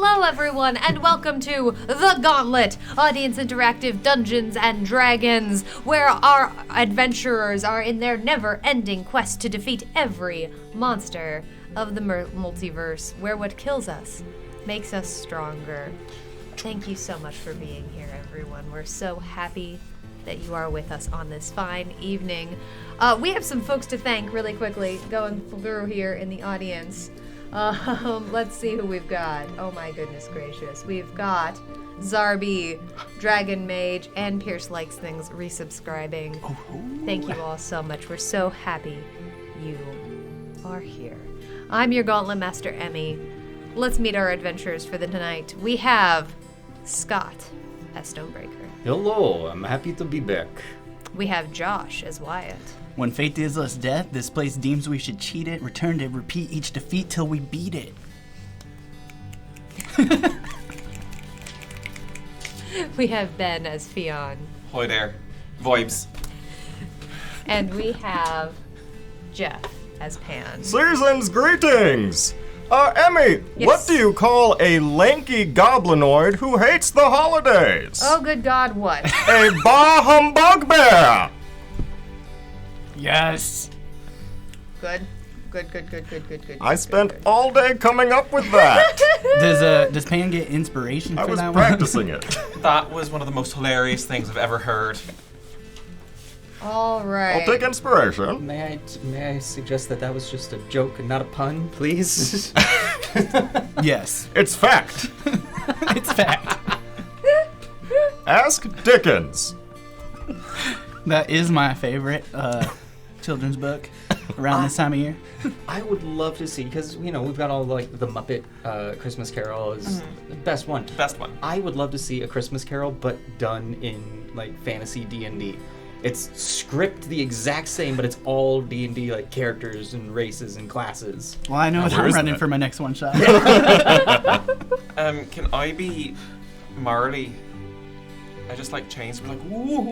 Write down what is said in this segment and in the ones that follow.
Hello, everyone, and welcome to The Gauntlet, Audience Interactive Dungeons and Dragons, where our adventurers are in their never-ending quest to defeat every monster of the multiverse, where what kills us makes us stronger. Thank you so much for being here, everyone. We're so happy that you are with us on this fine evening. We have some folks to thank really quickly going through here in the audience. Let's see who we've got. Oh my goodness gracious. We've got Zarby, Dragon Mage, and Pierce Likes Things resubscribing. Thank you all so much. We're so happy you are here. I'm your Gauntlet Master, Emmy. Let's meet our adventurers for the night. We have Scott as Stonebreaker. Hello, I'm happy to be back. We have Josh as Wyatt. When fate deals us death, this place deems we should cheat it, return to repeat each defeat till we beat it. We have Ben as Fionn. Hi there. Vibes. And we have Jeff as Pan. Season's greetings! Emmy, Yes. what do you call a lanky goblinoid who hates the holidays? Oh, good God, what? A bah humbug bear! Yes! Good. I spent all day coming up with that. Does Pan get inspiration I for was that practicing it. That was one of the most hilarious things I've ever heard. All right. I'll take inspiration. May I suggest that was just a joke and not a pun, please? one? Yes. It's fact. It's fact. Ask Dickens. That is my favorite children's book around this time of year. I would love to see, because, you know, we've got all, like, the Muppet Christmas Carol is the best one. Best one. I would love to see a Christmas Carol, but done in, like, fantasy D&D. It's script the exact same, but it's all D&D, like, characters and races and classes. Well, I know what where I'm is running that? for my next one shot. Can I be Marley? I just like chains. We're like, woo.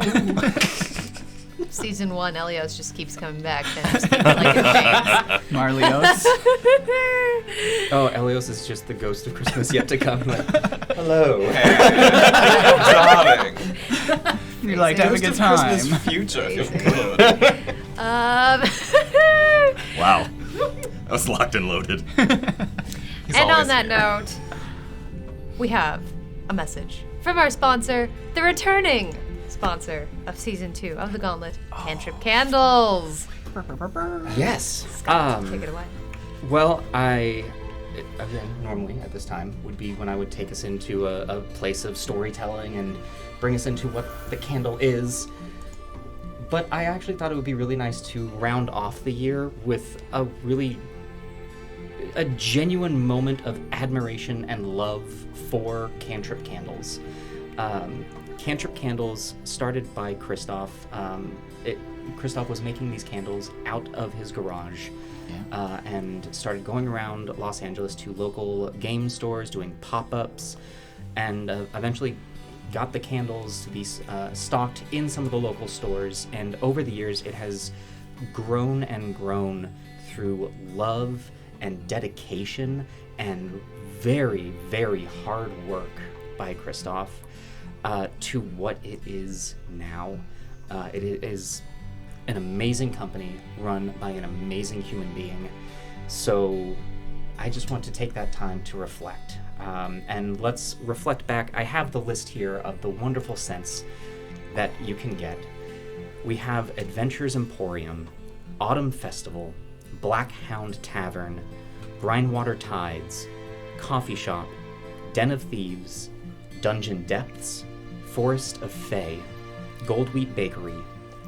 Season 1, Elios just keeps coming back. Then just keeps like in chains. Marlios. Oh, Elios is just the ghost of Christmas yet to come. Like, hello. Darling. You like to have a good Ghost of Christmas time. future. You're Crazy. good. Wow. That was locked and loaded. He's And on always that here. note, we have a message from our sponsor, the returning sponsor of Season 2 of The Gauntlet, Cantrip Candles. Yes. Take it away. Well, again, normally at this time would be when I would take us into a place of storytelling and bring us into what the candle is. But I actually thought it would be really nice to round off the year with a genuine moment of admiration and love for Cantrip Candles. Cantrip Candles started by Christoph. Christoph was making these candles out of his garage. And started going around Los Angeles to local game stores, doing pop-ups, and eventually got the candles to be stocked in some of the local stores. And over the years, it has grown and grown through love and dedication and very, very hard work by Christoph to what it is now. It is an amazing company run by an amazing human being. So I just want to take that time to reflect. And let's reflect back. I have the list here of the wonderful scents that you can get. We have Adventures Emporium, Autumn Festival, Black Hound Tavern, Brinewater Tides, Coffee Shop, Den of Thieves, Dungeon Depths, Forest of Fae, Goldwheat Bakery,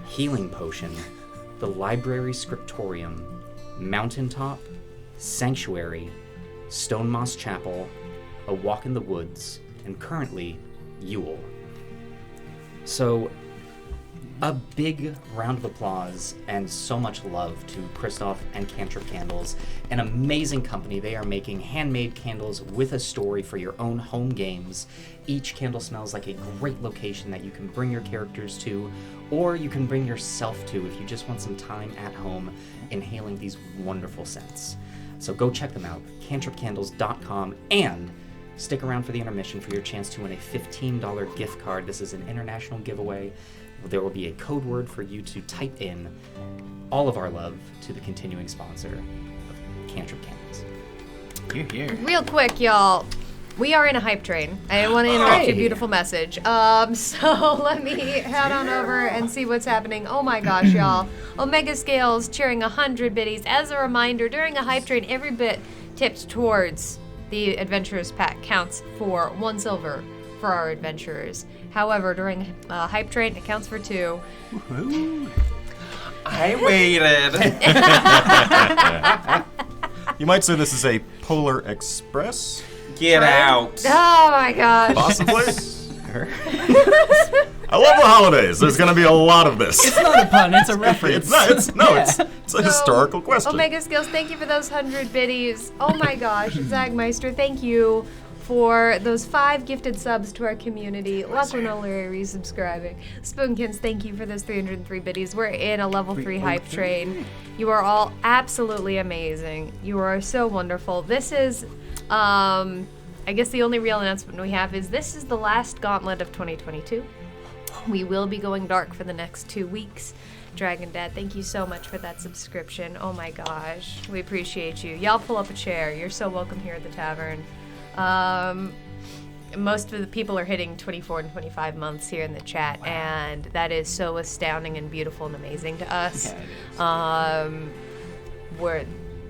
Healing Potion, the Library Scriptorium, Mountaintop, Sanctuary, Stone Moss Chapel, A Walk in the Woods, and currently, Yule. So, a big round of applause and so much love to Christoph and Cantrip Candles, an amazing company. They are making handmade candles with a story for your own home games. Each candle smells like a great location that you can bring your characters to, or you can bring yourself to if you just want some time at home inhaling these wonderful scents. So go check them out, cantripcandles.com, and Stick around for the intermission for your chance to win a $15 gift card. This is an international giveaway. There will be a code word for you to type in. All of our love to the continuing sponsor of Cantrip Candles. You're here. Real quick, y'all. We are in a hype train. I didn't want to interrupt your beautiful message. So let me head on over and see what's happening. Oh my gosh, y'all. Omega Scales cheering 100 biddies. As a reminder, during a hype train, every bit tipped towards the Adventurers Pack counts for 1 silver for our adventurers. However, during a hype train, it counts for 2. Woohoo. I waited. You might say this is a Polar Express, Get out. Oh my gosh. possibly. I love the holidays. There's going to be a lot of this. It's not a pun, it's a reference. It's a historical question. Omega Skills, thank you for those 100 biddies. Oh my gosh, Zagmeister, thank you for those 5 gifted subs to our community. Lachlan O'Leary resubscribing. Spoonkins, thank you for those 303 biddies. We're in a level 3 hype train. You are all absolutely amazing. You are so wonderful. This is, I guess the only real announcement we have is this is the last Gauntlet of 2022. We will be going dark for the next 2 weeks. Dragon Dad, thank you so much for that subscription. Oh my gosh, we appreciate you. Y'all pull up a chair. You're so welcome here at the tavern. Most of the people are hitting 24 and 25 months here in the chat, and that is so astounding and beautiful and amazing to us. Yeah, We're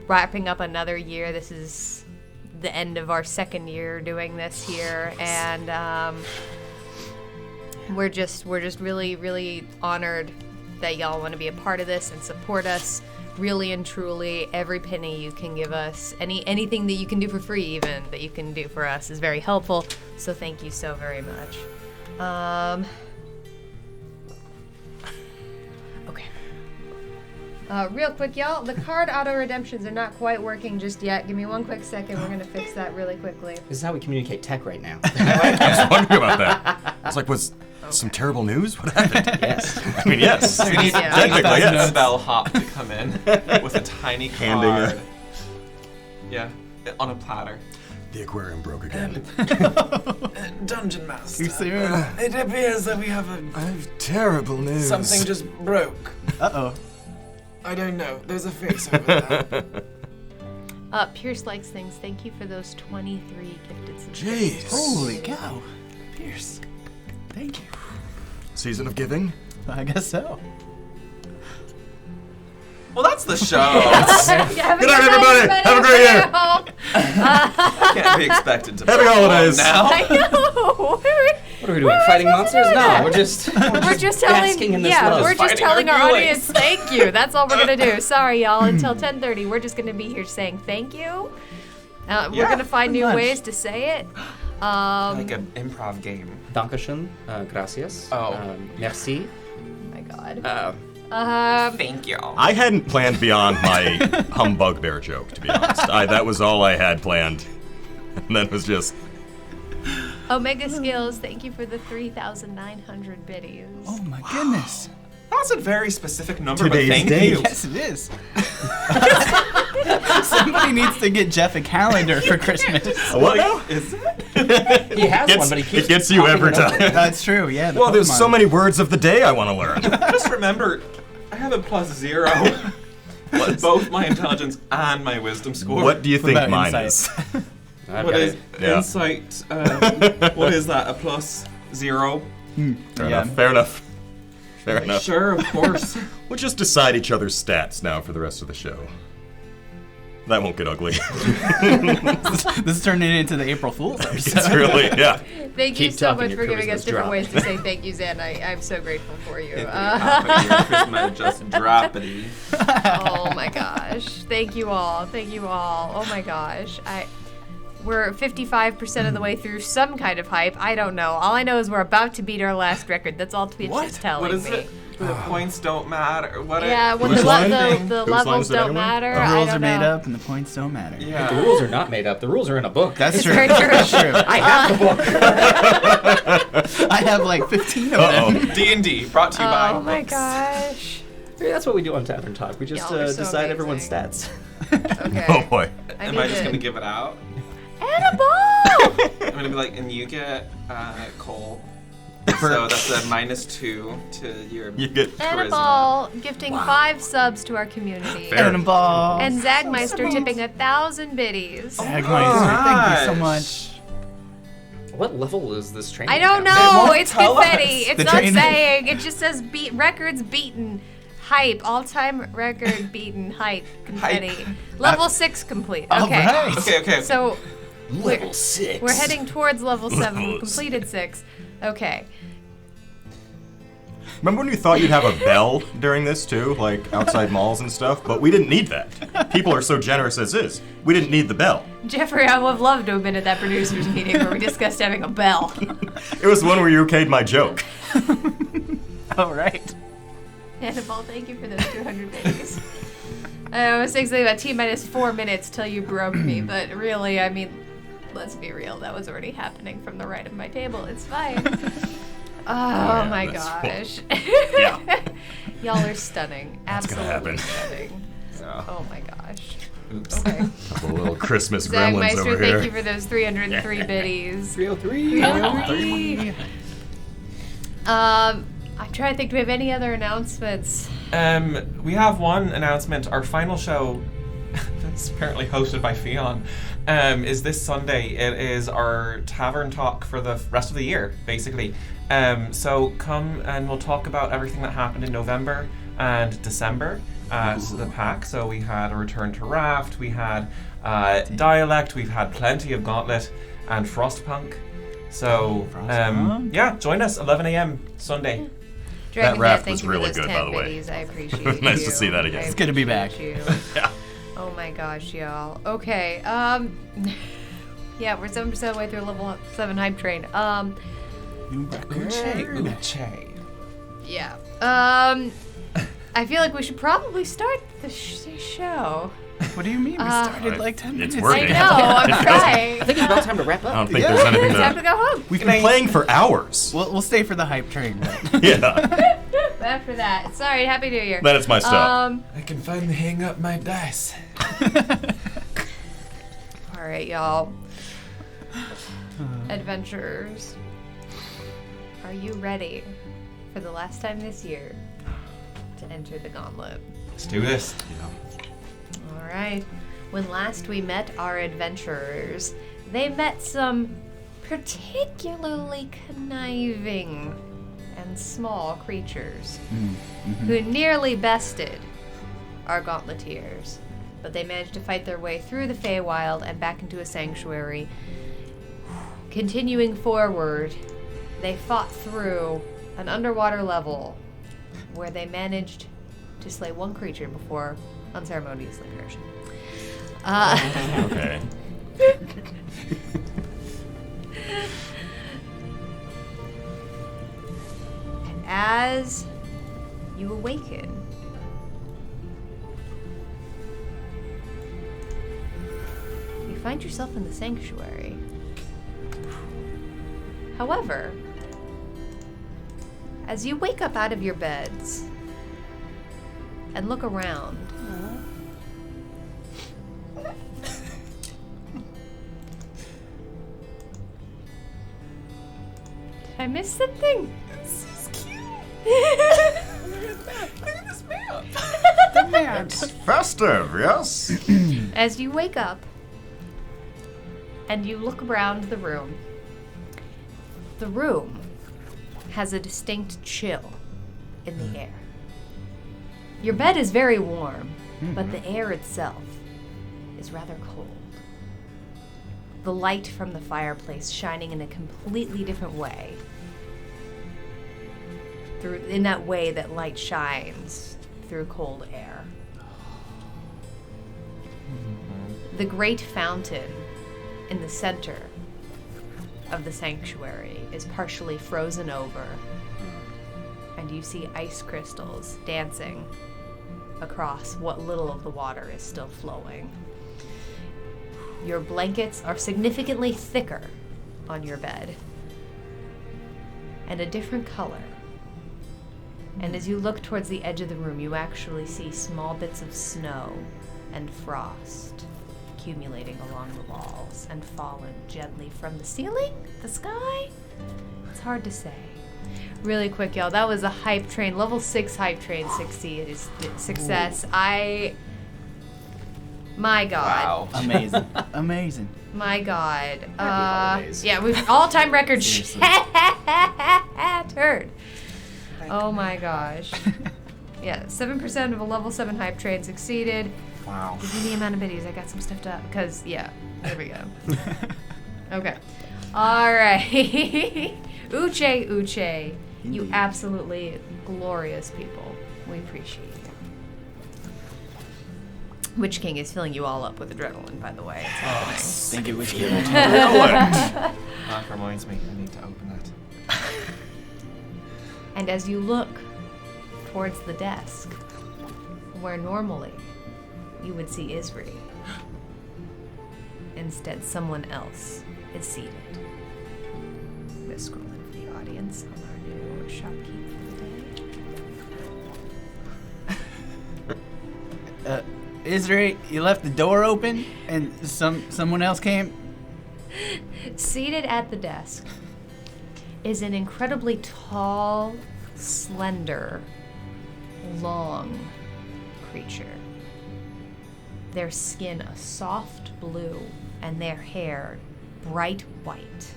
wrapping up another year. This is the end of our 2nd year doing this here, and we're just really, really honored that y'all want to be a part of this and support us. Really and truly, every penny you can give us, anything that you can do for free even, that you can do for us is very helpful. So thank you so very much. Okay. Real quick, y'all, the card auto redemptions are not quite working just yet. Give me 1 quick second. We're gonna fix that really quickly. This is how we communicate tech right now. I was wondering about that. I was like, was some terrible news? What happened? Yes. I mean, yes. We need Technically, yes. bellhop to come in with a tiny Handing card. it. Yeah, on a platter. The aquarium broke again. Dungeon Master. Too soon. It appears that we have I have terrible news. something just broke. Uh-oh. I don't know. There's a face over there. Pierce likes things. Thank you for those 23 gifted subscriptions. Jeez. Holy cow. Pierce. Thank you. Season of giving? I guess so. Well, that's the show. Good night, everybody. Have a great year. Can't be expected to Happy perform holidays. now. I know. What are we doing? Fighting monsters? No, we're just telling, basking in this yeah, love. we're just Fighting telling our our feelings. audience thank you. That's all we're gonna do. Sorry, y'all. Until 10:30, we're just gonna be here saying thank you. We're Yeah, gonna find new much. ways to say it. Like an improv game. Dankeschön, gracias, Oh. merci. Oh my God. Thank you. I hadn't planned beyond my humbug bear joke, to be honest. That was all I had planned. And that was just... Omega Skills, thank you for the 3,900 biddies. Oh my goodness. That's a very specific number, Today's but thank date. you. Yes, it is. Somebody needs to get Jeff a calendar for Christmas. What now? Is it? He has one, but he keeps It gets you popping every it up. time. That's true, yeah. the Well, there's so Pokemon. many words of the day I want to learn. Just remember, I have a +0. Both my intelligence and my wisdom score. What do you think about mine insight? is? I've What got is it. Yeah. insight? What is that? A +0? Fair Yeah. enough. Fair enough. Fair enough. Sure, of course. We'll just decide each other's stats now for the rest of the show. That won't get ugly. This is turning into the April Fool's episode. It's really, yeah. Thank you Keep so talking, much your for giving charisma's us different drop. ways to say thank you, Zan. I'm so grateful for you. Your charisma just droppity. Oh my gosh. Thank you all. Thank you all. Oh my gosh. We're 55% of the way through some kind of hype. I don't know. All I know is we're about to beat our last record. That's all Twitch is telling What is me. it? The points don't matter. What? Yeah, when Whose the, line? the Whose levels line is it don't anyway? matter. The I rules don't are made know. up and the points don't matter. The Yeah. rules are not made up. The rules are in a book. That's It's true. very true. That's true. I have the book. I have like 15 of Uh-oh. them. D&D brought to you by Oh my books. gosh. Maybe that's what we do on Tavern Talk. We just Y'all are so decide everyone's amazing. stats. Okay. Oh boy. Am I just gonna give it out? And a ball! I'm gonna be like, and you get Cole. So that's a -2 to your You get charisma. Annabelle gifting 5 subs to our community. Fair. Annabelle. And Zagmeister tipping 1,000 biddies. Zagmeister, thank you so much. What level is this training? I don't camp? know. won't It's tell confetti. us. It's The not trainer- saying. It just says records beaten. Hype. All-time record beaten. Hype. Confetti. Level 6 complete. Okay. All right. Okay. So Level 6. we're heading towards level 7. We Level completed 6. Okay. Remember when you thought you'd have a bell during this too, like outside malls and stuff? But we didn't need that. People are so generous as is. We didn't need the bell. Jeffrey, I would have loved to have been at that producers meeting where we discussed having a bell. It was the one where you okayed my joke. All right. Annabelle, thank you for those 200 days. I was saying something about T-4 minutes till you broke me, but really, I mean, let's be real. That was already happening from the right of my table. It's fine. Oh my that's gosh. Yeah. Y'all are stunning. That's gonna Absolutely happen. stunning. Yeah. Oh my gosh. Oops. Okay. Couple little Christmas gremlins Zagmeister, over thank here. you for those 303 biddies. 303. I'm trying to think, do we have any other announcements? We have one announcement. Our final show, that's apparently hosted by Fionn, is this Sunday. It is our tavern talk for the rest of the year, basically. So come and we'll talk about everything that happened in November and December at the pack. So we had a return to Raft, we had Dialect, we've had plenty of Gauntlet and Frostpunk. So yeah, join us 11 a.m. Sunday. Dragon raft Head, thank was you for really those good, 10 by the way. biddies. I appreciate Nice you. to see that again. I It's good to be back. appreciate you. Yeah. Oh my gosh, y'all. Okay, yeah, we're 7% of the way through level 7 hype train. Uche. Yeah. I feel like we should probably start the show. What do you mean? We started like 10 It's minutes working. I ago. know, I'm trying. I think it's about time to wrap I up. don't think there's anything It's time to to... go home. We've We've been playing for hours. We'll stay for the hype train. But Yeah. After that, sorry, Happy New Year. Then it's my stuff. I can finally hang up my dice. All right, y'all. Adventurers, are you ready for the last time this year to enter the Gauntlet? Let's do this. All right. When last we met our adventurers, they met some particularly conniving and small creatures who nearly bested our Gauntleteers. But they managed to fight their way through the Feywild and back into a sanctuary. Continuing forward, they fought through an underwater level where they managed to slay one creature before unceremoniously perishing. Okay. And as you awaken, you find yourself in the sanctuary. However, as you wake up out of your beds and look around, did I miss something? It's festive, yes? As you wake up and you look around the room has a distinct chill in the air. Your bed is very warm, but the air itself is rather cold. The light from the fireplace shining in a completely different way. In that way that light shines through cold air. The great fountain in the center of the sanctuary is partially frozen over, and you see ice crystals dancing across what little of the water is still flowing. Your blankets are significantly thicker on your bed and a different color. And as you look towards the edge of the room, you actually see small bits of snow and frost accumulating along the walls and fallen gently from the ceiling? The sky? It's hard to say. Really quick, y'all. That was a hype train, level 6 hype train success. My God. Wow. Amazing. Amazing. My God. holidays. Yeah, we've all-time record shattered. Oh my gosh. Yeah, 7% of a level 7 hype train succeeded. Wow. Give me the amount of biddies. I got some stuff to, because, yeah, there we go. Okay. All right. Uche. You Indeed. absolutely glorious people. We appreciate you. Witch King is filling you all up with adrenaline, by the way. It's happening. I think it was good. That reminds me, I need to open that. And as you look towards the desk, where normally you would see Isri, instead someone else is seated. Let's scroll in for the audience on our new shopkeep for the day. Isri, you left the door open and someone else came? Seated at the desk is an incredibly tall, slender, long creature. Their skin a soft blue and their hair bright white.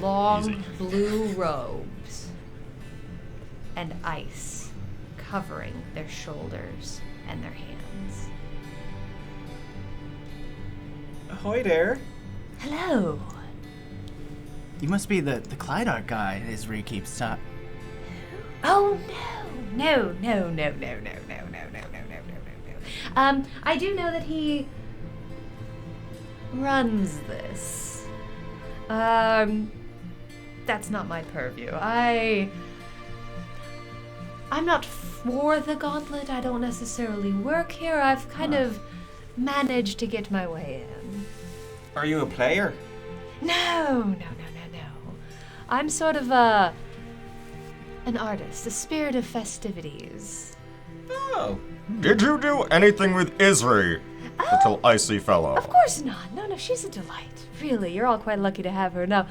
Long blue robes and ice covering their shoulders and their hands. Ahoy there. Hello. You must be the Clydart guy Isri keeps talking. Oh no. I do know that he runs this. That's not my purview. I'm not for the Gauntlet. I don't necessarily work here. I've kind of managed to get my way in. Are you a player? No. I'm sort of an artist, a spirit of festivities. Oh. Did you do anything with Isri, little icy fellow? Of course not. No, she's a delight. Really, you're all quite lucky to have her. No.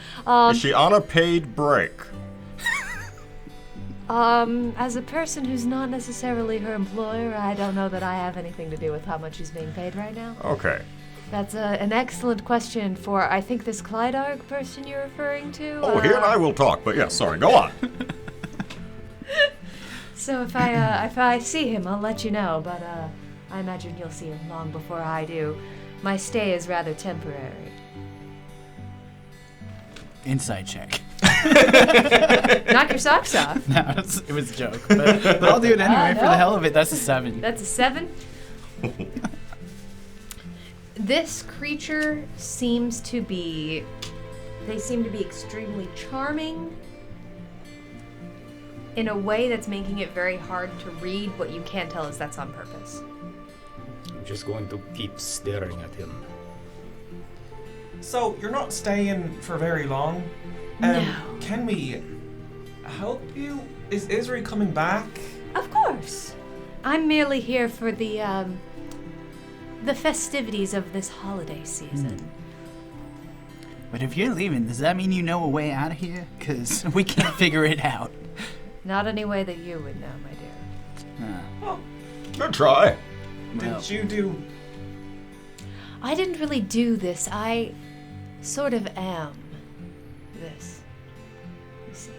Is she on a paid break? As a person who's not necessarily her employer, I don't know that I have anything to do with how much she's being paid right now. Okay. That's an excellent question for, I think, this Clydark person you're referring to. Oh, he and I will talk, but yes, sorry, go on. So if I see him, I'll let you know, but I imagine you'll see him long before I do. My stay is rather temporary. Insight check. Knock your socks off. No, it was a joke. But I'll do it anyway for the hell of it. That's a 7. That's a 7. This creature seems to be extremely charming in a way that's making it very hard to read. What you can't tell is that's on purpose. I'm just going to keep staring at him. So, you're not staying for very long? No. Can we help you? Is Isri coming back? Of course. I'm merely here for the festivities of this holiday season. But if you're leaving, does that mean you know a way out of here? Because we can't figure it out. Not any way that you would know, my dear. Oh, Good try. Well, did you do... I didn't really do this. I sort of am this. You see.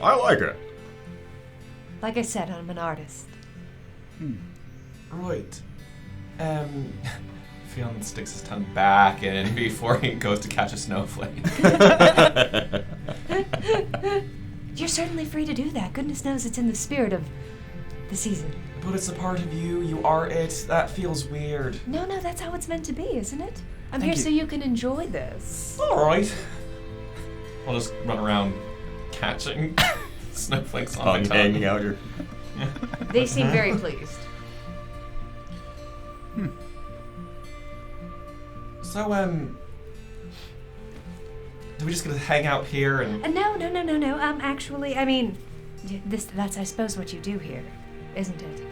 I like it. Like I said, I'm an artist. Right. Fionn sticks his tongue back in before he goes to catch a snowflake. You're certainly free to do that. Goodness knows it's in the spirit of the season. But it's a part of you. You are it. That feels weird. No, that's how it's meant to be, isn't it? I'm Thank here you. so you can enjoy this. All right. I'll just run around catching snowflakes on my Tongue tongue. hanging out your... They seem very pleased. So, do we just gonna hang out here and... No. Actually, I mean, that's I suppose what you do here, isn't it?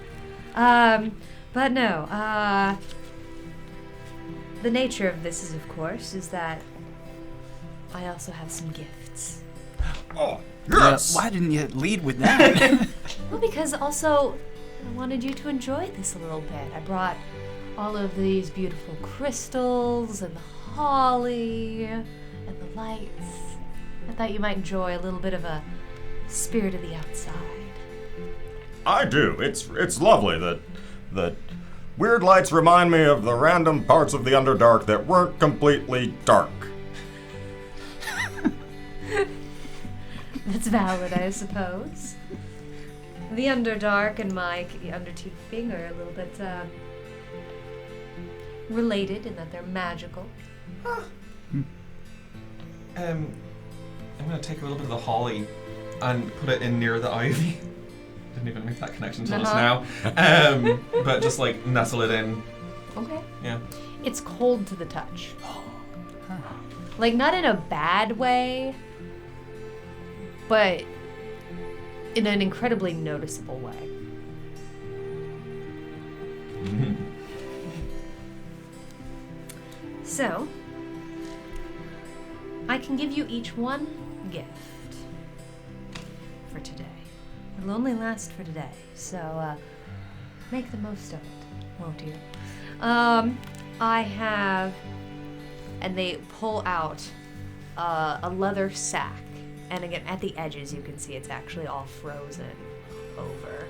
But no, the nature of this is, of course, is that I also have some gifts. Oh, yes! Why didn't you lead with that? Well, because also I wanted you to enjoy this a little bit. I brought all of these beautiful crystals and the holly and the lights. I thought you might enjoy a little bit of a spirit of the outside. I do. It's lovely that weird lights remind me of the random parts of the Underdark that weren't completely dark. That's valid, I suppose. The Underdark and my Underteeth King are a little bit related in that they're magical. I'm gonna take a little bit of the holly and put it in near the ivy. Didn't even make that connection until just now. But just like nestle it in. Okay. Yeah. It's cold to the touch. Like, not in a bad way, but in an incredibly noticeable way. So, I can give you each one gift for today. It'll only last for today, so make the most of it, won't you? I have, and they pull out a leather sack, and again, at the edges you can see it's actually all frozen over.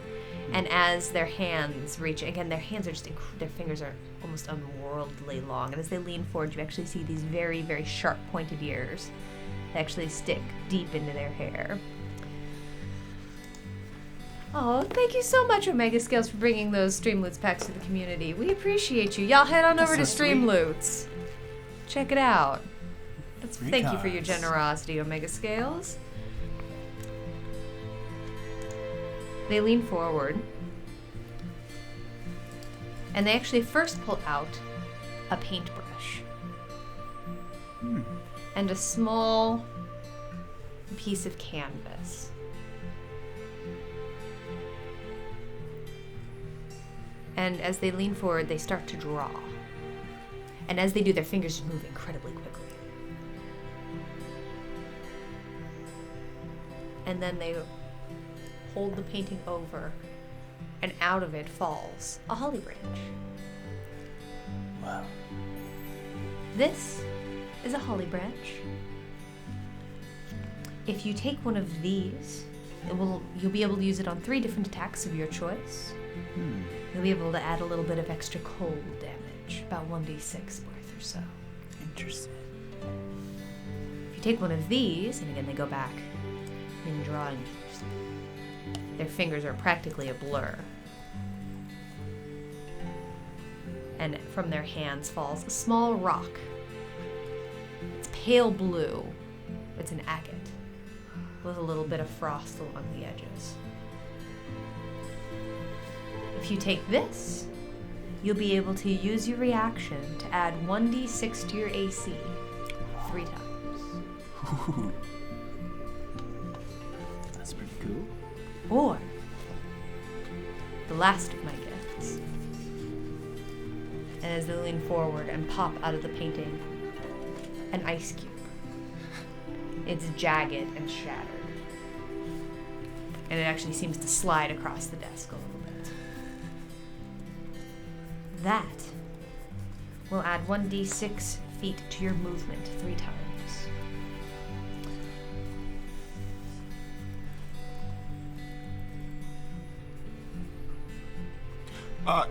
And as their hands reach, again, their hands are just, their fingers are almost unworldly long. And as they lean forward, you actually see these very, very sharp pointed ears that actually stick deep into their hair. Oh, thank you so much, Omega Scales, for bringing those Streamloots packs to the community. We appreciate you. Y'all head on over to Streamloots. Check it out. Thank you for your generosity, Omega Scales. They lean forward, and they actually first pull out a paintbrush and a small piece of canvas. And as they lean forward, they start to draw. And as they do, their fingers move incredibly quickly. And then they hold the painting over, and out of it falls a holly branch. Wow. This is a holly branch. If you take one of these, you'll be able to use it on 3 different attacks of your choice. You'll be able to add a little bit of extra cold damage, about 1d6 worth or so. Interesting. If you take one of these, and again they go back in drawing, their fingers are practically a blur. And from their hands falls a small rock. It's pale blue. It's an agate with a little bit of frost along the edges. If you take this, you'll be able to use your reaction to add 1d6 to your AC 3 times. Ooh. That's pretty cool. Or the last of my gifts. And as they lean forward and pop out of the painting, an ice cube. It's jagged and shattered. And it actually seems to slide across the desk a little bit. That will add 1d6 feet to your movement 3 times.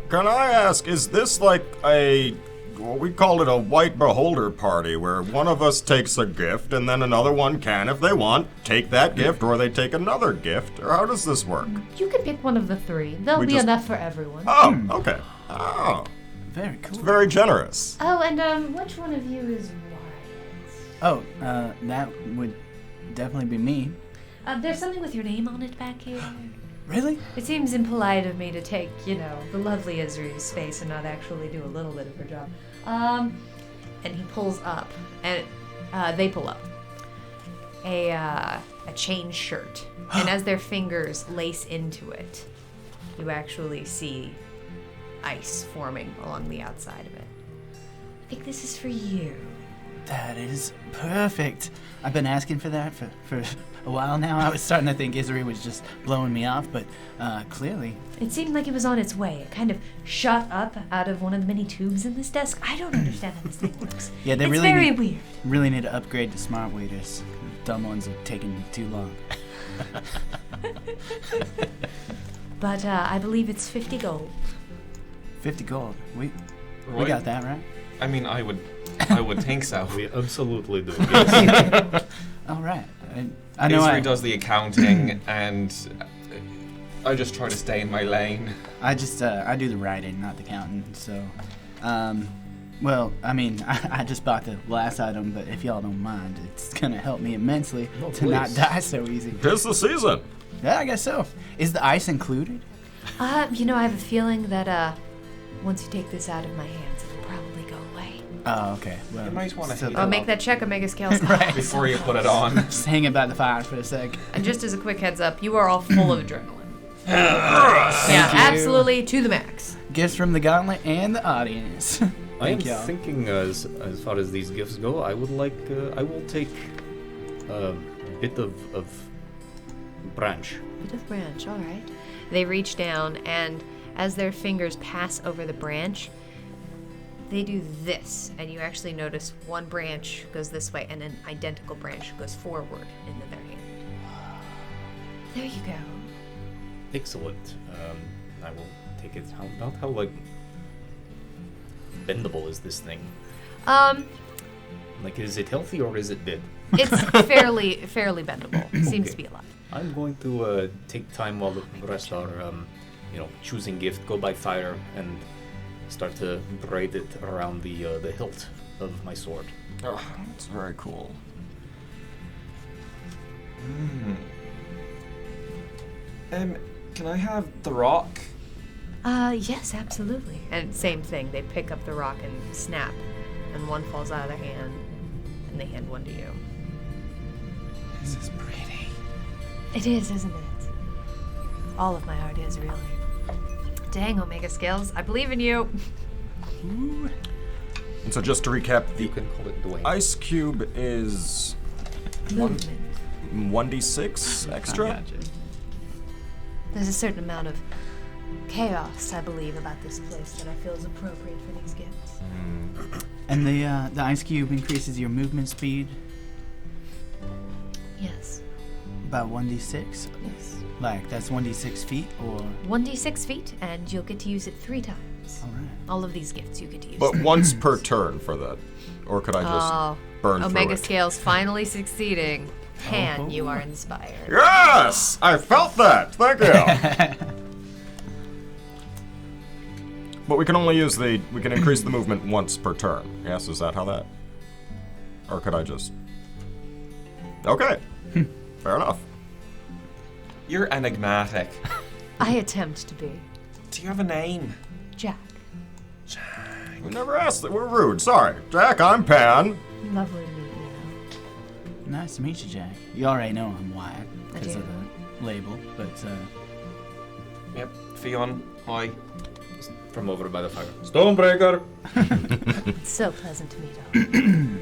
Can I ask, is this like we call it a white beholder party, where one of us takes a gift and then another one can, if they want, take that gift, or they take another gift, or how does this work? You can pick one of the 3. There'll be enough for everyone. Oh, okay. Oh, Very cool. it's very generous. Oh, and which one of you is Wyatt? Oh, that would definitely be me. There's something with your name on it back here. Really? It seems impolite of me to take, the lovely Isri's space and not actually do a little bit of her job. And he pulls up, and they pull up a chain shirt. And as their fingers lace into it, you actually see ice forming along the outside of it. I think this is for you. That is perfect. I've been asking for that for a while now. I was starting to think Isri was just blowing me off, but clearly. It seemed like it was on its way. It kind of shot up out of one of the many tubes in this desk. I don't understand how this thing works. Yeah, they it's really very need, weird. Really need to upgrade to smart waiters. Dumb ones are taking too long. But I believe it's 50 gold. 50 gold. We Right. got that, right? I mean, I would think so. We absolutely do. Yes. All right. I know Isri does the accounting, and I just try to stay in my lane. I just I do the writing, not the counting. So, well, I mean, I just bought the last item, but if y'all don't mind, it's gonna help me immensely No, to not please. die so easy. 'Tis the season. Yeah, I guess so. Is the ice included? You know, I have a feeling that once you take this out of my hands, it will probably go away. Oh, okay. Well, You might wanna heat Oh, up make that check, Omega Scales. Right. before you put it on. Just hang it by the fire for a sec. And just as a quick heads up, you are all full of adrenaline. Thank you. Absolutely to the max. Gifts from the Gauntlet and the audience. I am Thank y'all. thinking as far as these gifts go, I would like I will take a bit of branch. Bit of branch, all right. They reach down, and as their fingers pass over the branch, they do this, and you actually notice one branch goes this way, and an identical branch goes forward into their hand. There you go. Excellent. I will take it. How like bendable is this thing? Like, is it healthy or is it dead? It's fairly bendable. Seems to be alive. I'm going to take time while the rest are, choosing gift, go by fire, and start to braid it around the hilt of my sword. Oh, it's very cool. Can I have the rock? Yes, absolutely. And same thing. They pick up the rock and snap, and one falls out of their hand, and they hand one to you. This is pretty. It is, isn't it? All of my art is really. Dang, Omega Scales, I believe in you. And so just to recap, You the can call it Dwayne. ice cube is Movement. 1d6 extra? Gotcha. There's a certain amount of chaos, I believe, about this place that I feel is appropriate for these gifts. And the ice cube increases your movement speed Yes. by 1d6. Yes. Like that's 1d6 feet, or 1d6 feet, and you'll get to use it 3 times. all right. All of these gifts you get to use. But once per turn for that. Or could I just burn Omega through it? Scales finally succeeding. Han, you are inspired. Yes! I felt that! Thank you! But we can only use we can increase the movement once per turn. Yes, is that how that? Or could I just... Okay. Fair enough. You're enigmatic. I attempt to be. Do you have a name? Jack. We never asked that. We're rude. Sorry. Jack, I'm Pan. Lovely to meet you. Nice to meet you, Jack. You already know I'm Wyatt I because do. of the label, but Yep. Fionn. Hi. From over by the fire. Stonebreaker! It's so pleasant to meet all.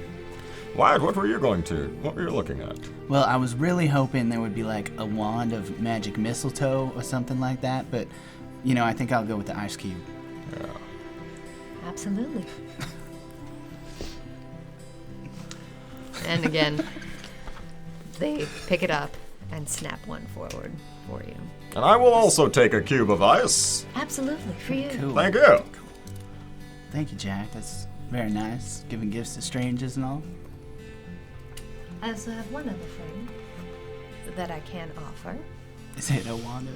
Wyatt, what were you looking at? well, I was really hoping there would be like a wand of magic mistletoe or something like that, but I think I'll go with the ice cube. Absolutely. And again, they pick it up and snap one forward for you. And I will also take a cube of ice. Absolutely, for you. Cool. Thank you. Thank you, Jack. That's very nice. Giving gifts to strangers and all. As one other thing that I can offer. Is it a wand?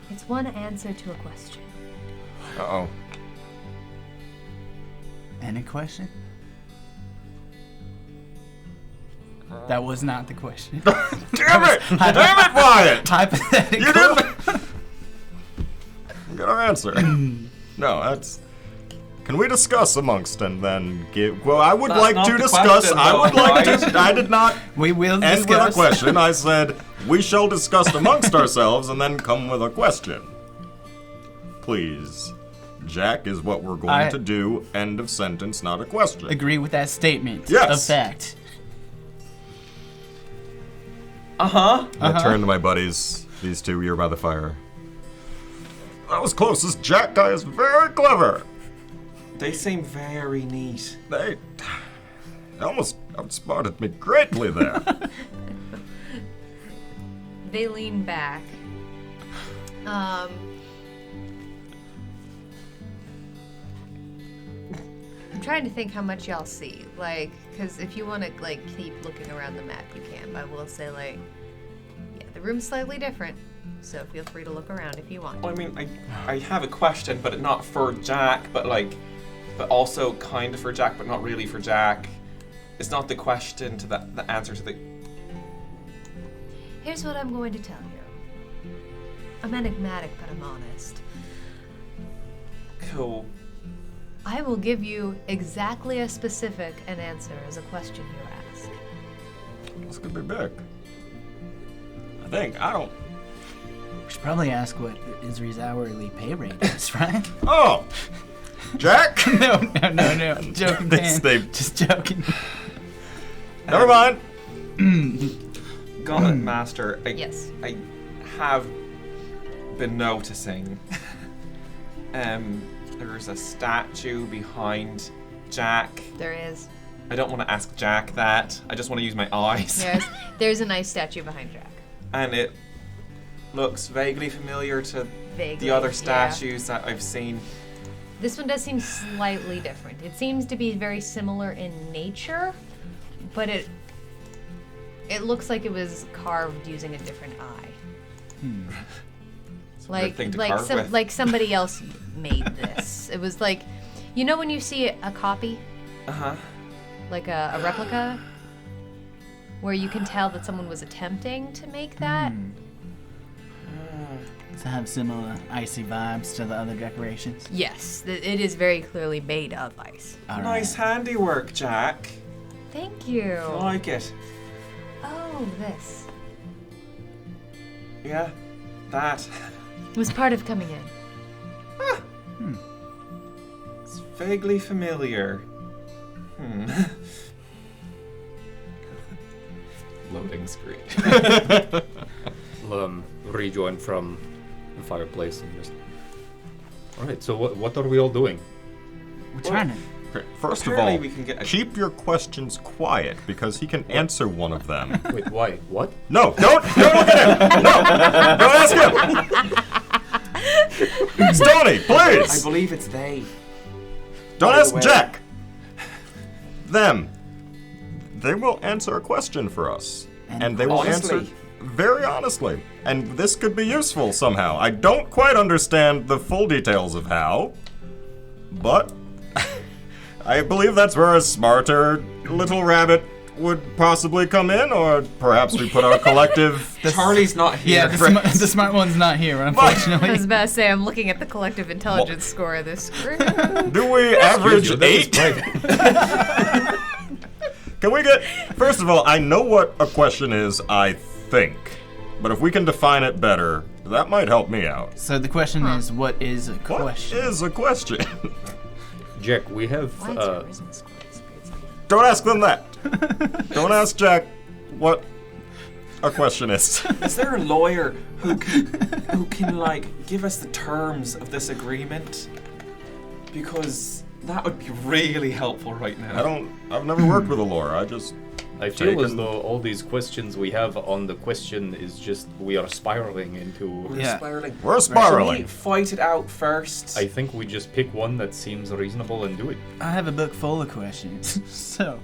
It's one answer to a question. Uh-oh. Any question? That was not the question. Damn it! Damn it, Wyatt! Hypothetical. You didn't... Get our answer. No, that's... Can we discuss amongst and then give? Well, I would That's like not to the discuss. question, I would though, like right? to. I did not We will end with a discuss. question. I said we shall discuss amongst ourselves and then come with a question. Please. Jack is what we're going to do. End of sentence, not a question. Agree with that statement. Yes. Of fact. I turn to my buddies. These two, you're by the fire. That was close. This Jack guy is very clever. They seem very neat. They almost outsmarted me greatly there. They lean back. I'm trying to think how much y'all see, like, because if you want to like keep looking around the map, you can. But I will say, like, yeah, the room's slightly different, so feel free to look around if you want. Well, I mean, I have a question, but not for Jack, but also kind of for Jack, but not really for Jack. It's not the question to the answer to the. Here's what I'm going to tell you. I'm enigmatic, but I'm honest. Cool. I will give you exactly as specific an answer as a question you ask. This could be big. I think. I don't. We should probably ask what Isri's hourly pay rate is, right? Oh! Jack? No. Joking, man. They- Just joking. Never mind. Gauntlet Master, Yes. I have been noticing there's a statue behind Jack. There is. I don't want to ask Jack that. I just want to use my eyes. There's a nice statue behind Jack. And it looks vaguely familiar to Vaguely, the other yeah. statues that I've seen. This one does seem slightly different. It seems to be very similar in nature, but it looks like it was carved using a different eye. It's a weird thing to carve with. Like somebody else made this. It was like, you know when you see a copy, Uh-huh. like a replica, where you can tell that someone was attempting to make that. To have similar icy vibes to the other decorations. Yes, it is very clearly made of ice. All Nice right. handiwork, Jack. Thank you. I like it. Oh, this Yeah, that. was part of coming in. It's vaguely familiar. Loading screen. Rejoin from the fireplace and just. All right. So what are we all doing? We're trying to. Okay, first of Apparently all, we can get a- keep your questions quiet because he can answer one of them. Wait, why? What? No, don't look at him. No, don't ask him. Stony, I please. believe it's they. Don't by the ask way. Jack. Them. They will answer a question for us, and they will honestly. answer very honestly. And this could be useful somehow. I don't quite understand the full details of how, but I believe that's where a smarter little rabbit would possibly come in, or perhaps we put our collective. Charlie's not here. Yeah, the smart one's not here, I unfortunately. was about to say, I'm looking at the collective intelligence score of this group. Do we average you, that was 8? private. Can we get. First of all, I know what a question is, I think. But if we can define it better, that might help me out. So the question is, what is a What question? is a question? Jack, we have. Why is your charisma score this weird? Don't ask them that. Don't ask Jack what a question is. Is there a lawyer who can like give us the terms of this agreement? Because that would be really helpful right now. I've never worked with a lawyer. I feel as taken- though all these questions we have on the question is just we are spiraling into. We're Yeah. spiraling. We're Should spiraling. we fight it out first? I think we just pick one that seems reasonable and do it. I have a book full of questions. So,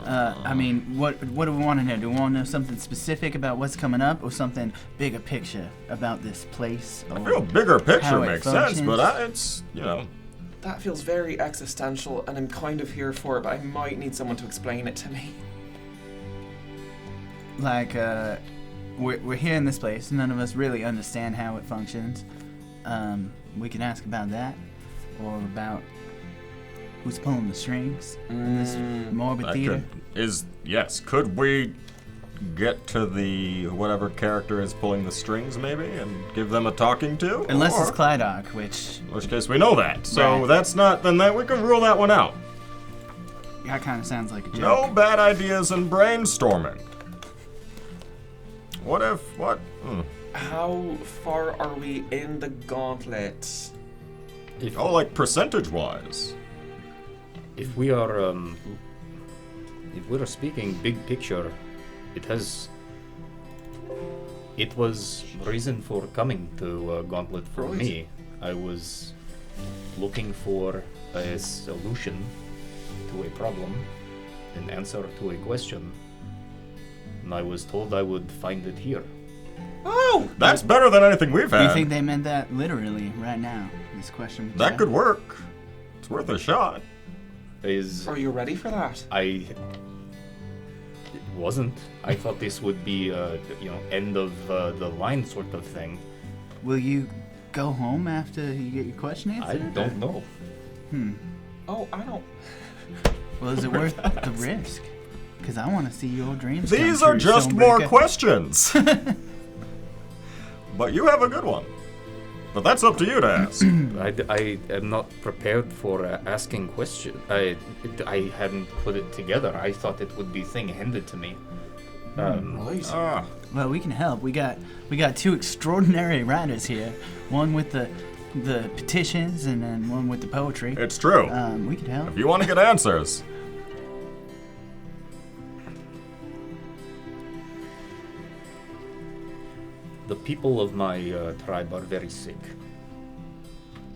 I mean, what do we want to know? Do we want to know something specific about what's coming up, or something bigger picture about this place? I feel bigger picture how it makes sense, functions. but it's, That feels very existential, and I'm kind of here for it, but I might need someone to explain it to me. Like, we're here in this place. None of us really understand how it functions. We can ask about that, or about who's pulling the strings in this morbid That theater? yes. Could we get to the whatever character is pulling the strings, maybe, and give them a talking to? Unless it's Or- Clydok, which in which case we know that. So Right. that's not. Then that we can rule that one out. that kind of sounds like a joke. No bad ideas in brainstorming. What if what? How far are we in the gauntlet? Oh, like percentage-wise. If we are speaking big picture, it was reason for coming to Gauntlet for Right. me. I was looking for a solution to a problem, an answer to a question, and I was told I would find it here. Oh! That's better than anything we've Do had. you think they meant that literally right now? This question. with that Jeff? could work? It's worth a shot. Are you ready for that? It wasn't. I thought this would be, end of the line sort of thing. Will you go home after you get your question I answered? don't know. Oh, I don't. Well, is it worth the risk? Because I want to see your dreams. These come are true, just more Stonebreaker. questions. But you have a good one. But that's up to you to ask. I am not prepared for asking questions. I hadn't put it together. I thought it would be thing handed to me. Right. Well, we can help. We got two extraordinary writers here. One with the petitions, and then one with the poetry. It's true. We could help. If you want to get answers. The people of my tribe are very sick,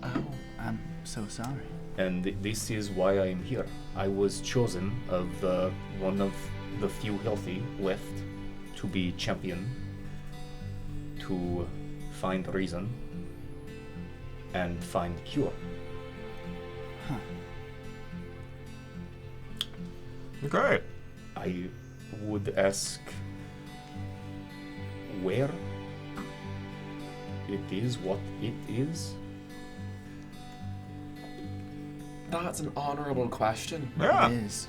Oh. I'm so sorry. and this is why I am here. I was chosen of one of the few healthy left to be champion, to find reason and find cure. Great. I would ask where it is, what it is. That's an honorable question. Yeah. It is.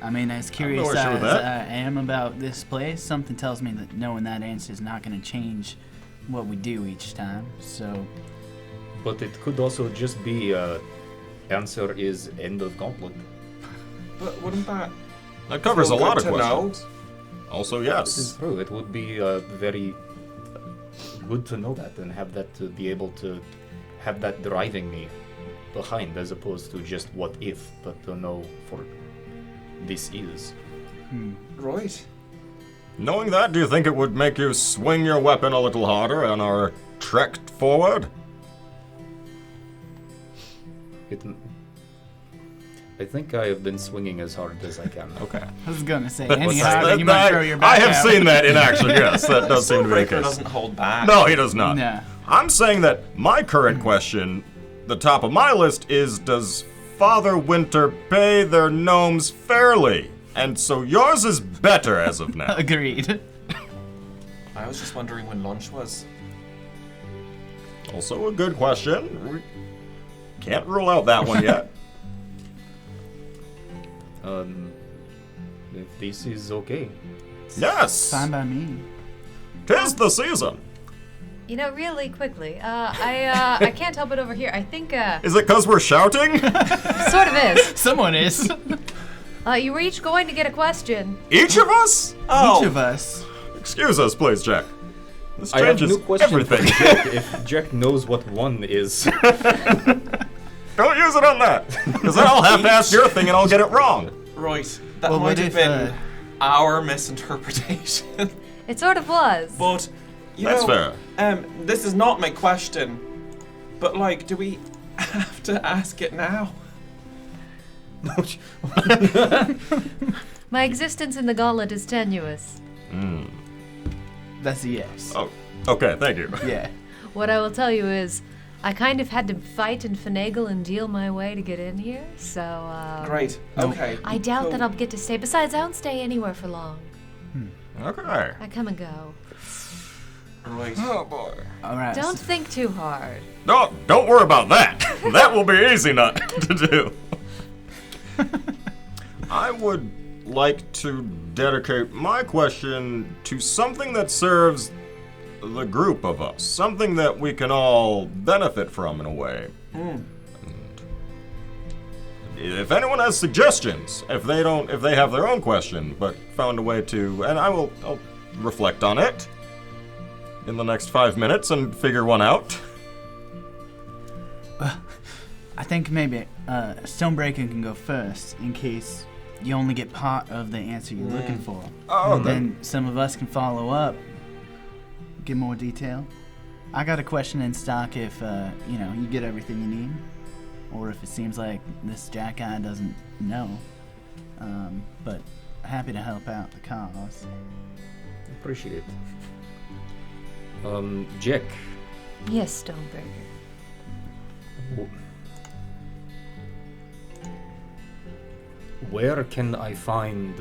I mean, as no curious issue with as that. I am about this place, something tells me that knowing that answer is not going to change what we do each time. So, But it could also just be answer is end of gauntlet. But wouldn't that? That covers a feel lot good of to know? questions. Also, This is yes. true. It would be very good to know that and have that to be able to have that driving me behind, as opposed to just what if, but to know for this is. Right. Knowing that, do you think it would make you swing your weapon a little harder on our trek forward? I think I have been swinging as hard as I can. Okay. I was going to say, That's- any harder, you might that- throw your I back have out. seen that in action, yes. That does seem to be the Stonebreaker case. doesn't hold back. No, he does not. Nah. I'm saying that my current question, the top of my list, is does Father Winter pay their gnomes fairly? And so yours is better as of now. Agreed. I was just wondering when lunch was. Also a good question. We can't rule out that one yet. If this is okay. Yes! Fine by me. 'Tis the season. You know, really quickly, I can't help it over here. I think, Is it because we're shouting? sort of is. Someone is. You were each going to get a question. Each of us? Oh, Each of us. Excuse us, please, Jack. This I have changes no question everything. for Jack if Jack knows what one is. Don't use it on that, because then I'll have to ask your thing and I'll get it wrong. right. That Well, might what have if, been our misinterpretation. It sort of was. But you That's know, fair. this is not my question. But like, do we have to ask it now? My existence in the gauntlet is tenuous. That's a yes. Oh, okay, thank you. Yeah. What I will tell you is, I kind of had to fight and finagle and deal my way to get in here, so, Great. Okay. I doubt cool. that I'll get to stay. Besides, I don't stay anywhere for long. Okay. I come and go. Right. Oh boy. All right. Don't think too hard. No, don't worry about that. That will be easy not to do. I would like to dedicate my question to something that serves the group of us, something that we can all benefit from in a way. And if anyone has suggestions, if they have their own question, but found a way to, and I'll reflect on it in the next 5 minutes and figure one out. I think maybe Stonebreaker can go first in case you only get part of the answer you're looking for. Oh, then some of us can follow up, get more detail. I got a question in stock if you get everything you need, or if it seems like this Jack guy doesn't know. But happy to help out the cause. Appreciate it. Jack. Yes, Stonebreaker. Where can I find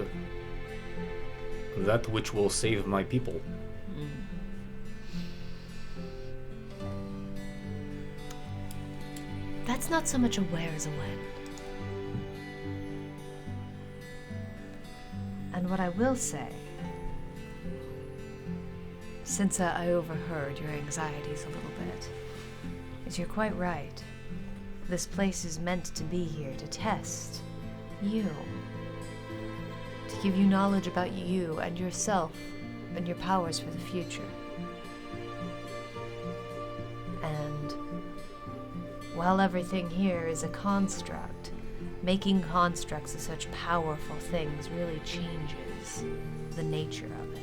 that which will save my people? That's not so much a where as a when. And what I will say, since I overheard your anxieties a little bit, is you're quite right. This place is meant to be here to test you, to give you knowledge about you and yourself and your powers for the future. And while everything here is a construct, making constructs of such powerful things really changes the nature of it.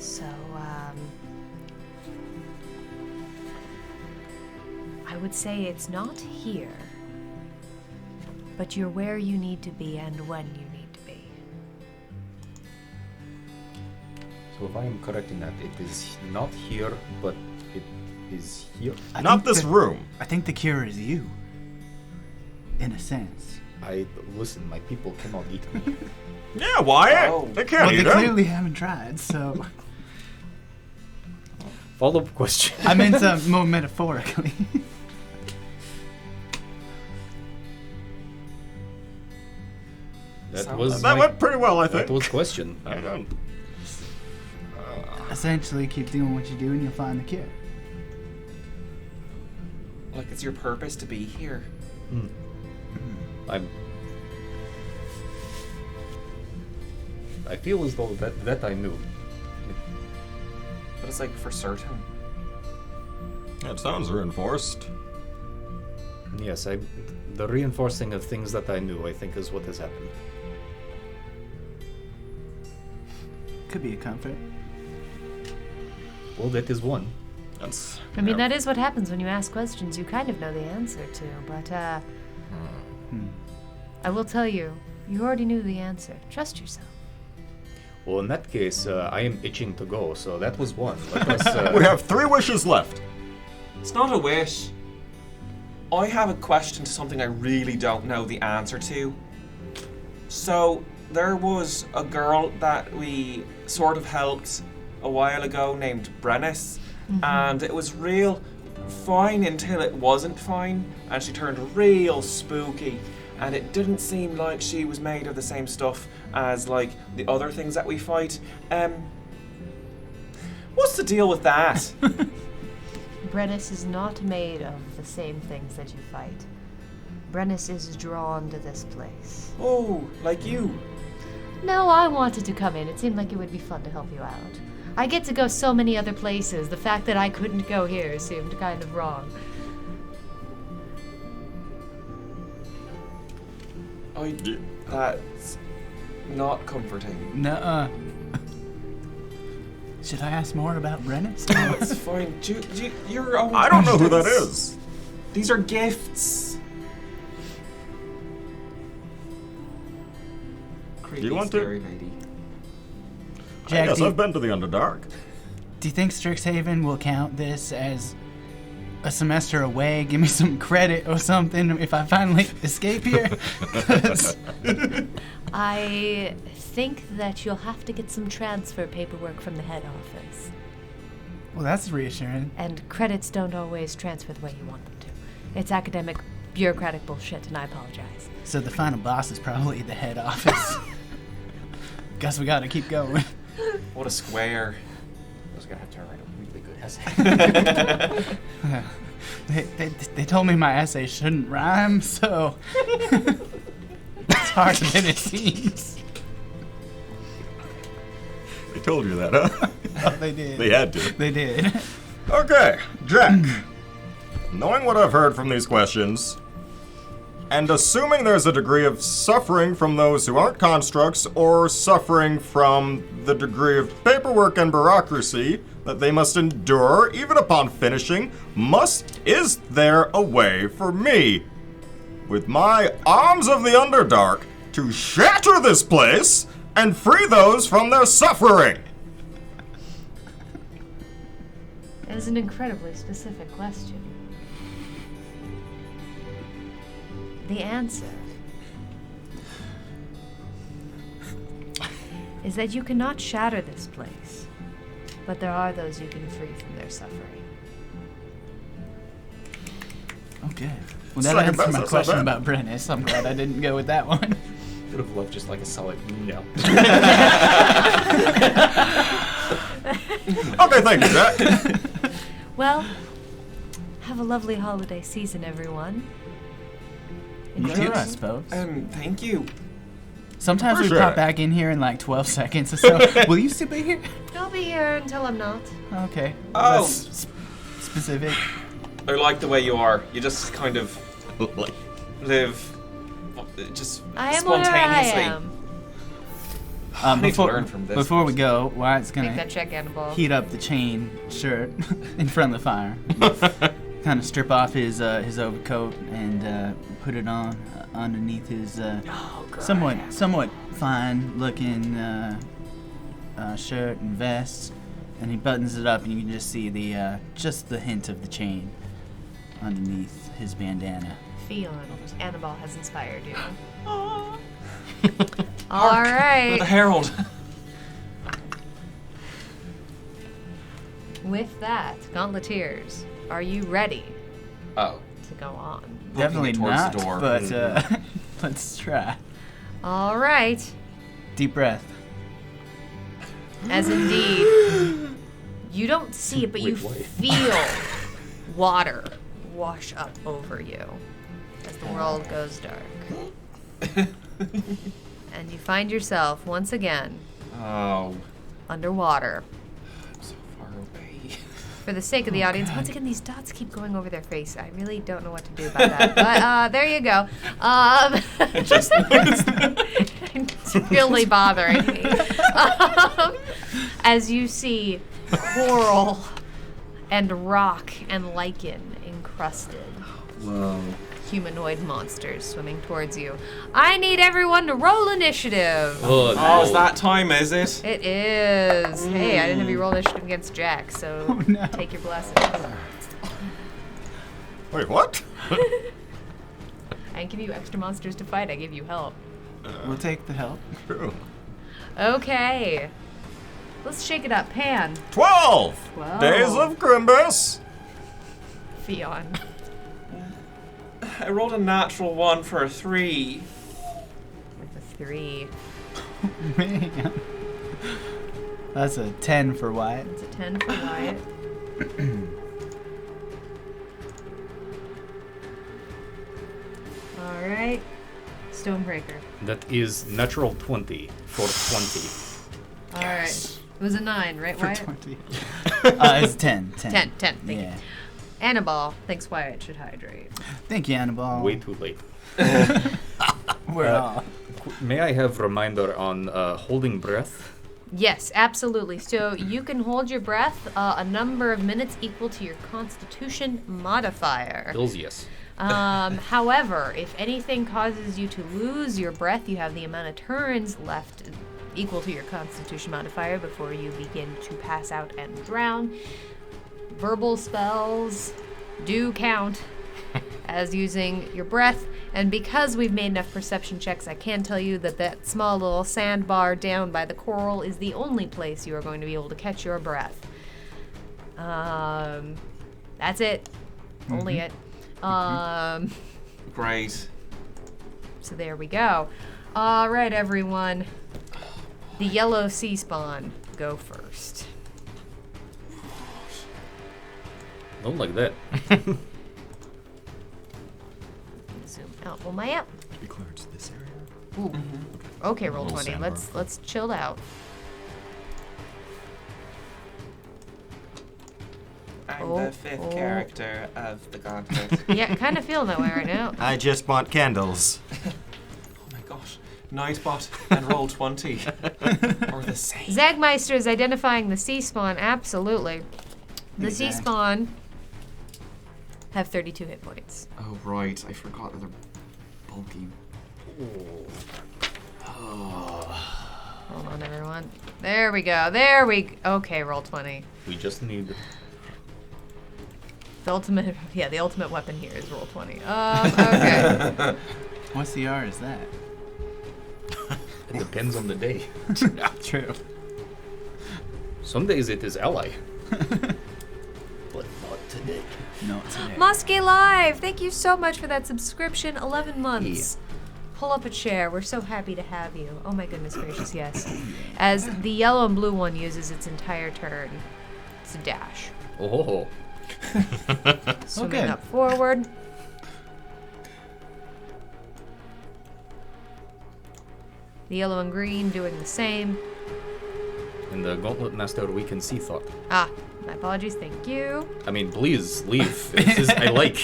So, I would say it's not here, but you're where you need to be and when you need to be. So if I am correct in that, it is not here, but it is here. Not this room. I think the cure is you, in a sense. Listen, my people cannot eat me. Yeah, Wyatt. Oh. They can't Well, eat they him. clearly haven't tried, so Follow-up question. I meant more metaphorically. That went pretty well, I think. That was question. Essentially, keep doing what you do and you'll find the cure. Like it's your purpose to be here. I feel as though that I knew. But it's like for certain. It sounds reinforced. Yes, the reinforcing of things that I knew, I think, is what has happened. Could be a comfort. Well, that is one. That's. I mean, that is what happens when you ask questions you kind of know the answer to, but, I will tell you, you already knew the answer. Trust yourself. Well, in that case, I am itching to go, so that was one. Let us, We have 3 wishes left. It's not a wish. I have a question to something I really don't know the answer to. So, there was a girl that we sort of helped a while ago named Brennis, and it was real fine until it wasn't fine, and she turned real spooky, and it didn't seem like she was made of the same stuff as like the other things that we fight. What's the deal with that? Brennis is not made of the same things that you fight. Brennis is drawn to this place. Oh, like you. No, I wanted to come in. It seemed like it would be fun to help you out. I get to go so many other places. The fact that I couldn't go here seemed kind of wrong. That's not comforting. Nuh-uh. Should I ask more about Brennan? It's fine. You're own I don't know who that questions. is. These are gifts. Creepy, Do you want to- scary lady. Jack, Yes, I've been to the Underdark. do you think Strixhaven will count this as a semester away? Give me some credit or something if I finally escape here? 'Cause I think that you'll have to get some transfer paperwork from the head office. well, that's reassuring. And credits don't always transfer the way you want them to. It's academic, bureaucratic bullshit, and I apologize. So the final boss is probably the head office. Guess we gotta keep going. What a square. I was gonna have to write a really good essay. They told me my essay shouldn't rhyme, so it's harder than it seems. They told you that, huh? Oh, they did. They had to. They did. Okay, Jack. Knowing what I've heard from these questions, and assuming there's a degree of suffering from those who aren't constructs, or suffering from the degree of paperwork and bureaucracy that they must endure even upon finishing, is there a way for me, with my arms of the Underdark, to shatter this place and free those from their suffering? That is an incredibly specific question. The answer is that you cannot shatter this place, but there are those you can free from their suffering. Okay. Well, that Second answers best, my that's question not bad. about Brennis. I'm glad I didn't go with that one. Would have loved just like a solid no. Okay, thank you, Jack. Well, have a lovely holiday season, everyone. You too, I suppose. Thank you. Sometimes we For sure. pop back in here in like 12 seconds or so. Will you still be here? I'll be here until I'm not. Okay. Oh. That's specific. I like the way you are. You just kind of Like, live just I am where I spontaneously. am. need to learn from this Before we person. go, Wyatt's Make gonna that check, Annabelle. heat up the chain shirt in front of the fire. Kind of strip off his overcoat and put it on underneath his somewhat fine looking shirt and vest, and he buttons it up, and you can just see just the hint of the chain underneath his bandana. Fion, Annabelle has inspired you. All All right. The Herald. With that, Gauntleteers, are you ready Oh. to go on? Definitely towards not, the door. but let's try. All right. Deep breath. As indeed, you don't see it, but you Wait, what? feel water wash up over you as the world goes dark. And you find yourself once again Oh. underwater. I'm so far away. For the sake of the audience, once again, these dots keep going over their face. I really don't know what to do about that. But there you go. Just It's really bothering me. As you see coral and rock and lichen encrusted Whoa. humanoid monsters swimming towards you. I need everyone to roll initiative. Oh, Oh, it's that time, is it? It is. Hey, I didn't have you roll initiative against Jack, so Oh, no. take your blessings. wait, what? I didn't give you extra monsters to fight, I gave you help. We'll take the help. True. Okay. Let's shake it up. Pan. 12 12. Days of Grimbus. Fion. I rolled a natural 1 for a 3. With a 3. Man. That's a 10 for Wyatt. It's a 10 for Wyatt. Alright. Stonebreaker. That is natural 20 for 20. Alright. It was a 9, right, For Wyatt? 20. It's 10. 10, thank Yeah. you. Annabelle thinks Wyatt should hydrate. Thank you, Annabelle. Way too late. We're all. May I have reminder on holding breath? Yes, absolutely. So you can hold your breath a number of minutes equal to your Constitution modifier. Hills, yes. However, if anything causes you to lose your breath, you have the amount of turns left equal to your Constitution modifier before you begin to pass out and drown. Verbal spells do count as using your breath, and because we've made enough perception checks, I can tell you that that small little sandbar down by the coral is the only place you are going to be able to catch your breath. That's it. Only it. Great. So there we go. All right, everyone. The yellow sea spawn, go first. Don't like that. Zoom out on my app. To be clear, it's this area. Ooh. Okay, roll Little 20. sandbar. Let's chill out. I'm Oh, the fifth oh. character of the Gauntlet. Yeah, kind of feeling that way right now. I just want candles. Oh my gosh. Nightbot and roll 20. Or the same. Zagmeister is identifying the sea spawn. Absolutely. The sea Exact. spawn have 32 hit points. Oh, right. I forgot that they're bulky. Hold on, everyone. There we go. Okay, roll 20. We just need. The ultimate weapon here is roll 20. Okay. What CR is that? It depends on the day. True. Some days it is ally. But not today. No, today. Muskie Live, thank you so much for that subscription. 11 months. Pull up a chair. We're so happy to have you. Oh my goodness gracious, yes. As the yellow and blue one uses its entire turn. It's a dash. Oh. Swimming good. up forward. The yellow and green doing the same. In the Gauntlet Master, we can see thought. Ah, my apologies. Thank you. I mean, please leave. This is, I like.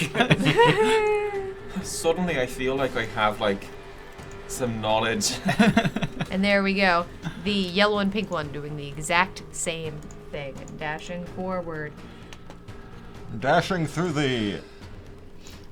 Suddenly I feel like I have, like, some knowledge. And there we go. The yellow and pink one doing the exact same thing. Dashing forward. Dashing through the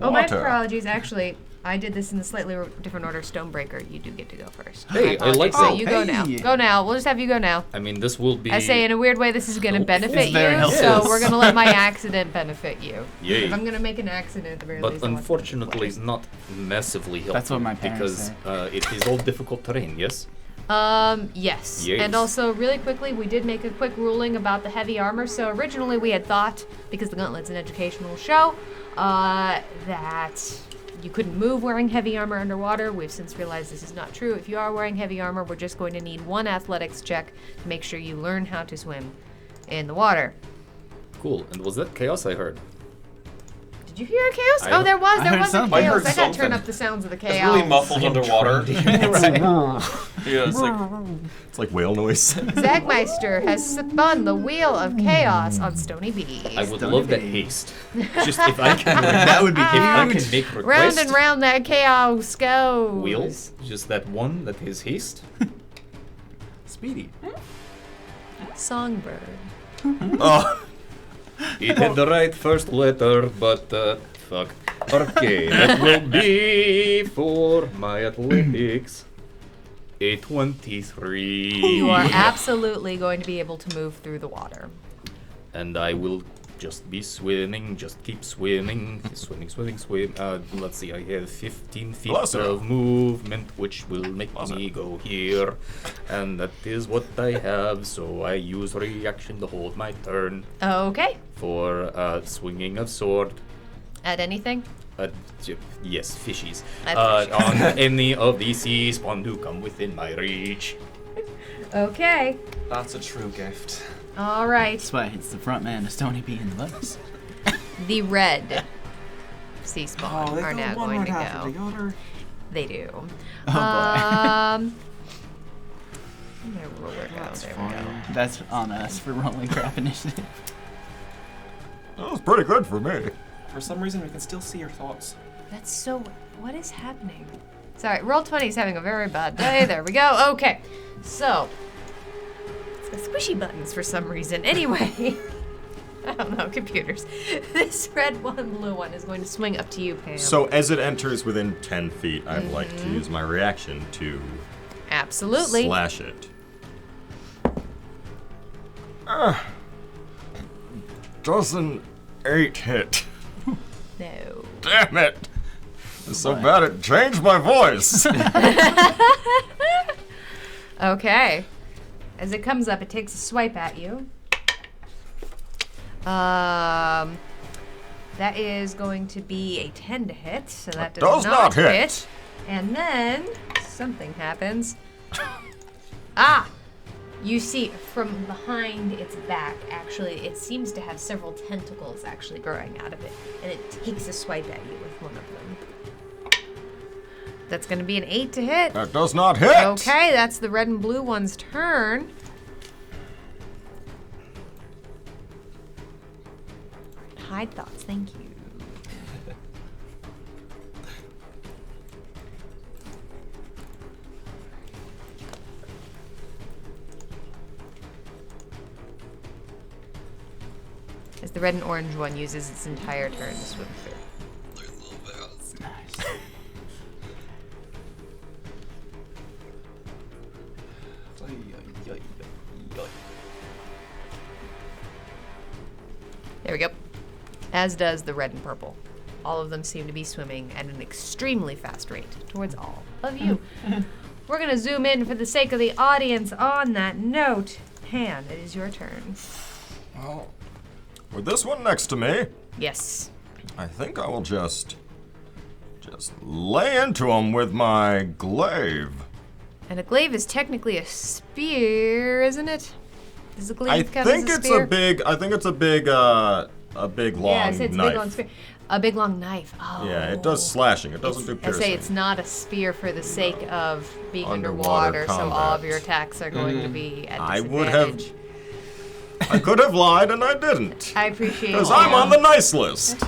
Oh, my water. apologies. Actually, I did this in a slightly different order. Stonebreaker, you do get to go first. Hey, My I like apologies. So that. you go now. Hey. Go now. We'll just have you go now. I mean, this will be. I say in a weird way, this is going to Oh, benefit it's very you, helpful. so Yes. we're going to let my accident benefit you. Yay. If I'm going to make an accident at the very But least. I want it to be unfortunately, it's not massively helpful. That's what my parents because say. it is all difficult terrain. Yes. Yes. Yes. And also, really quickly, we did make a quick ruling about the heavy armor. So originally we had thought, because the Gauntlet's an educational show, that you couldn't move wearing heavy armor underwater. We've since realized this is not true. If you are wearing heavy armor, we're just going to need one athletics check to make sure you learn how to swim in the water. Cool. And was that chaos I heard? Did you hear a chaos? I- Oh, there was I a heard chaos. something. I heard I gotta turn something. up the sounds of the chaos. It's really muffled underwater. Yeah, it's like It's like whale noise. Zagmeister has spun the wheel of chaos on Stony Beach. I would Don't love that be. haste. Just if I can. That would be If I huge. can make Round request. and round that chaos goes. Wheels. Just that one that is haste. Speedy. Songbird. Oh, It had the right first letter, but fuck. Okay, that will be for my athletics. A 23. You are absolutely going to be able to move through the water. And I will just be swimming, just keep swimming, swim. Let's see, I have 15 feet Bless her. of movement, which will make me go here. And that is what I have, so I use reaction to hold my turn Okay. for swinging of sword. At anything? Yes, fishies. At On any of the sea spawn to come within my reach. Okay. that's a true gift. All right. That's why it's the front man of Stony B and the Butters. The red sea spawn Oh, they are go now one going right to after go. the other. They do. Oh, boy. I'm gonna roll it out. That's There fine. we go. That's on us for rolling crap initiative. that was pretty good for me. For some reason, we can still see your thoughts. That's so. What is happening? Sorry, roll 20 is having a very bad day. There we go. Okay, so it's got squishy buttons for some reason. Anyway, I don't know computers. This red one, blue one is going to swing up to you, Pam. So as it enters within 10 feet, I'd like to use my reaction to absolutely. slash it. Doesn't 8 hit. No. Damn it! It's so bad it changed my voice. Okay. As it comes up, it takes a swipe at you. That is going to be a 10 to hit, so that does not hit. And then something happens. You see from behind its back, actually, it seems to have several tentacles actually growing out of it, and it takes a swipe at you with one of them. That's going to be an 8 to hit. That does not hit. Okay, that's the red and blue one's turn. Hide thoughts, thank you. As the red and orange one uses its entire turn to swim through. Nice. There we go. As does the red and purple. All of them seem to be swimming at an extremely fast rate towards all of you. We're going to zoom in for the sake of the audience on that note. Han, it is your turn. Well, with this one next to me, Yes. I think I will just lay into him with my glaive. And a glaive is technically a spear, isn't it? Does a glaive I count think as a it's spear? a big long Yeah, I say it's a knife. big long spear. A big long knife. Oh. Yeah, it does slashing. It doesn't do I piercing. say it's not a spear for the sake of being Underwater underwater, so all of combat. your attacks are going to be at I disadvantage. would have. I could have lied and I didn't. I appreciate Because you. I'm on the nice list.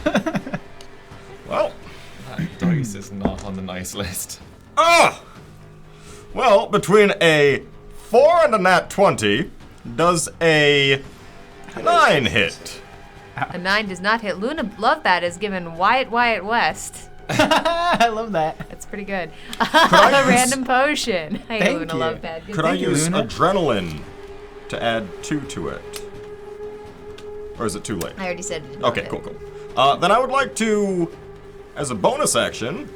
Well, That dice is not on the nice list. well, between a 4 and a nat 20, does a 9 hit? A 9 does not hit. Luna Lovebad is given Wyatt West. I love that. That's pretty good. I A use- random potion. Hey, Thank Luna you. Lovebad. Good Could I thank you. use Luna. adrenaline to add 2 to it? Or is it too late? I already said it. Okay, cool. Then I would like to, as a bonus action,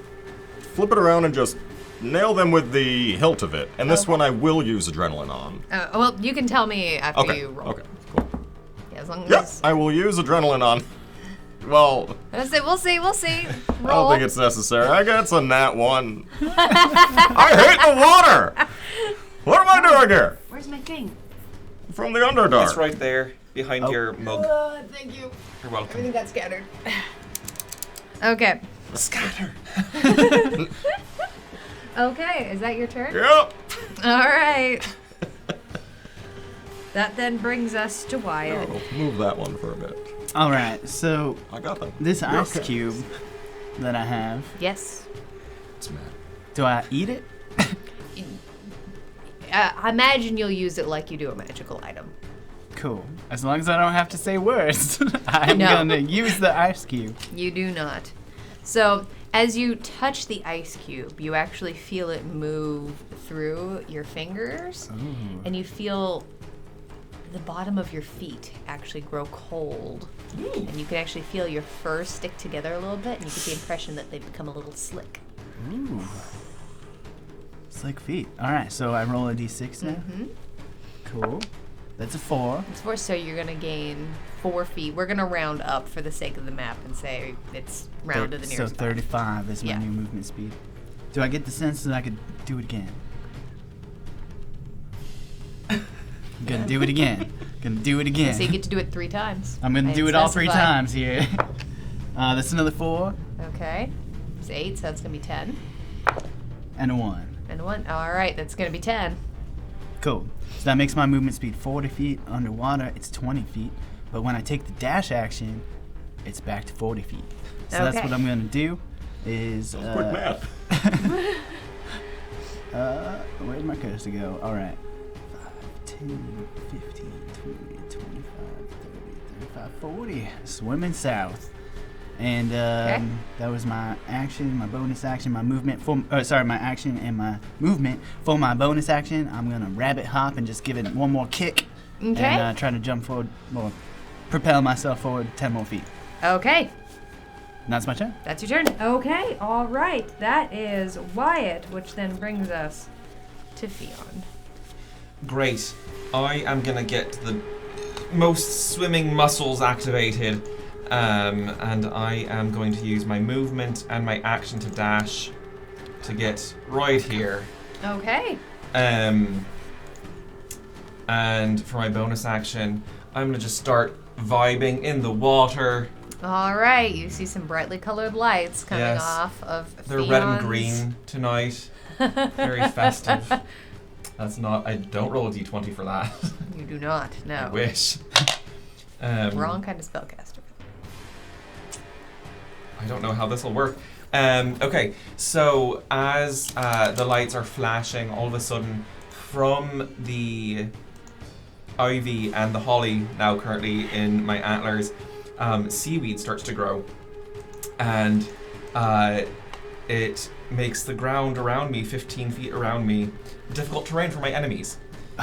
flip it around and just nail them with the hilt of it. And this one I will use adrenaline on. Well, you can tell me after Okay, you roll. okay, cool. Yeah, as long as. Yep, I will use adrenaline on. Well, We'll see. We'll see. I don't Roll. think it's necessary. I guess a nat 1. I hate the water! What am I doing here? Where's my thing? From the Underdark. It's right there, behind your mug. Thank you. You're welcome. Everything got scattered. Okay. Scatter. Okay, is that your turn? Yep. All right. That then brings us to Wyatt. Oh, move that one for a bit. All right, so I got them. this You're ice okay. cube that I have, Yes. It's mad. do I eat it? I imagine you'll use it like you do a magical item. Cool. As long as I don't have to say words, I'm No. gonna use the ice cube. You do not. So, as you touch the ice cube, you actually feel it move through your fingers, and you feel the bottom of your feet actually grow cold. And you can actually feel your fur stick together a little bit, and you get the impression that they've become a little slick. Ooh. Slick feet. All right, so I roll a d6 now. Cool. That's a 4. It's for so you're gonna gain 4 feet. We're gonna round up for the sake of the map and say it's round to the So nearest. 35 is my Yeah. new movement speed. Do I get the sense that I could do it again? Gonna do it again. Gonna do it again. So you get to do it 3 times. I'm gonna I do it didn't all 3 specify. times here. That's another 4 Okay. It's 8, so that's gonna be 10. and a 1. And 1. All right, that's gonna be 10. Cool. So that makes my movement speed 40 feet. Underwater, it's 20 feet. But when I take the dash action, it's back to 40 feet. So that's Okay. what I'm gonna do. Is Quick math. where'd my cursor go? All right. 5, 10, 15, 20, 25, 30, 35, 40. Swimming south. And that was my action, my bonus action, my movement for. My action and my movement for my bonus action. I'm gonna rabbit hop and just give it one more kick. Okay. And try to jump forward, or propel myself forward 10 more feet. Okay. And that's my turn. That's your turn. Okay, all right. That is Wyatt, which then brings us to Fionn. Great. I am gonna get the most swimming muscles activated. And I am going to use my movement and my action to dash to get right here. Okay. And for my bonus action, I'm gonna just start vibing in the water. All right. You see some brightly colored lights coming Yes. off of They're red and Fion's- green tonight. Very festive. That's not. I don't roll a d20 for that. You do not. I No. wish. Wrong kind of spellcaster. I don't know how this will work. Okay, so as the lights are flashing, all of a sudden, from the ivy and the holly now currently in my antlers, seaweed starts to grow, and it makes the ground around me, 15 feet around me, difficult terrain for my enemies.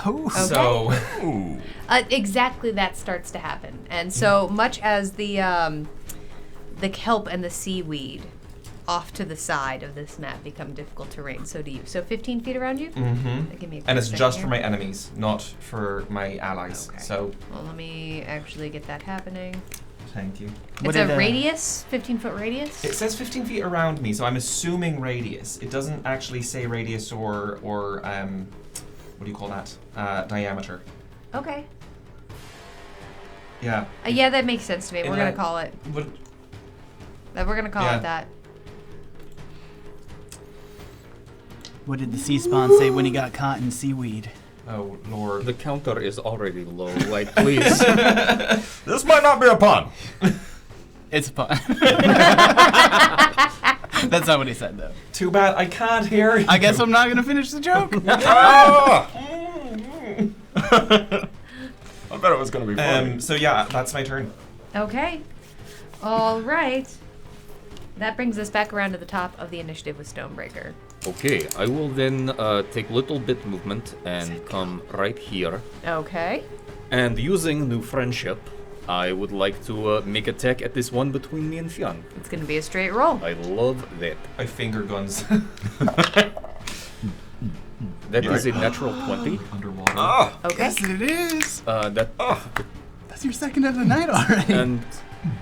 Oh. So, Ooh. Exactly that starts to happen. And so much as the kelp and the seaweed off to the side of this map become difficult terrain, so do you. So 15 feet around you? Give me a and it's quick just second for my here. enemies, not for my allies. Okay. So, Well, let me actually get that happening. thank you. It's What a did, radius, 15-foot radius? It says 15 feet around me, so I'm assuming radius. It doesn't actually say radius or what do you call that? Diameter. Okay. Yeah. Yeah, that makes sense to me. In We're going that- to call it. What? We're going to call Yeah. it that. What did the sea spawn say when he got caught in seaweed? Oh Lord. The counter is already low. Like, please. This might not be a pun. It's a pun. That's not what he said, though. Too bad I can't hear you. I guess I'm not gonna finish the joke. Ah! I bet it was gonna be funny. So yeah, that's my turn. Okay. All right. That brings us back around to the top of the initiative with Stonebreaker. Okay, I will then take little bit movement and come right here. Okay. And using new friendship, I would like to make attack at this one between me and Fionn. It's going to be a straight roll. I love that. I finger guns. That is a natural 20. Underwater. Ah! Okay. Yes, it is. That's your second of the night already. And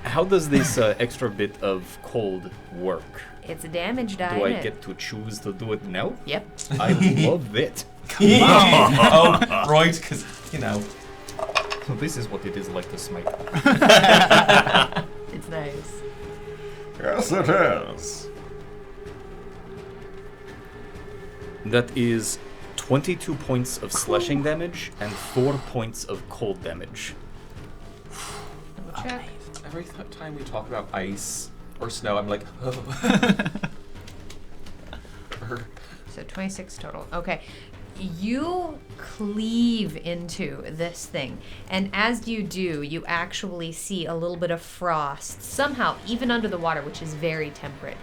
how does this extra bit of cold work? It's a damage die. Do I in it. get to choose to do it now? Yep. I love that. Oh, right, because, you know. So this is what it is like to smite. It's nice. Yes, it is. That is 22 points of slashing damage and 4 points of cold damage. Double check. Every time we talk about ice or snow, I'm like, oh. So 26 total. Okay. You cleave into this thing, and as you do, you actually see a little bit of frost, somehow, even under the water, which is very temperate,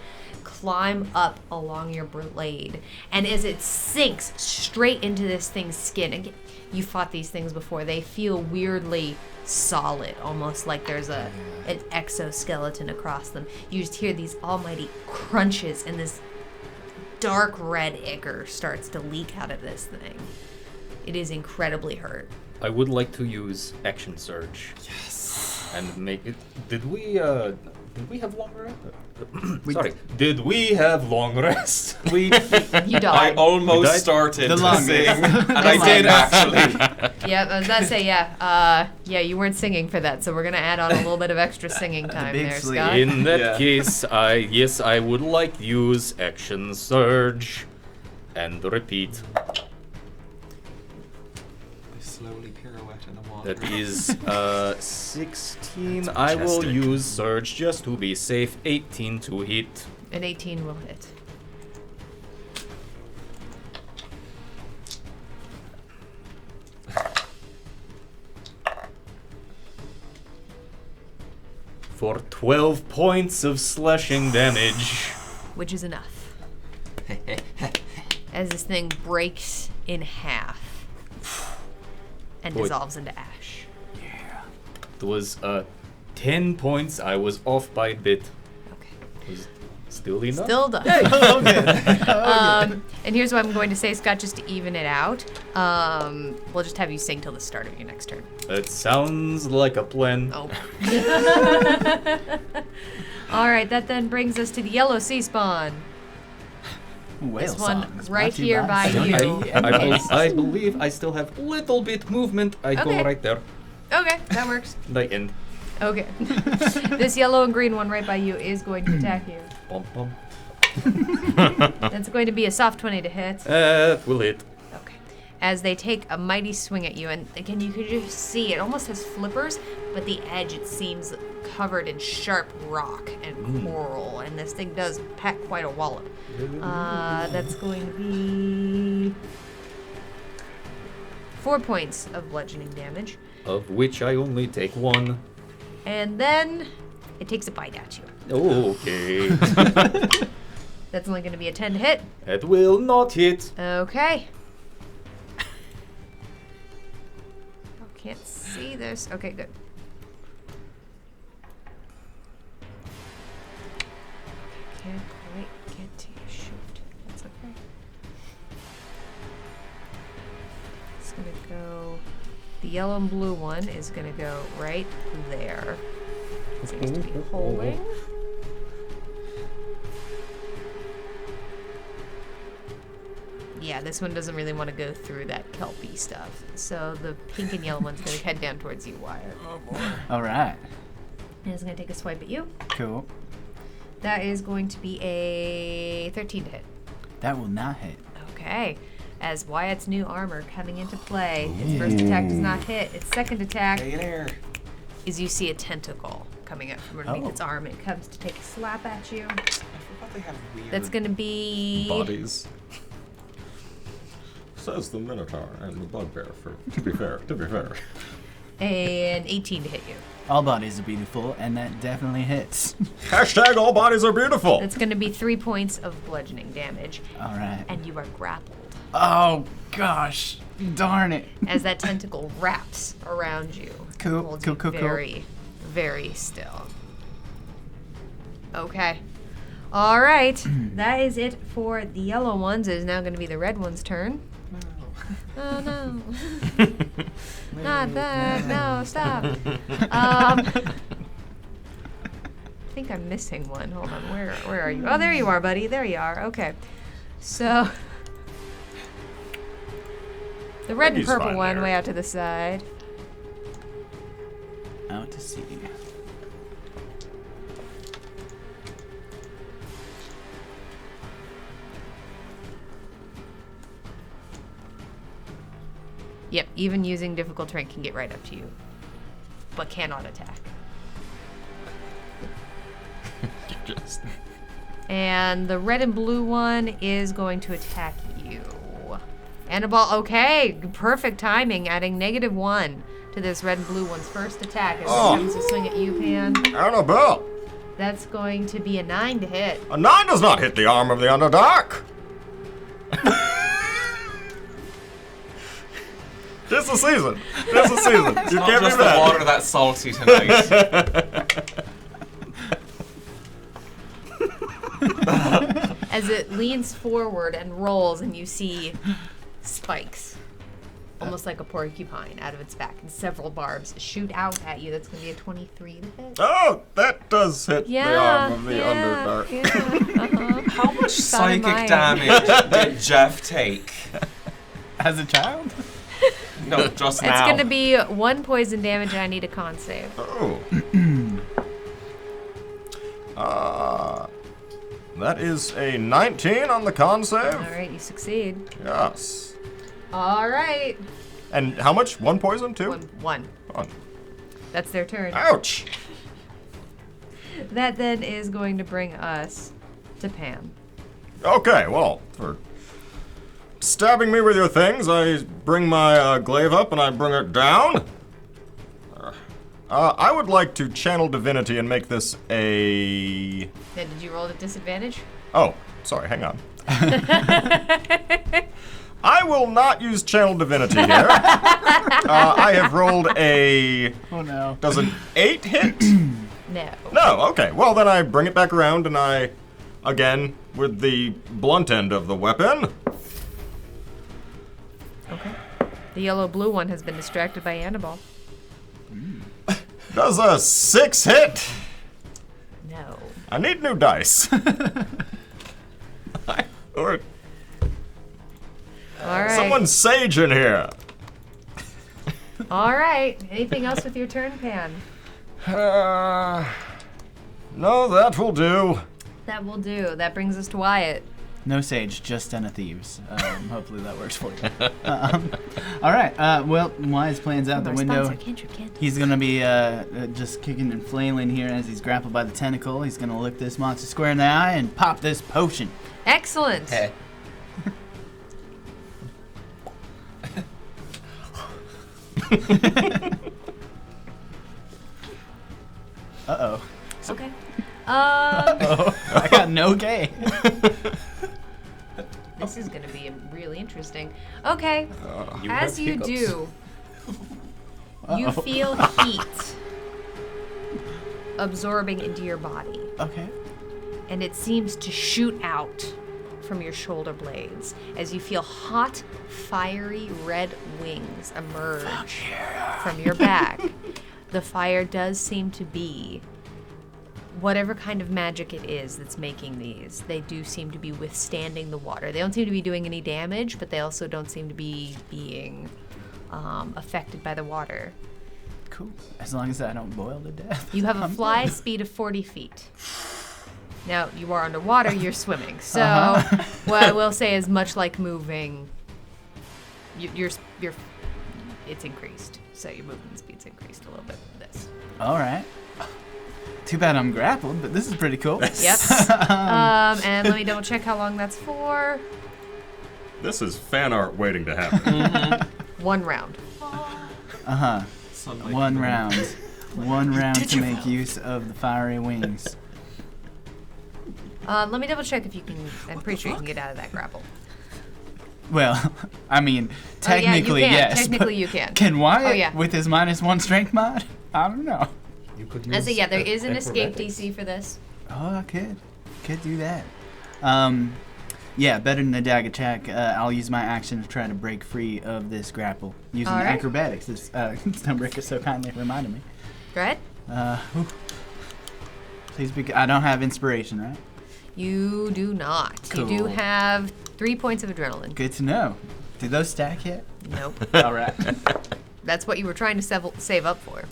climb up along your blade. And as it sinks straight into this thing's skin, again, you fought these things before, they feel weirdly solid, almost like there's an exoskeleton across them. You just hear these almighty crunches, and this dark red ichor starts to leak out of this thing. It is incredibly hurt. I would like to use Action Surge. Yes. And make it. Did we have long rest? Sorry. Did we have long rest? We. You I died. almost died? started The to longest. sing, and The I did longest. actually. Yeah, I was about to say, yeah, you weren't singing for that, so we're gonna add on a little bit of extra singing time big there, sleep. Scott. In that Yeah. case, I would like to use Action Surge and repeat. Slowly pirouette in the water. That is 16. I will use Surge just to be safe. 18 to hit. An 18 will hit. For 12 points of slashing damage. Which is enough. As this thing breaks in half and Boy. dissolves into ash. It was 10 points. I was off by a bit. Okay. It was Still enough? Still does. And here's what I'm going to say, Scott, just to even it out. We'll just have you sing till the start of your next turn. It sounds like a plan. Oh. All right, that then brings us to the yellow sea spawn. Whale This one songs right brought to here by you. I believe I still have little bit movement. I go Okay. right there. Okay, that works. The end. Okay. This yellow and green one right by you is going to attack you. Bum, bum. That's going to be a soft 20 to hit. That will hit. Okay. As they take a mighty swing at you, and again, you can just see it almost has flippers, but the edge, it seems covered in sharp rock and coral, and this thing does pack quite a wallop. That's going to be 4 points of bludgeoning damage. Of which I only take 1. And then it takes a bite at you. Okay. That's only going to be a 10 to hit. It will not hit. Okay. Oh, can't see this. Okay, good. Can't quite get to you. Shoot. That's okay. It's going to go... The yellow and blue one is going to go right there. Seems to be holding. Yeah, this one doesn't really want to go through that kelpie stuff. So the pink and yellow one's going to head down towards you, Wyatt. All right. And it's going to take a swipe at you. Cool. That is going to be a 13 to hit. That will not hit. Okay. As Wyatt's new armor coming into play. Its first attack does not hit. Its second attack Hey there. is you see a tentacle coming out from underneath Oh. its arm. It comes to take a slap at you. I forgot they have weird. That's going to be... Bodies. Says the Minotaur and the Bugbear, to be fair. an 18 to hit you. All bodies are beautiful, and that definitely hits. Hashtag all bodies are beautiful. That's going to be 3 points of bludgeoning damage. All right. And you are grappled. Oh, gosh. Darn it. As that tentacle wraps around you. Cool, Holds cool, you cool, cool. very, very still. Okay. All right. That is it for the yellow ones. It is now going to be the red one's turn. Oh, no. Not that. No, stop. I think I'm missing one. Hold on. Where are you? Oh, there you are, buddy. There you are. Okay. So... The red and He's purple fine one there. way out to the side. Out to sea. Yep, even using difficult terrain can get right up to you, but cannot attack. Just- And the red and blue one is going to attack you. And a ball. Okay, perfect timing, adding -1 to this red and blue one's first attack as it comes to swing at you, Pan. Annabelle, That's going to be a 9 to hit. a 9 does not hit the arm of the Underdark. Tis the season. Tis the season. You Not can't just be the mad. water that's salty tonight. As it leans forward and rolls, and you see spikes, almost like a porcupine, out of its back, and several barbs shoot out at you. That's going to be a 23 to hit. Oh, that does hit the arm of the Underdark. Yeah, How much Son of mine. psychic damage did Jeff take? As a child? No, just It's now. going to be 1 poison damage, and I need a con save. Oh. That is a 19 on the con save. All right, you succeed. Yes. All right. And how much? 1 poison, 2? One. One. That's their turn. Ouch. That then is going to bring us to Pam. Okay, well, for stabbing me with your things, I bring my glaive up and I bring it down. I would like to channel divinity and make this a... Then did you roll at disadvantage? Oh, sorry, hang on. I will not use channel divinity here. I have rolled a... Oh, no. Does an 8 hit? No. No, okay. Well, then I bring it back around and I again with the blunt end of the weapon. Okay. The yellow-blue one has been distracted by Annabelle. Does a 6 hit? No. I need new dice. Or All right. someone's sage in here. All right. Anything else with your turn, Pan? No, that will do. That will do. That brings us to Wyatt. No sage, just den of thieves. Hopefully that works for you. All right. Well, Wise plans out the Our window. sponsor, Cantrip Candles. He's gonna be just kicking and flailing here as he's grappled by the tentacle. He's gonna look this monster square in the eye and pop this potion. Excellent. Hey. Uh-oh. Okay. Oh, I got no K. This is going to be really interesting. Okay. You As have you hiccups. do, you Uh-oh. feel heat absorbing into your body, Okay. and it seems to shoot out from your shoulder blades as you feel hot, fiery red wings emerge from your back. The fire does seem to be whatever kind of magic it is that's making these. They do seem to be withstanding the water. They don't seem to be doing any damage, but they also don't seem to be being affected by the water. Cool. As long as I don't boil to death. You have a I'm fly good. speed of 40 feet. Now, you are underwater, you're swimming. So, Uh-huh. what I will say is much like moving, it's increased. So your movement speed's increased a little bit with this. All right. Too bad I'm grappled, but this is pretty cool. Yep. And let me double check how long that's for. This is fan art waiting to happen. 1 round. Uh-huh. Sunlight. One round. One round to make use of the fiery wings. Let me double check if you can. I'm pretty sure you can get out of that grapple. Well, I mean, technically oh, yeah, you can. yes. Technically, but you can. Can Wyatt, Oh, yeah. with his -1 strength mod? I don't know. You could I say, use yeah, there is an escape acrobatics. DC for this. Oh, I could do that. Yeah, better than a dag attack. I'll use my action to try to break free of this grapple using All right. acrobatics. This Stonebreaker so kindly reminded me. Go ahead. Whew. Please be. I don't have inspiration, right? You do not. You do Cool. have 3 points of adrenaline. Good to know. Do those stack yet? Nope. All right. That's what you were trying to save up for.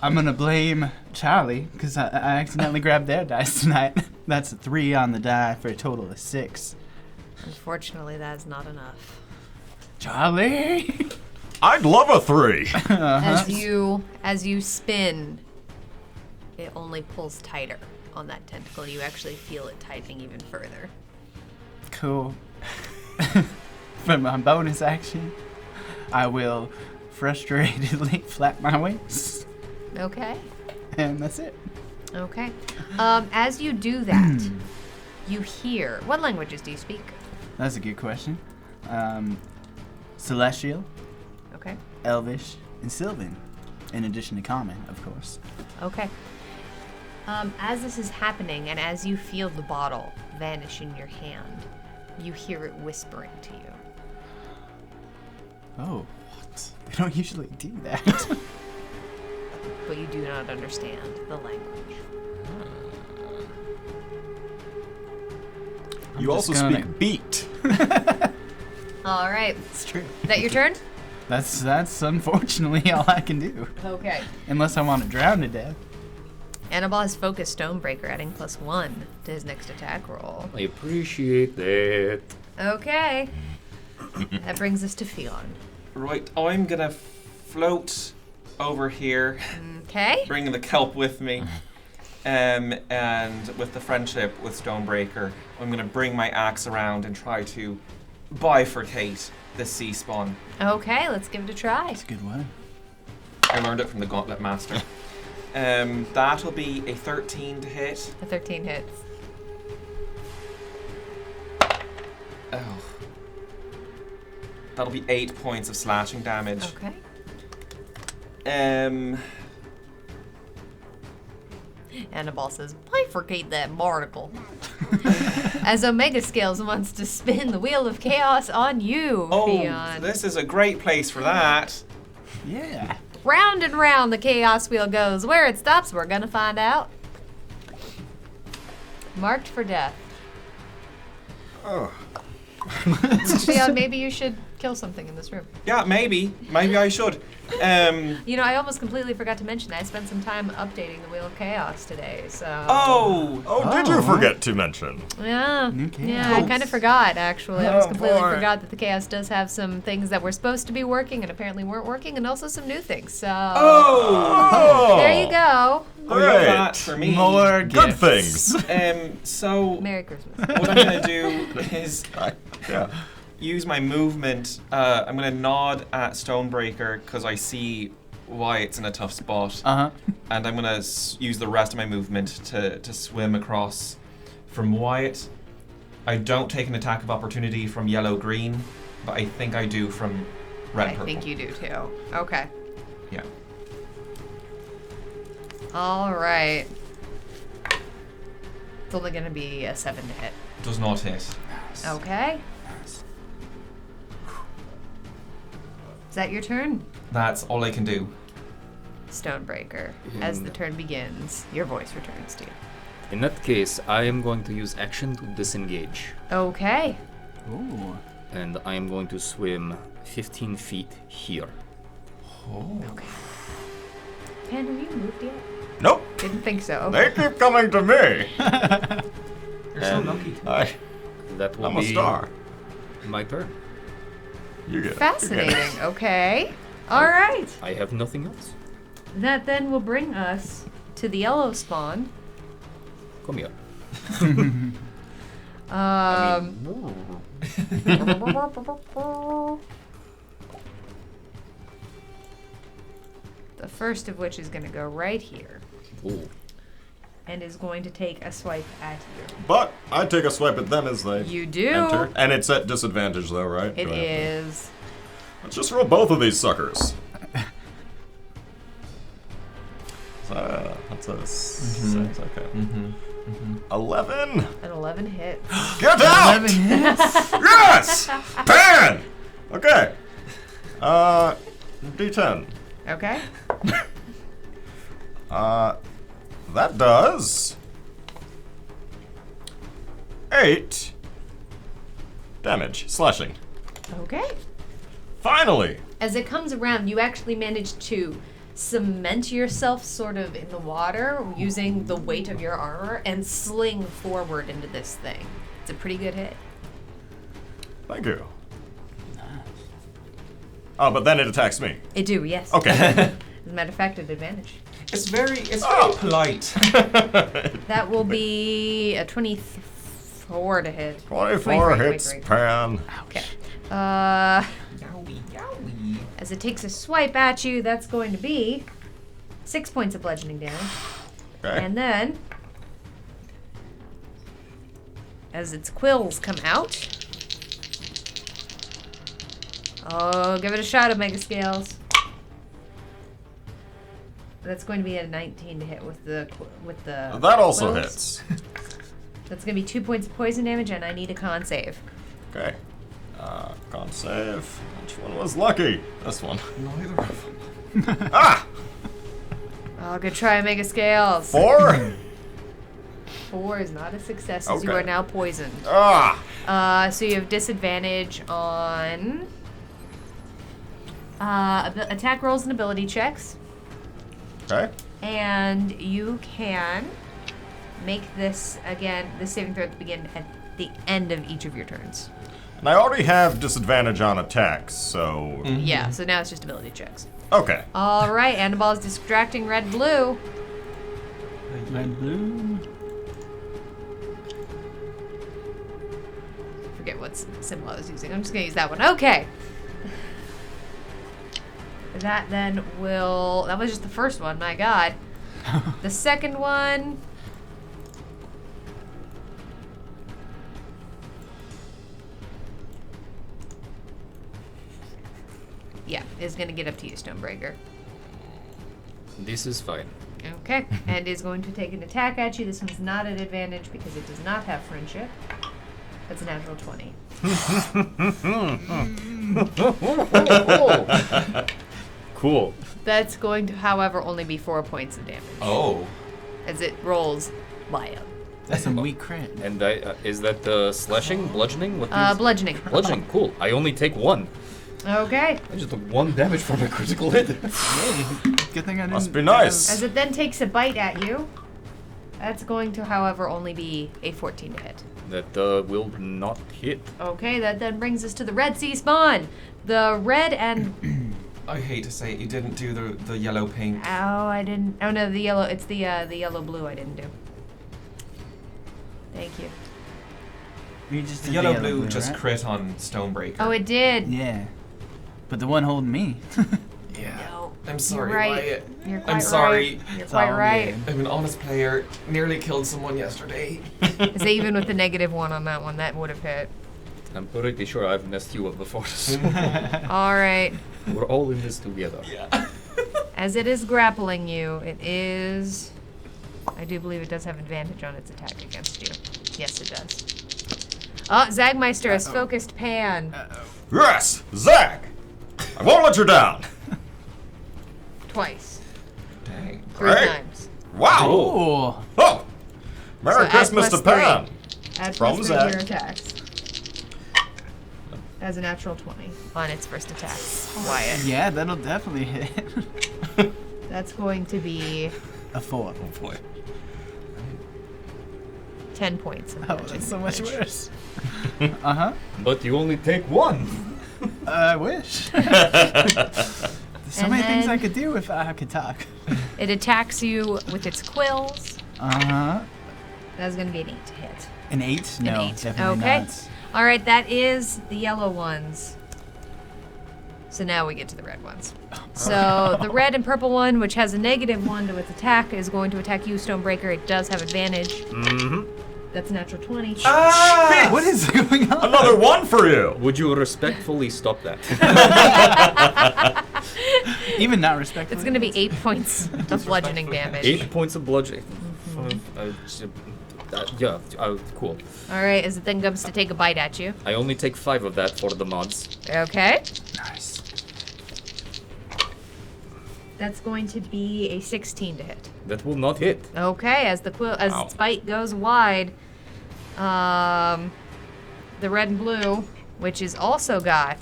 I'm gonna blame Charlie because I accidentally grabbed their dice tonight. That's a 3 on the die for a total of 6. Unfortunately, that is not enough. Charlie. I'd love a 3. As you spin, it only pulls tighter on that tentacle. You actually feel it tightening even further. Cool. For my bonus action, I will frustratedly flap my wings, Okay. and that's it. Okay. As you do that, you hear. What languages do you speak? That's a good question. Celestial, Okay. Elvish, and Sylvan, in addition to Common, of course. Okay. As this is happening, and as you feel the bottle vanish in your hand, you hear it whispering to you. Oh, what? They don't usually do that. But you do not understand the language. You just also gonna- speak beat. All right. It's true. Is that your turn? That's unfortunately all I can do, Okay. unless I want to drown to death. Annabelle has focused Stonebreaker, adding +1 to his next attack roll. I appreciate that. Okay. That brings us to Fion. Right, I'm gonna float over here, Okay. bringing the kelp with me. And with the friendship with Stonebreaker, I'm gonna bring my axe around and try to bifurcate the sea spawn. Okay, let's give it a try. It's a good one. I learned it from the Gauntlet Master. That'll be a 13 to hit. A 13 hits. Oh. That'll be 8 points of slashing damage. Okay. And Annabelle says, bifurcate that barnacle. As Omega Scales wants to spin the wheel of chaos on you, Fion. This is a great place for that. Yeah. Round and round the chaos wheel goes. Where it stops, we're gonna find out. Marked for death. Oh. Fion, maybe you should kill something in this room. Yeah, maybe. Maybe I should. You know, I almost completely forgot to mention I spent some time updating the Wheel of Chaos today, so... Oh, did you forget to mention? Yeah. New chaos. Yeah, I kind of forgot, actually. I almost Oh, completely boy. forgot that the chaos does have some things that were supposed to be working and apparently weren't working, and also some new things, so... Oh! There you go. Great. That for me. More Good gifts. things. So Merry Christmas. what I'm gonna do is Yeah. use my movement. I'm gonna nod at Stonebreaker because I see why it's in a tough spot, Uh-huh. and I'm gonna use the rest of my movement to swim across from Wyatt. I don't take an attack of opportunity from yellow-green, but I think I do from red-purple. I think you do too. Okay. Yeah. All right. It's only going to be a 7 to hit. Does not hit. Okay. Is that your turn? That's all I can do. Stonebreaker. As the turn begins, your voice returns to you. In that case, I am going to use action to disengage. Okay. Ooh. And I am going to swim 15 feet here. Okay. Pan, have you moved yet? Nope. Didn't think so. They keep coming to me. You're so lucky. That will I'm a be star. my turn. You get it. Fascinating. Okay. All right. I have nothing else. That then will bring us to the yellow spawn. Come here. The first of which is going to go right here Ooh. and is going to take a swipe at you. But I take a swipe at them as they You do. enter. And it's at disadvantage though, right? It Do I have to- is. Let's just roll both of these suckers. That's a 6, okay. 11! An 11 hit. Get out! 11 hits. Yes! Pan! Okay. D10. Okay. That does 8 damage, slashing. Okay. Finally! As it comes around, you actually manage to cement yourself sort of in the water using the weight of your armor and sling forward into this thing. It's a pretty good hit. Thank you. Oh, but then it attacks me. It do, yes. Okay. As a matter of fact, at advantage. It's very Oh. polite. That will be a 24 to hit. 24 hits, 23. Pan. Okay. Yowie, yowie. As it takes a swipe at you, that's going to be 6 points of bludgeoning damage. Okay. And then, as its quills come out, oh, give it a shot, Omega Scales. That's going to be a 19 to hit with the That also quills. hits. That's going to be 2 points of poison damage, and I need a con save. Okay. Con save. Which one was lucky? This one. Neither of them. Ah! Oh, good try, Omega Scales. 4? 4 is not a success, as you Okay. are now poisoned. Ah! So you have disadvantage on attack rolls and ability checks, Okay. and you can make this saving throw at the end of each of your turns. And I already have disadvantage on attacks, so. Yeah, so now it's just ability checks. Okay. All right, Annabelle is distracting red blue. Red, blue. Forget what symbol I was using. I'm just gonna use that one. Okay. That then will. That was just the first one. My God. The second one. Yeah, is gonna get up to you, Stonebreaker. This is fine. Okay, and is going to take an attack at you. This one's not at advantage because it does not have friendship. That's a natural 20. Cool. That's going to, however, only be 4 points of damage Oh. as it rolls wild. That's some weak crit. And is that slashing, bludgeoning? What Bludgeoning. Bludgeoning, cool. I only take 1. Okay. I just took 1 damage from a critical hit. Good thing I didn't. Must be nice. As it then takes a bite at you, that's going to, however, only be a 14 to hit. That will not hit. Okay, that then brings us to the Red Sea spawn. The red and I hate to say it, you didn't do the yellow pink. I didn't. Oh no, the yellow. It's the yellow blue. I didn't do. Thank you. You just The did yellow blue just right? crit on Stonebreaker. Oh, it did. Yeah. But the one holding me. Yeah. No, I'm sorry, you're right. Wyatt. You're quite I'm sorry. right. You're It's quite all right. good. I'm an honest player. Nearly killed someone yesterday. So even with the -1 on that one, that would have hit. I'm pretty sure I've messed you up before. All right. We're all in this together. Yeah. As it is grappling you, it is. I do believe it does have advantage on its attack against you. Yes, it does. Oh, Zagmeister has focused Pan. Yes, Zag! I won't let you down! Twice. Dang. 3 Great. times. Wow! Oh. Oh! Merry So add Christmas to +3. Pan! Add From +3 to Zag. your attacks. As a natural 20 on its first attack. Wyatt. Yeah, that'll definitely hit. That's going to be A 4. Oh boy. 10 points. Of Oh, bludgeoning that's so much damage. worse. Uh-huh. But you only take 1. I wish. There's so And many things I then- could do if I could talk. It attacks you with its quills. Uh-huh. That's going to be an 8 to hit. An 8? No, An 8. definitely Okay. not. All right, that is the yellow ones. So now we get to the red ones. So the red and purple one, which has a -1 to its attack, is going to attack you, Stonebreaker. It does have advantage. Mm-hmm. That's a natural 20. Ah! What is going on? Another one for you! Would you respectfully stop that? Even not respectful. It's going to be 8 points of bludgeoning damage. 8 points of bludgeoning. Yeah, cool. All right, as it then comes to take a bite at you. I only take 5 of that for the mods. Okay. Nice. That's going to be a 16 to hit. That will not hit. Okay, as Wow. its bite goes wide, the red and blue, which is also got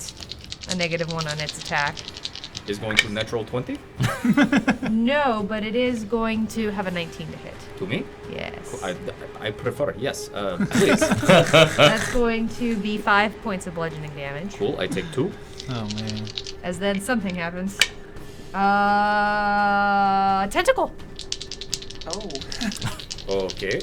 a -1 on its attack. Is going to natural 20 No, but it is going to have a 19 to hit. to me. Yes. I prefer, yes. Please. That's going to be 5 points of bludgeoning damage. Cool, I take 2. Oh, man. As then something happens. Tentacle. Oh. Okay.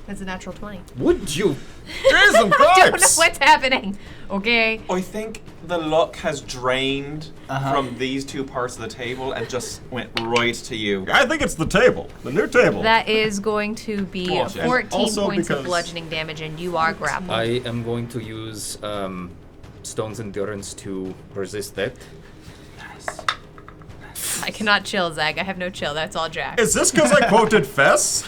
That's a natural 20. Would you? Jason I don't know Cripes! what's happening. Okay. I think the luck has drained Uh-huh. from these two parts of the table and just went right to you. I think it's the table. The new table. That is going to be Bullshit. 14 Also points of because- bludgeoning damage, and you are grappled. I am going to use Stone's Endurance to resist that. I cannot chill, Zag. I have no chill. That's all Jack. Is this because I quoted Fess?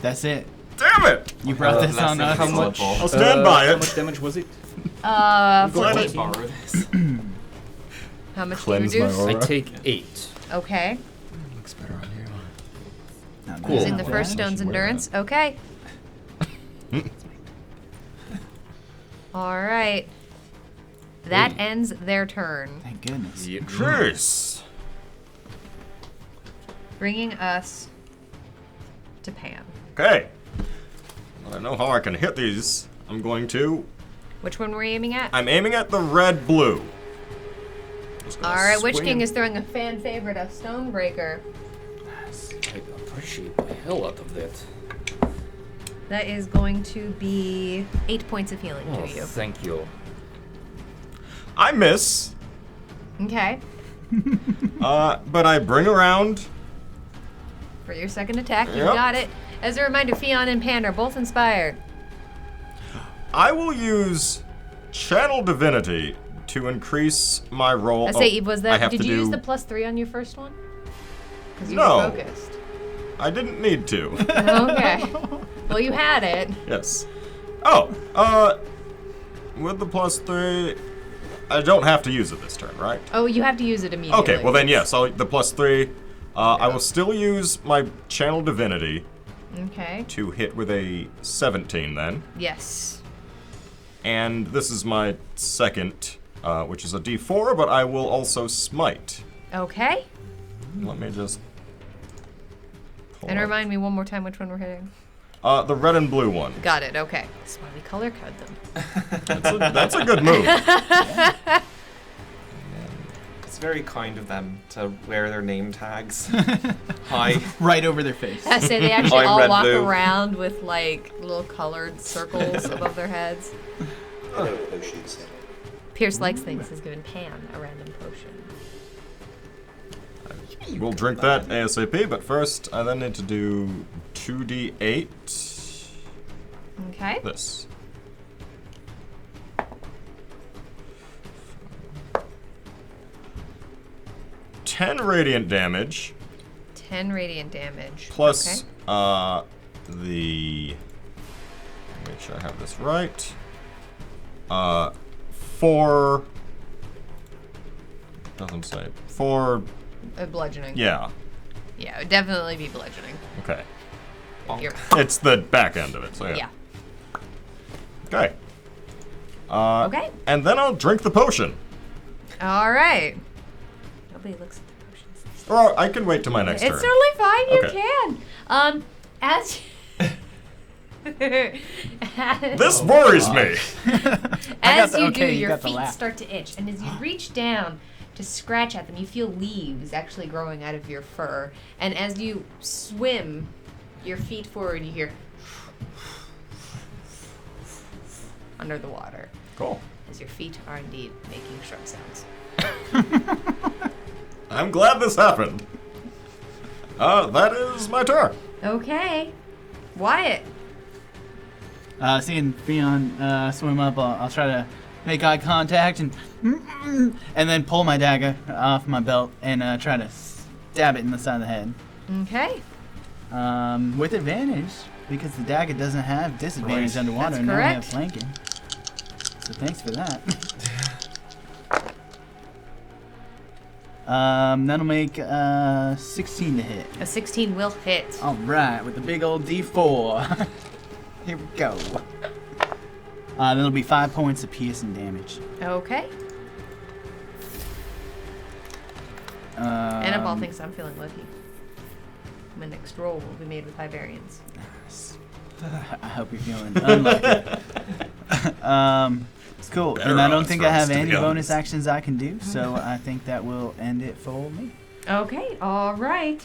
That's it. Damn it! You brought this on us. How much? I'll stand by How it. much damage was it? 14. Borrow this. How much Cleanse do you my reduce? aura. I take 8. Okay. Looks better on you. Not bad, Cool. Using not the first bad. stone's endurance. Okay. All right. That ends their turn, Thank goodness. Jeez. bringing us to Pam. Okay. Well, I know how I can hit these. I'm going to. Which one were you aiming at? I'm aiming at the red-blue. All right, Witch King is throwing a fan favorite, a Stonebreaker. I appreciate the hell out of that. That is going to be 8 points of healing Oh, to you. thank you. I miss, Okay. but I bring around. For your second attack, you Yep. got it. As a reminder, Fion and Pan are both inspired. I will use Channel Divinity to increase my roll. I say, Oh, was I that? have Did to you use do- the +3 on your first one? Because you No. were focused. I didn't need to. Okay. Well, you had it. Yes. Oh, with the +3, I don't have to use it this turn, right? Oh, you have to use it immediately. Okay, well then yes, the +3. I will still use my Channel Divinity Okay. to hit with a 17 then. Yes. And this is my second, which is a D4, but I will also smite. Okay. Let me just... pull And up. remind me one more time which one we're hitting. The red and blue one. Got it. Okay. That's why we color code them. That's a good move. It's very kind of them to wear their name tags. Hi. Right over their face. I say they actually I'm all red, walk blue. around with like little colored circles above their heads. Pierce likes things. Has given Pan a random potion. We'll drink that ASAP, but first I then need to do 2d8. Okay. This. Ten radiant damage 10 radiant damage. plus Okay. the. Make sure I have this right. 4. Doesn't say 4. Bludgeoning. Yeah. Yeah, it would definitely be bludgeoning. Okay. You're, It's the back end of it. So yeah. yeah. Okay. Okay. And then I'll drink the potion. All right. Nobody looks at the potions. Or I can wait till my next It's turn. totally fine. You Okay. can. As This worries me. as the- you okay, do, you your got the feet laugh. start to itch, and as you reach down to scratch at them, you feel leaves actually growing out of your fur. And as you swim your feet forward, you hear under the water Cool. as your feet are indeed making shrug sounds. I'm glad this happened. That is my turn. Okay, Wyatt. Seeing Fion swim up, I'll try to make eye contact and then pull my dagger off my belt and try to stab it in the side of the head. Okay, With advantage, because the dagger doesn't have disadvantage Right. underwater, That's and now I have correct. flanking. So thanks for that. That'll make 16 to hit. a 16 will hit. All right, with the big old D4. Here we go. That'll be 5 points of piercing damage. Okay. And of all Um, things, I'm feeling lucky. My next roll will be made with high variance. I hope you're feeling unlucky. It's cool. Better And I don't odds think for I have us, to any be bonus honest. actions I can do, so I think that will end it for me. Okay, all right.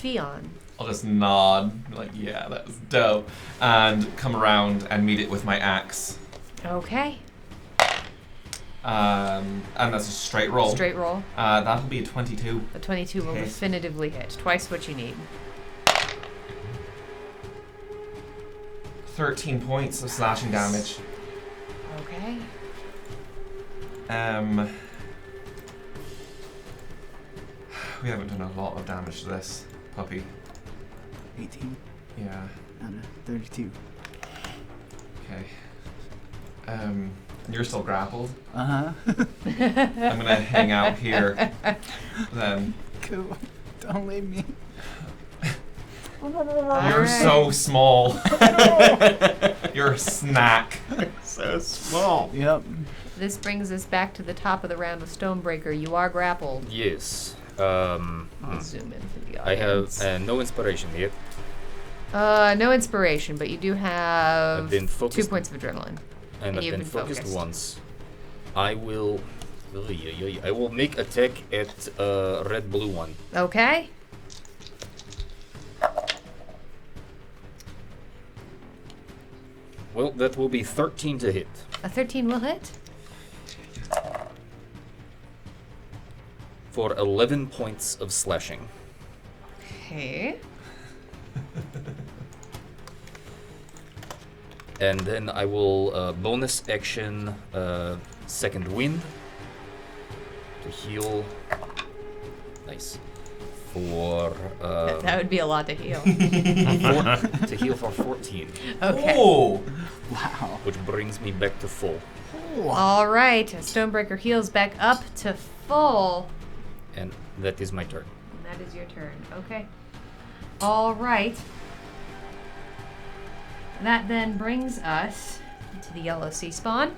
Fion. I'll just nod, like, yeah, that was dope, and come around and meet it with my axe. Okay. And that's a straight roll. Straight roll. That'll be a 22. A 22 will Okay. definitively hit. Twice what you need. 13 points of slashing damage. Okay. We haven't done a lot of damage to this puppy. 18 Yeah. out of 32. Okay. You're still grappled. Uh-huh. I'm gonna hang out here. Then Cool. Don't leave me. you're so small. You're a snack. So small. Yep. This brings us back to the top of the round with Stonebreaker. You are grappled. Yes. I'll zoom in for the I have audience. no inspiration yet. No inspiration, but you do have I've been 2 focused. points of adrenaline. And I've you've been focused focused. once. I will. I will make attack at red blue one. Okay. Well, that will be 13 to hit. A 13 will hit. For 11 points of slashing. Okay. And then I will bonus action second wind to heal. Nice. For That would be a lot to heal. to heal for 14, Okay. Oh! Wow. which brings me back to full. All right. Stonebreaker heals back up to full. And that is my turn. And that is your turn. Okay. All right. That then brings us to the yellow sea spawn.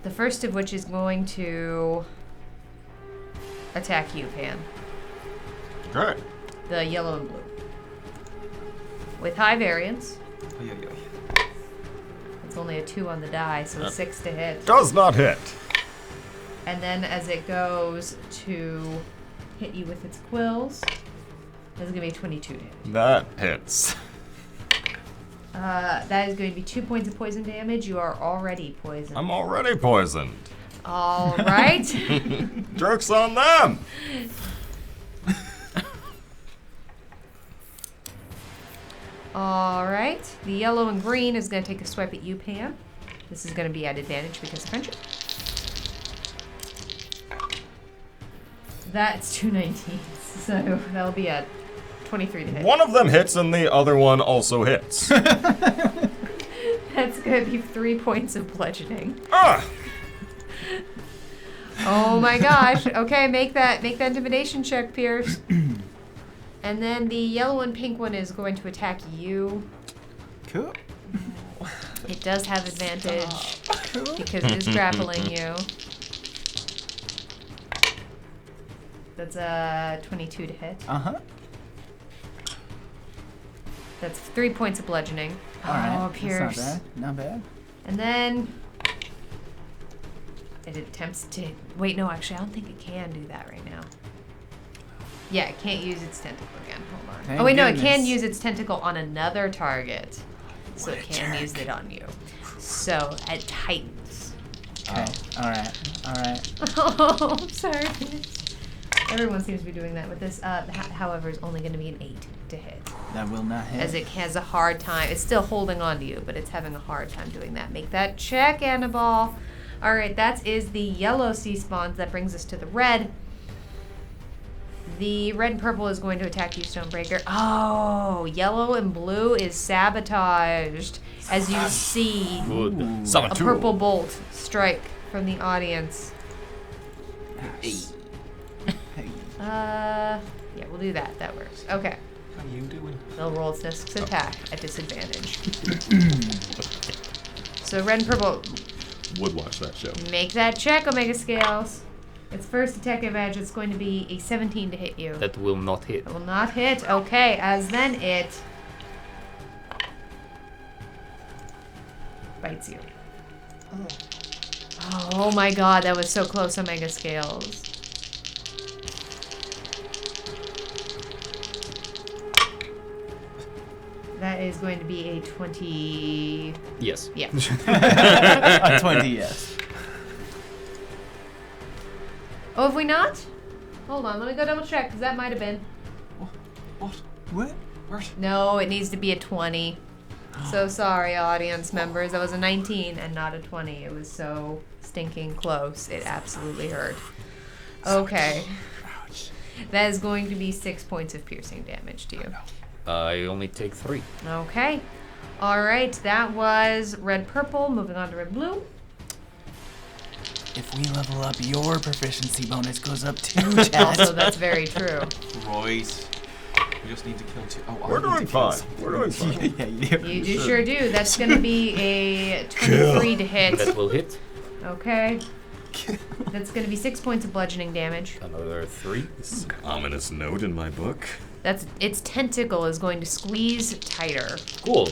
The first of which is going to attack you, Pan. Okay. The yellow and blue. With high variance. Oy, oy, oy. It's only a 2 on the die, so 6 to hit. Does not hit. And then as it goes to hit you with its quills, that's going to be 22 to hit. That hits. That is going to be 2 points of poison damage. You are already poisoned. I'm already poisoned. All right. Jerks on them. All right. The yellow and green is going to take a swipe at you, Pam. This is going to be at advantage because of friendship. That's 2 19s, so that'll be a 23 to hit. One of them hits and the other one also hits. That's going to be 3 points of bludgeoning. Ah! Oh my gosh. Okay, make that intimidation check, Pierce. And then the yellow and pink one is going to attack you. Cool. It does have advantage because it is grappling you. That's a 22 to hit. Uh-huh. That's 3 points of bludgeoning. All right. Oh, Pierce. That's not bad. Not bad. And then it attempts to. Wait, no, actually, I don't think it can do that right now. Yeah, it can't use its tentacle again. Hold on. Thank Oh, wait, no, it can goodness. use its tentacle on another target. So it can use it on you. So it tightens. Okay. All right. All right. Oh, I'm sorry. Everyone seems to be doing that with this. However, it's only going to be an 8 to hit. That will not hit. As it has a hard time. It's still holding on to you, but it's having a hard time doing that. Make that check, Annabelle. All right, that is the yellow sea spawns. That brings us to the red. The red and purple is going to attack you, Stonebreaker. Oh, yellow and blue is sabotaged as you see Good. a purple bolt strike from the audience. Nice. Hey. Yeah, we'll do that. That works. Okay. How you doing? They'll roll its next attack at disadvantage. So red and purple, Would watch that show. make that check, Omega Scales. Its first attack advantage is going to be a 17 to hit you. That will not hit. It will not hit. Okay, as then it bites you. Oh my god, that was so close, Omega Scales. That is going to be a 20. Yes. Yeah. A 20, yes. Oh, have we not? Hold on, let me go double check, because that might have been. What? What? Where? No, it needs to be a 20. So sorry, audience members. That was a 19 and not a 20. It was so stinking close. It absolutely hurt. Okay. Ouch. That is going to be 6 points of piercing damage to you. I only take 3. Okay. All right, that was red-purple. Moving on to red-blue. If we level up, your proficiency bonus goes up too, Chad. Also, that's very true. Right. We just need to kill 2. Oh, We're I need doing to kill fine. some. We're doing fine. Yeah, you do. You sure do. That's going to be a 23 to hit. That will hit. Okay. That's going to be 6 points of bludgeoning damage. Another 3. This is an ominous note in my book. That's its tentacle is going to squeeze tighter. Cool.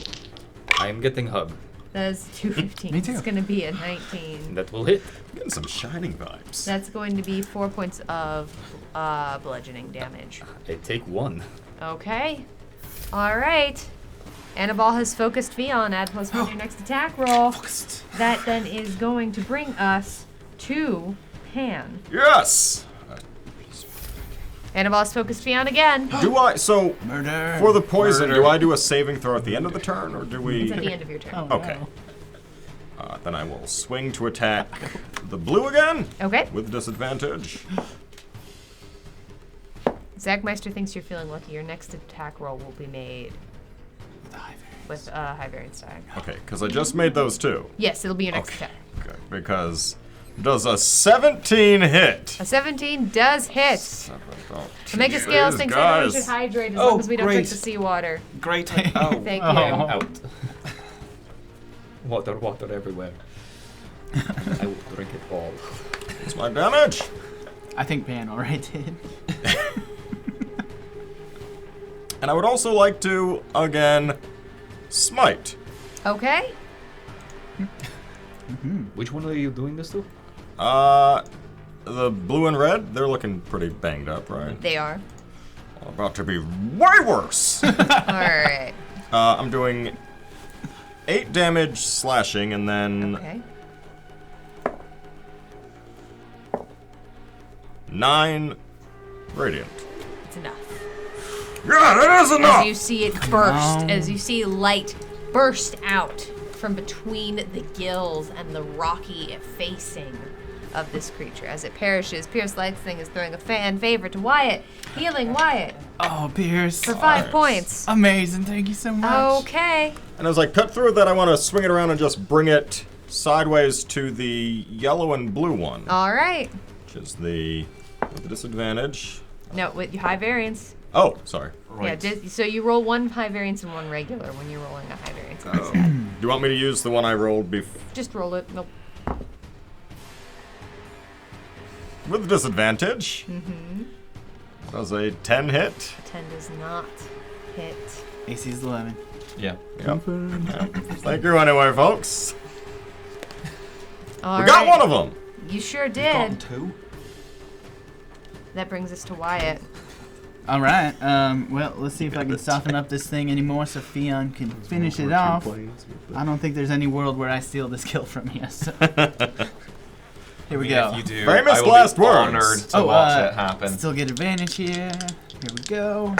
I am getting hug. That is 215. Me too. It's going to be a 19. That will hit. Getting some shining vibes. That's going to be 4 points of bludgeoning damage. I take 1. Okay. All right. Annabelle has focused Fion. Add +1 to your next attack roll. Focused. That then is going to bring us to Pan. Yes! Annabelle's focused Fion again. Do I, so, Murder. for the poison, Murder. do I do a saving throw at the end of the turn, or do we... It's at the end of your turn. Oh, Okay. no. Then I will swing to attack the blue again, Okay. with disadvantage. Zachmeister thinks you're feeling lucky. Your next attack roll will be made with high variance die. Okay, because I just made those two. Yes, it'll be your next attack. Okay, because does a 17 hit? A 17 does hit. Omega Scales thinks guys. everyone should hydrate as Oh, long as we don't drink great. the seawater. Great. Oh. Thank you. I'm out. Water everywhere. I will drink it all. What's my damage? I think Pan already did. And I would also like to, again, smite. Okay. Which one are you doing this to? The blue and red, they're looking pretty banged up, right? They are. About to be way worse. All right. I'm doing 8 damage slashing and then Okay. 9 radiant. It's enough. Yeah, that is enough! As you see it burst, as you see light burst out from between the gills and the rocky facing of this creature. As it perishes, Pierce Lightning is throwing a fan favor to Wyatt, healing Wyatt Oh, Pierce. for 5 points. Amazing. Thank you so much. Okay. And as I cut through that, I want to swing it around and just bring it sideways to the yellow and blue one, All right. which is with the disadvantage. No, with your high variance. Oh, sorry. Right. Yeah, so you roll 1 high variance and 1 regular when you're rolling a high variance. Do you want me to use the one I rolled Just roll it. Nope. with disadvantage? Mm-hmm. Does a 10 hit? 10 does not hit. AC's 11. Yeah. Yep. Thank you anyway, folks. All We right. got one of them. You sure Gotten did. 2. That brings us to Wyatt. All right. Well, let's see if I can soften up this thing anymore so Fion can finish it off. I don't think there's any world where I steal this kill from you. So. Here we go. If you do, Famous I will last be words. honored to watch it happen. Still get advantage here. Here we go.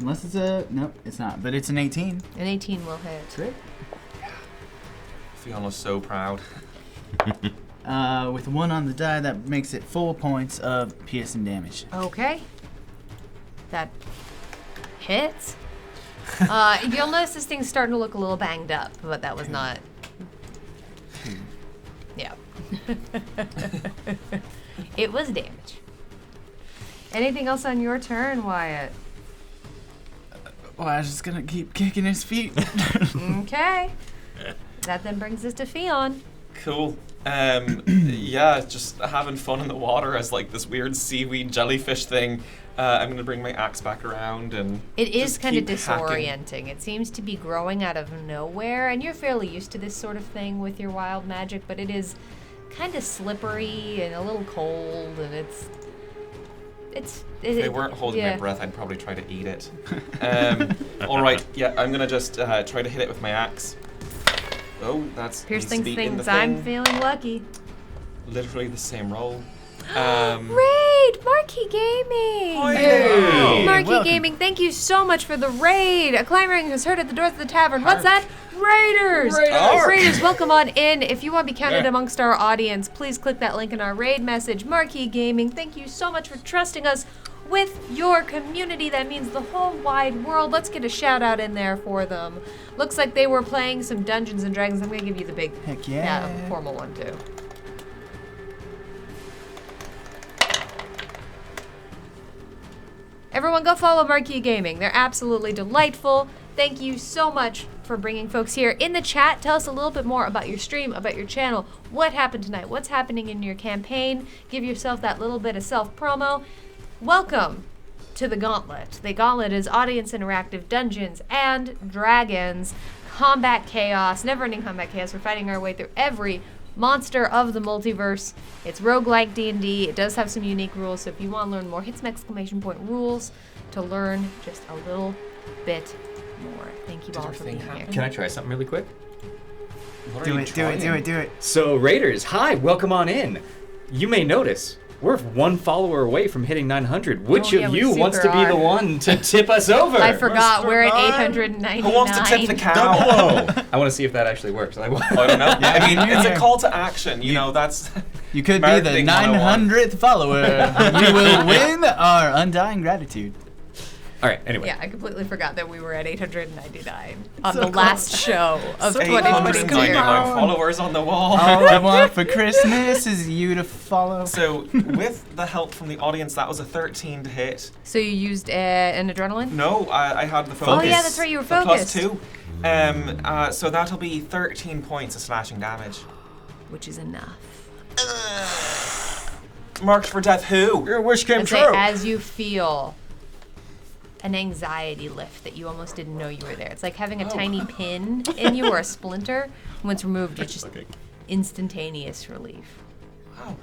Unless it's a... Nope, it's not. But it's an 18. An 18 will hit. Great. Fiona's so proud. With 1 on the die, that makes it 4 points of piercing damage. Okay. That hits. You'll notice this thing's starting to look a little banged up, but that was not. Yeah. It was damage. Anything else on your turn, Wyatt? Well, I was just gonna keep kicking his feet. Okay. That then brings us to Fion. Cool. Yeah, just having fun in the water as like this weird seaweed jellyfish thing. I'm gonna bring my axe back around and It is just kind of keep hacking. disorienting. It seems to be growing out of nowhere, and you're fairly used to this sort of thing with your wild magic, but it is kind of slippery and a little cold, and it's. If they weren't holding yeah. my breath, I'd probably try to eat it. All right, yeah, I'm gonna just try to hit it with my axe. Oh, that's Pierce needs to thinks be in the I'm thing. feeling lucky. Literally the same roll. Raid! Marquee Gaming! Hey! Marquee welcome. Gaming, thank you so much for the raid! A clamoring is heard at the doors of the tavern. What's that? Raiders! Raiders, welcome on in. If you want to be counted amongst our audience, please click that link in our raid message. Marquee Gaming, thank you so much for trusting us with your community. That means the whole wide world. Let's get a shout out in there for them. Looks like they were playing some Dungeons and Dragons. I'm going to give you the big, Heck yeah. formal one too. Everyone go follow Marquee Gaming. They're absolutely delightful. Thank you so much for bringing folks here. In the chat, tell us a little bit more about your stream, about your channel. What happened tonight? What's happening in your campaign? Give yourself that little bit of self-promo. Welcome to the Gauntlet. The Gauntlet is audience interactive Dungeons and Dragons. Combat chaos, never-ending combat chaos. We're fighting our way through every monster of the multiverse. It's roguelike D&D. It does have some unique rules, so if you want to learn more, hit some exclamation point rules to learn just a little bit more. Thank you all for being here. Can I try something really quick? What are Do you it, do it, do trying? it, do it. So, Raiders, hi, welcome on in. You may notice we're 1 follower away from hitting 900. Which Oh, yeah, of we you wants to super be the are. one to tip us over? I forgot, Mr. we're at Nine. 899. Who wants to tip the cow? Double-O. I want to see if that actually works. I I don't know. I mean, it's a call to action. You know, that's. You could be the Marketing 101. 900th follower. You will win a our undying gratitude. All right. Anyway. Yeah, I completely forgot that we were at 899 on So the last show of 899 2022. followers on the wall. All I want for Christmas is you to follow. So, with the help from the audience, that was a 13 to hit. So you used an adrenaline? No, I had the focus. Oh yeah, that's right. You were The focused. +2. So that'll be 13 points of slashing damage. Which is enough. Marked for death. Who? Your wish came And true. say, as you feel an anxiety lift that you almost didn't know you were there. It's like having a tiny pin in you or a splinter. When it's removed, it's just instantaneous relief. Wow.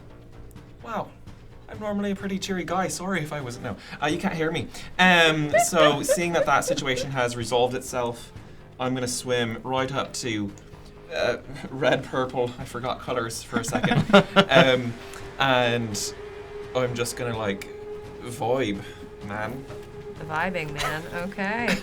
Wow. I'm normally a pretty cheery guy. Sorry if I wasn't. No, you can't hear me. So seeing that situation has resolved itself, I'm gonna swim right up to red, purple. I forgot colors for a second. And I'm just gonna like vibe, man. The vibing, man. Okay.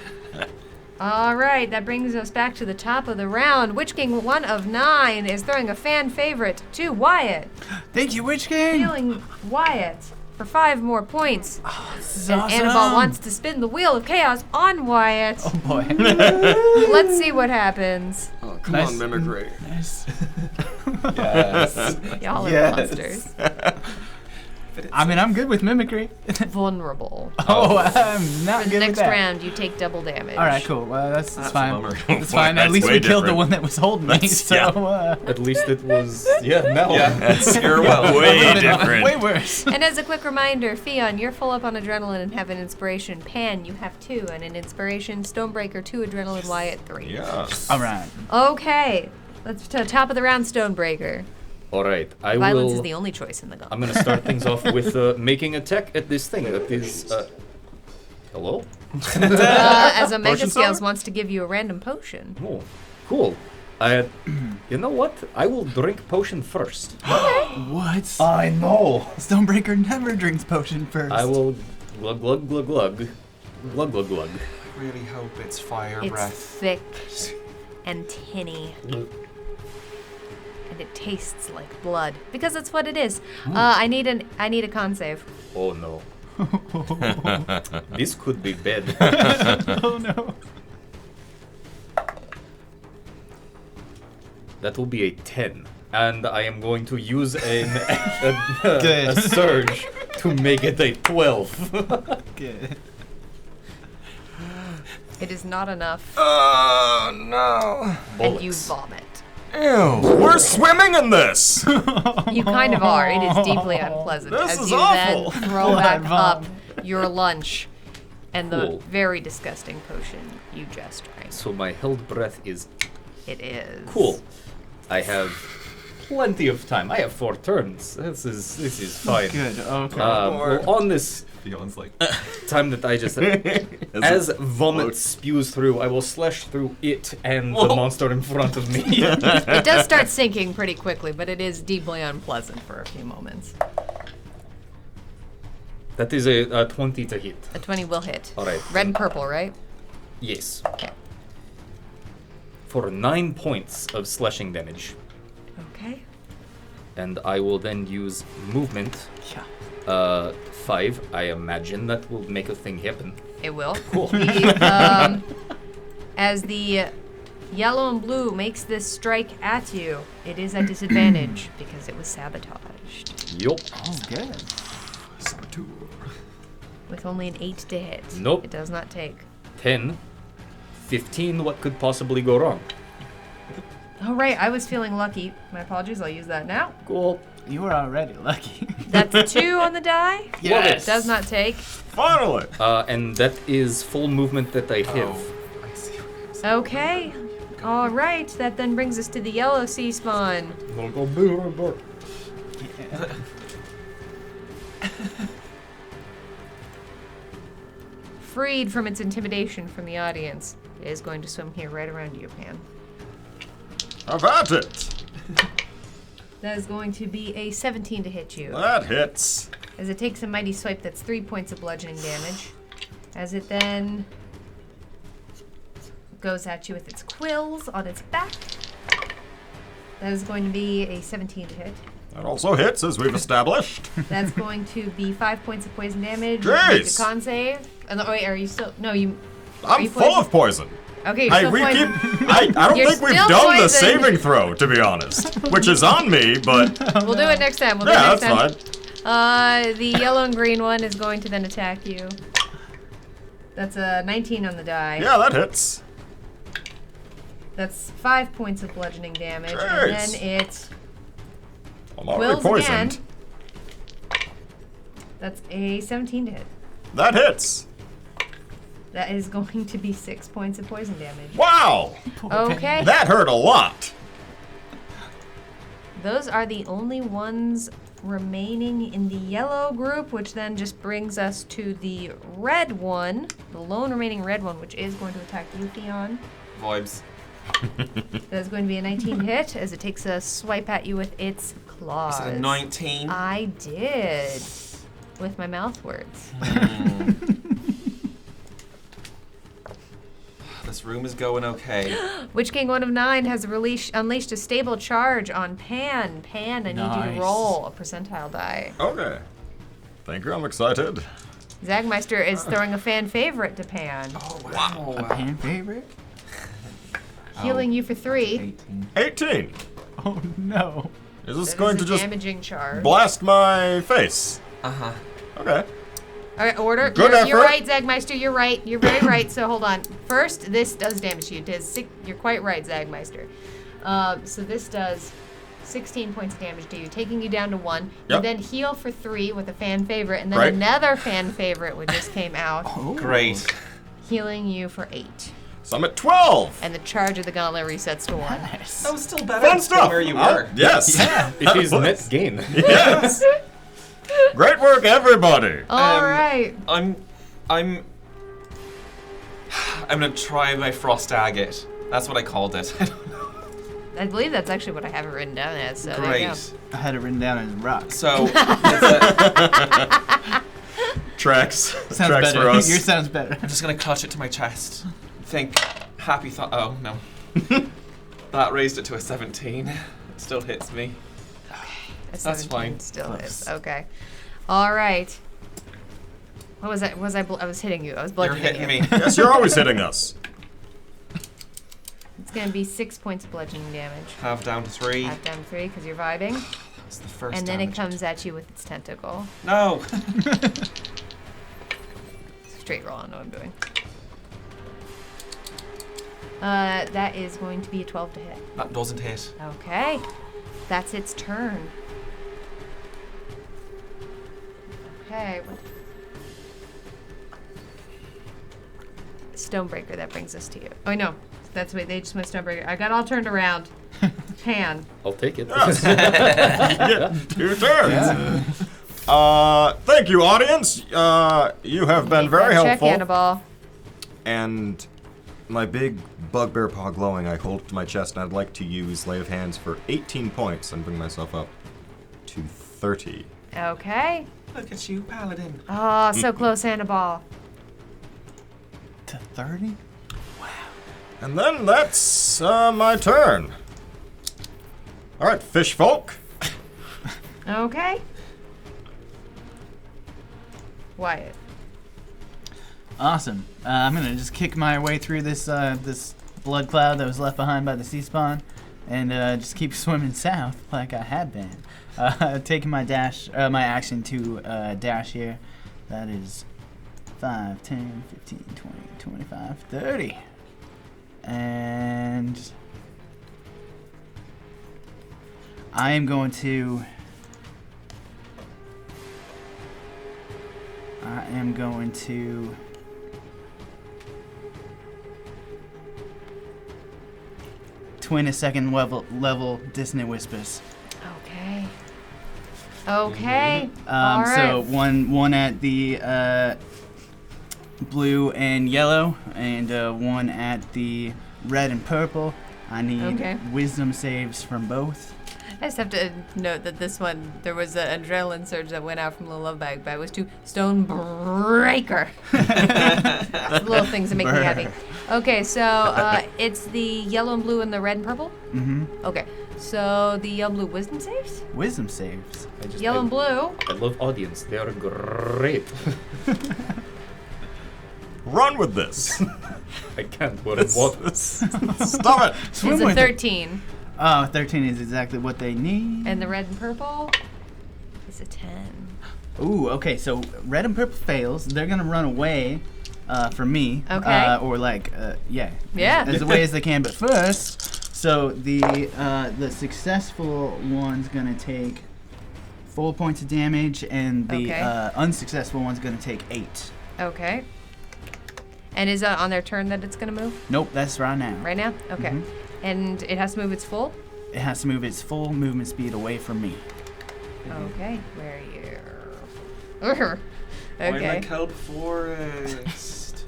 All right, that brings us back to the top of the round. Witch King 1 of 9 is throwing a fan favorite to Wyatt. Thank you, Witch King. Healing Wyatt for 5 more points. This is And awesome. Annabelle wants to spin the wheel of chaos on Wyatt. Oh boy. Let's see what happens. Oh, come Nice. on, mimicry. Nice. Yes. Y'all are Yes. monsters. I mean, I'm good with mimicry. Vulnerable. Oh, I'm not For the good next with that. round, you take double damage. All right, cool. Well, that's That's a fine. bummer. That's fine. At That's least way we killed the different. one that was holding me. That's- So yeah. At least it was. Yeah. No. Yeah, that's your well. Way would've been different. Way worse. And as a quick reminder, Fion, you're full up on adrenaline and have an inspiration. Pan, you have 2 and an inspiration. Stonebreaker, 2 adrenaline. Wyatt, 3. Yes. All right. Okay, let's to top of the round. Stonebreaker. All right. I Violence will. is the only choice in the gun. I'm gonna start things off with making attack at this thing that is. Hello. As a Mega Potion Scales seller? wants to give you a random potion. Oh, cool. You know what? I will drink potion first. What? I know. Stonebreaker never drinks potion first. I will glug glug glug glug glug glug glug. I really hope it's fire It's breath. thick and tinny. And it tastes like blood because that's what it is. I need a con save. Oh no. This could be bad. Oh no. That will be a 10. And I am going to use a Good. surge to make it a 12. Good. It is not enough, Oh no. and you Bullets. vomit. Ew. We're swimming in this. You kind of are. It is deeply unpleasant This as is you awful. then throw Blood back up vom. your lunch and the Cool. very disgusting potion you just drank. So my held breath is It is cool. I have plenty of time. I have 4 turns. This is fine. Good. Okay. Well, on this Fion's like, time that I just as vomit spews through, I will slash through it and the monster in front of me. It does start sinking pretty quickly, but it is deeply unpleasant for a few moments. That is a 20 to hit. A 20 will hit. All right. Red and purple, right? Yes. Okay. For 9 points of slashing damage. Okay. And I will then use movement. Yeah. 5. I imagine that will make a thing happen. It will. Cool. As the yellow and blue makes this strike at you, it is at disadvantage because it was sabotaged. Yup. Oh, good. With only an 8 to hit. Nope. It does not take. 10. 15. What could possibly go wrong? All right, I was feeling lucky. My apologies, I'll use that now. Cool. You were already lucky. That's 2 on the die. Yes. Does not take. Finally. And that is full movement that I have. oh, I see. Okay. All right, that then brings us to the yellow sea spawn. Freed from its intimidation from the audience, it is going to swim here right around you, Pan. Have at it. That is going to be a 17 to hit you. That hits. As it takes a mighty swipe, that's 3 points of bludgeoning damage. As it then goes at you with its quills on its back. That is going to be a 17 to hit. That also hits, as we've established. That's going to be 5 points of poison damage. Jeez. Make a con save. Oh, wait, are you still? No, you. Are I'm you full of poison. Okay, you're Hey, still we poisoned. keep. I don't You're think we've still done the poisoned. saving throw, to be honest, which is on me, but We'll do it next time. We'll do yeah, it that's next time. fine. The yellow and green one is going to then attack you. That's a 19 on the die. Yeah, that hits. That's 5 points of bludgeoning damage, and Jeez. then it I'm already wills poisoned. again. That's a 17 to hit. That hits. That is going to be 6 points of poison damage. Wow, Okay. that hurt a lot. Those are the only ones remaining in the yellow group, which then just brings us to the red one, the lone remaining red one, which is going to attack you, Theon. Vibes. That's going to be a 19 hit as it takes a swipe at you with its claws. Is it a 19? I did. With my mouth words. This room is going okay. Witch King 1 of 9 has unleashed a stable charge on Pan. Pan, I need you Nice. to roll a percentile die. Okay. Thank you. I'm excited. Zagmeister is throwing a fan favorite to Pan, Oh, wow. A pan favorite? healing you for 3. 18. Oh no. Is this That going is to a just damaging charge. blast my face? Uh-huh. Okay. All right, order. Good You're effort. right, Zagmeister. You're right. You're very right. So hold on. First, this does damage you. It does you're quite right, Zagmeister. So this does 16 points of damage to you, taking you down to 1. You Yep. then heal for 3 with a fan favorite, and then Right. another fan favorite which just came out, Great. healing you for 8. So I'm at 12. And the charge of the gauntlet resets to 1. That was still better Fun than stuff. where you Huh? were. Yes. It is net gain. Yes. Great work, everybody. All right. I'm gonna try my frost agate. That's what I called it. I believe that's actually what I have it written down as. So there you go. Great. I had it written down as rock. So it's a, Tracks. Sounds Tracks better. for us. Yours sounds better. I'm just gonna clutch it to my chest. Think happy thought. Oh no. That raised it to a 17. It still hits me. A That's 17 fine. Still is. Okay. All right. What was that? I was hitting you. I was You're bludgeoning hitting you. me. Yes, you're always hitting us. It's gonna be 6 points of bludgeoning damage. Half down to 3. Half down 3 because you're vibing, That's the first and then it damage. comes at you with its tentacle. No. Straight roll. I know what I'm doing. That is going to be a 12 to hit. That doesn't hit. Okay. That's its turn. Okay. Stonebreaker, that brings us to you. Oh, no. That's what they just went Stonebreaker. I got all turned around. Pan. I'll take it. Yes. Get 2 turns. Thank you, audience. You have been very Check, helpful. Hannibal. And my big bugbear paw glowing, I hold it to my chest, and I'd like to use Lay of Hands for 18 points and bring myself up to 30. Okay. Look at you, paladin. Oh, so close, Hannibal. To 30? And then that's my turn. All right, fish folk. Okay. Wyatt. Awesome. I'm gonna just kick my way through this this blood cloud that was left behind by the sea spawn, and just keep swimming south like I had been. Taking my my action to dash here. That is 5, 10, 15, 20, 25, 30. And I am going to twin a second level dissonant whispers. Okay. Okay. All right. So one at the blue and yellow, and one at the red and purple. I need Okay. wisdom saves from both. I just have to note that this one, there was an adrenaline surge that went out from the love bag, but it was to Stonebreaker. It's the little things that make me happy. Okay, so it's the yellow and blue and the red and purple? Mm-hmm. Okay, so the yellow and blue wisdom saves? Wisdom saves. Yellow and blue. I love audience. They are great. Run with this. I can't. We're in water. Stop it. It's a 13. Oh, 13 is exactly what they need. And the red and purple is a 10. Ooh, okay, so red and purple fails. They're gonna run away from me. Okay. Or like, yeah. Yeah. As away as they can. But first, so the successful one's gonna take 4 points of damage, and the Okay. Unsuccessful one's gonna take 8. Okay. And is that on their turn that it's going to move? Nope, that's right now. Right now? Okay. Mhm. And it has to move its full? It has to move its full movement speed away from me. Okay. Where are you? Okay. Kelp Forest.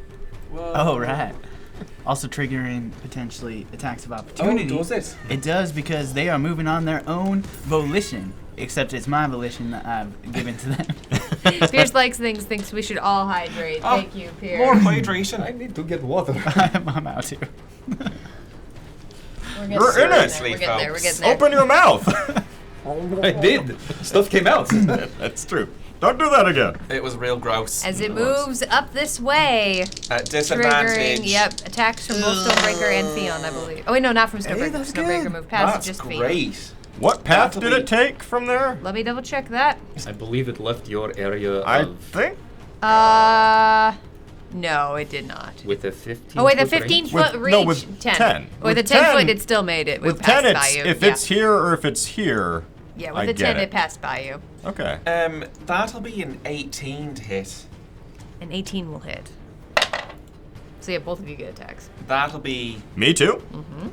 Whoa. Oh, right. Also triggering potentially attacks of opportunity. Oh, does it? It does because they are moving on their own volition. Except it's my volition that I've given to them. Pierce likes things, thinks we should all hydrate. Oh, Thank you, Pierce. More hydration. I need to get water. I'm out there. You're in it. We're getting there. We're getting there. Open your mouth. I did. Stuff came out. That's true. Don't do that again. It was real gross. As it moves up this way, At triggering, disadvantage. yep, attacks from both Stonebreaker and Theon, I believe. Oh wait, no, not from Stonebreaker. that's Stonebreaker good. moved past That's just great. Theon. What path That'll did be- it take from there? Let me double check that. I believe it left your area I of think No, it did not. with a 15. Oh wait, the foot range. 15-foot With- reach. no, with 10. With the With 10 foot, 10 it still made it. with It passed 10 by it's you. if yeah. it's here or if it's here. Yeah, with I the get 10, it passed by you. Okay. That'll be an 18 to hit. An 18 will hit. So yeah, both of you get attacks. That'll be Me too?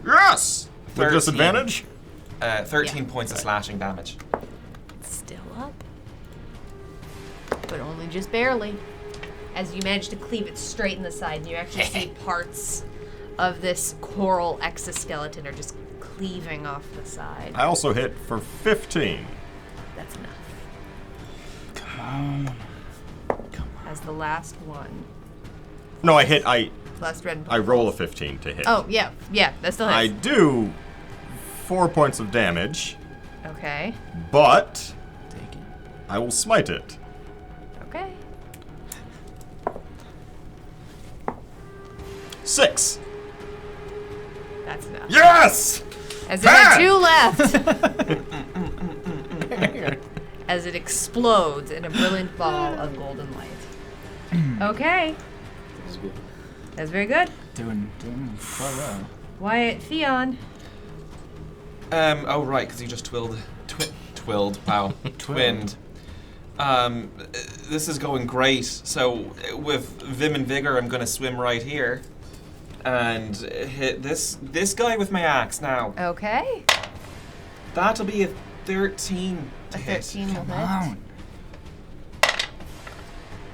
Yes! With 13. disadvantage? 13 Yeah. points of slashing damage. Still up. But only just barely. As you manage to cleave it straight in the side, and you actually see parts of this coral exoskeleton are just cleaving off the side. I also hit for 15. That's enough. Come on. As the last one. No, I hit. I Last red. roll a 15 to hit. Oh, yeah. Yeah, that still I hits. do 4 points of damage, Okay. but Take it. I will smite it. Okay. 6. That's enough. Yes! As there are Ah! 2 left. As it explodes in a brilliant ball of golden light. Okay. It's good. That's very good. Doing quite well. Wyatt, Theon. Oh right, because you just twilled. Wow, twinned. This is going great. So with Vim and Vigor, I'm gonna swim right here, and hit this guy with my axe. Now Okay. that'll be a 13 to A hit. 13 will Come hit. on.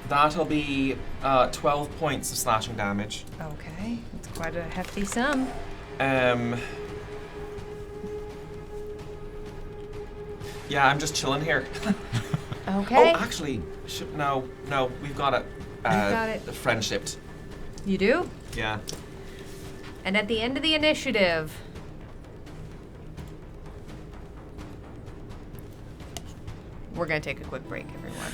That'll be 12 points of slashing damage. Okay. It's quite a hefty sum. Yeah, I'm just chilling here. Okay. Oh, actually, no, we've got it. got it. Friendshipped. You do? Yeah. And at the end of the initiative, we're gonna take a quick break, everyone.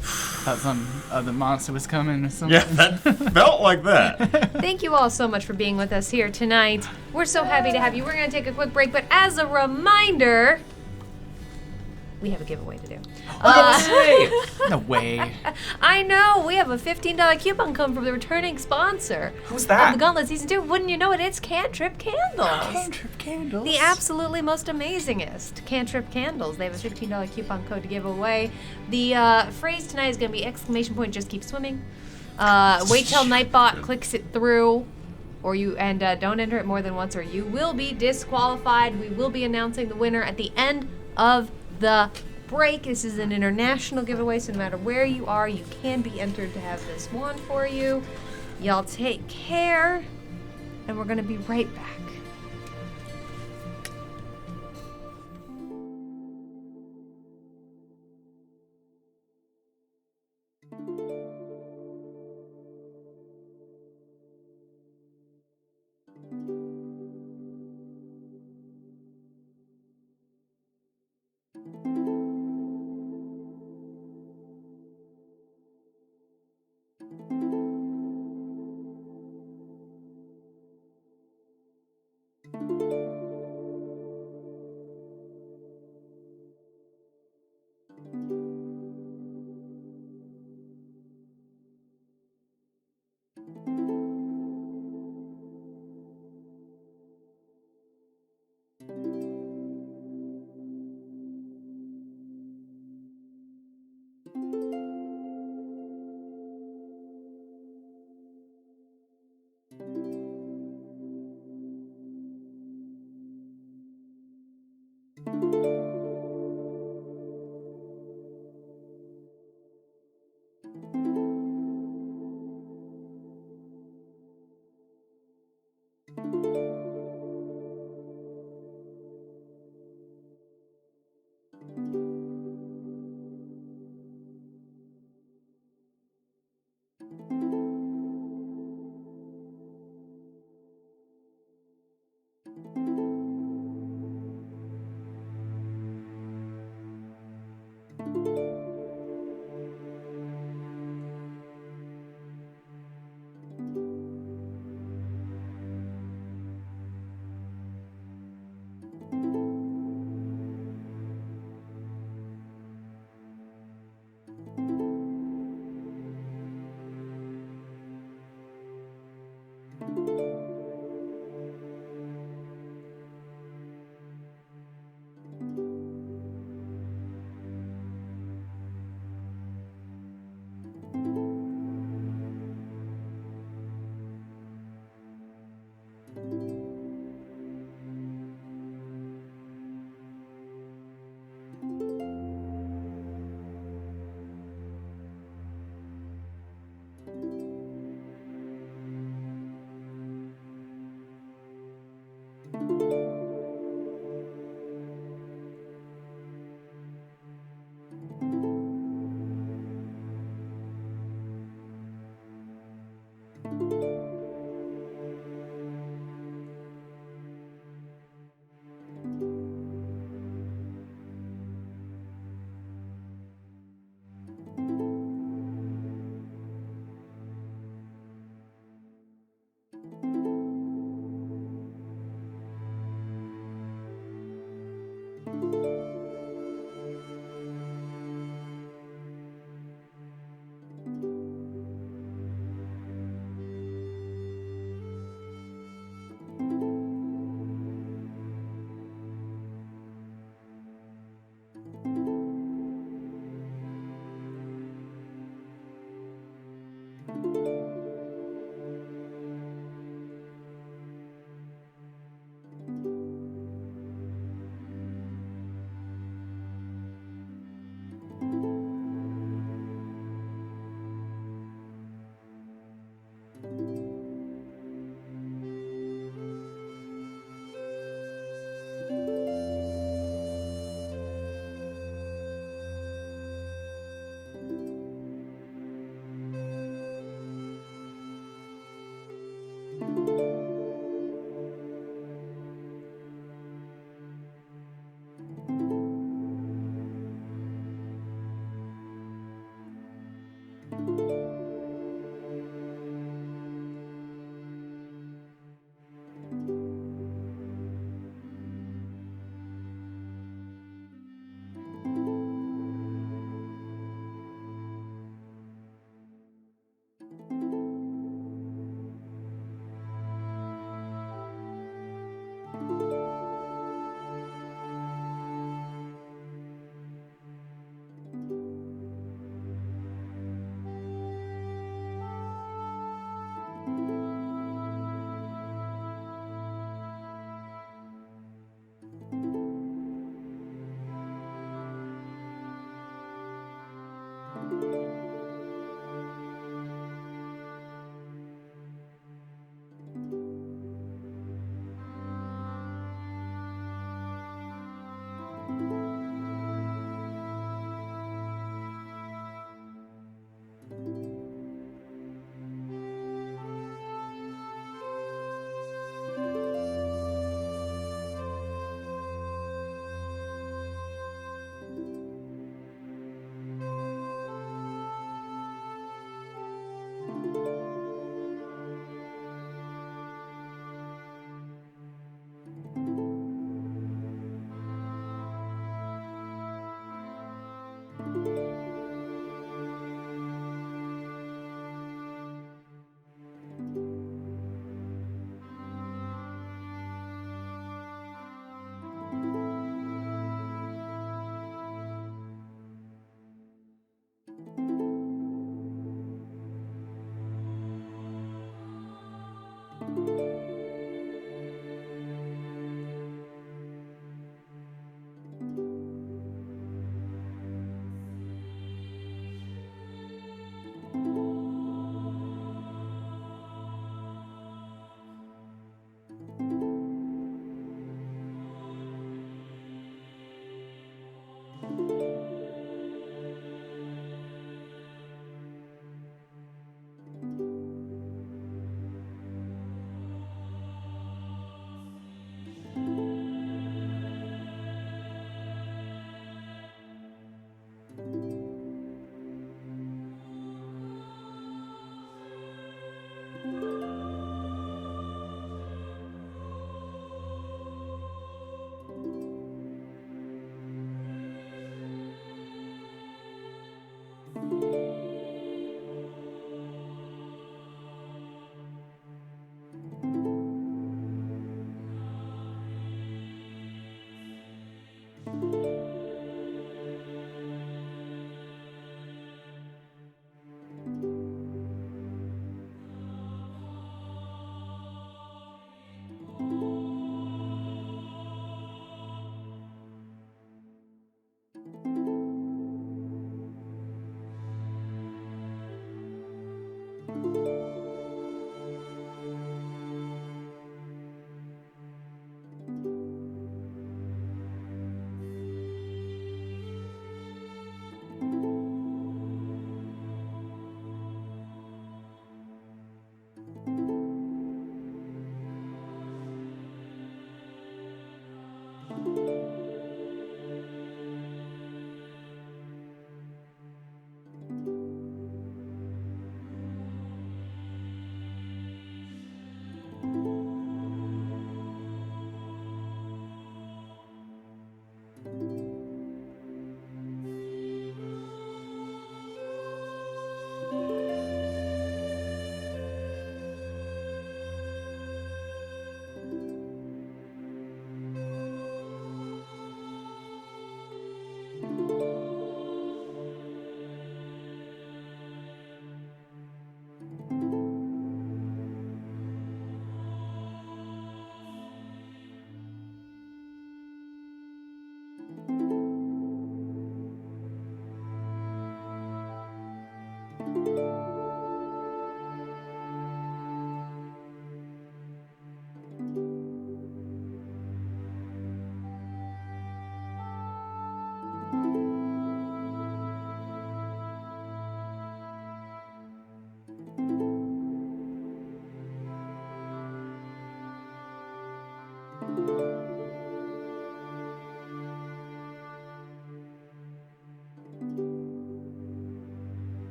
Thought some other monster was coming or something. Yeah, that felt like that. Thank you all so much for being with us here tonight. We're so happy to have you. We're gonna take a quick break, but as a reminder, we have a giveaway to do. No way. I know, we have a $15 coupon code from the returning sponsor Who's of that? the Gauntlet Season 2. Wouldn't you know it? It's Cantrip Candles. Cantrip candles. The absolutely most amazingest Cantrip Candles. They have a $15 coupon code to give away. The phrase tonight is going to be exclamation point, just keep swimming. Wait till Nightbot clicks it through. Or don't enter it more than once or you will be disqualified. We will be announcing the winner at the end of the break. This is an international giveaway, so no matter where you are, you can be entered to have this won for you. Y'all take care, and we're going to be right back.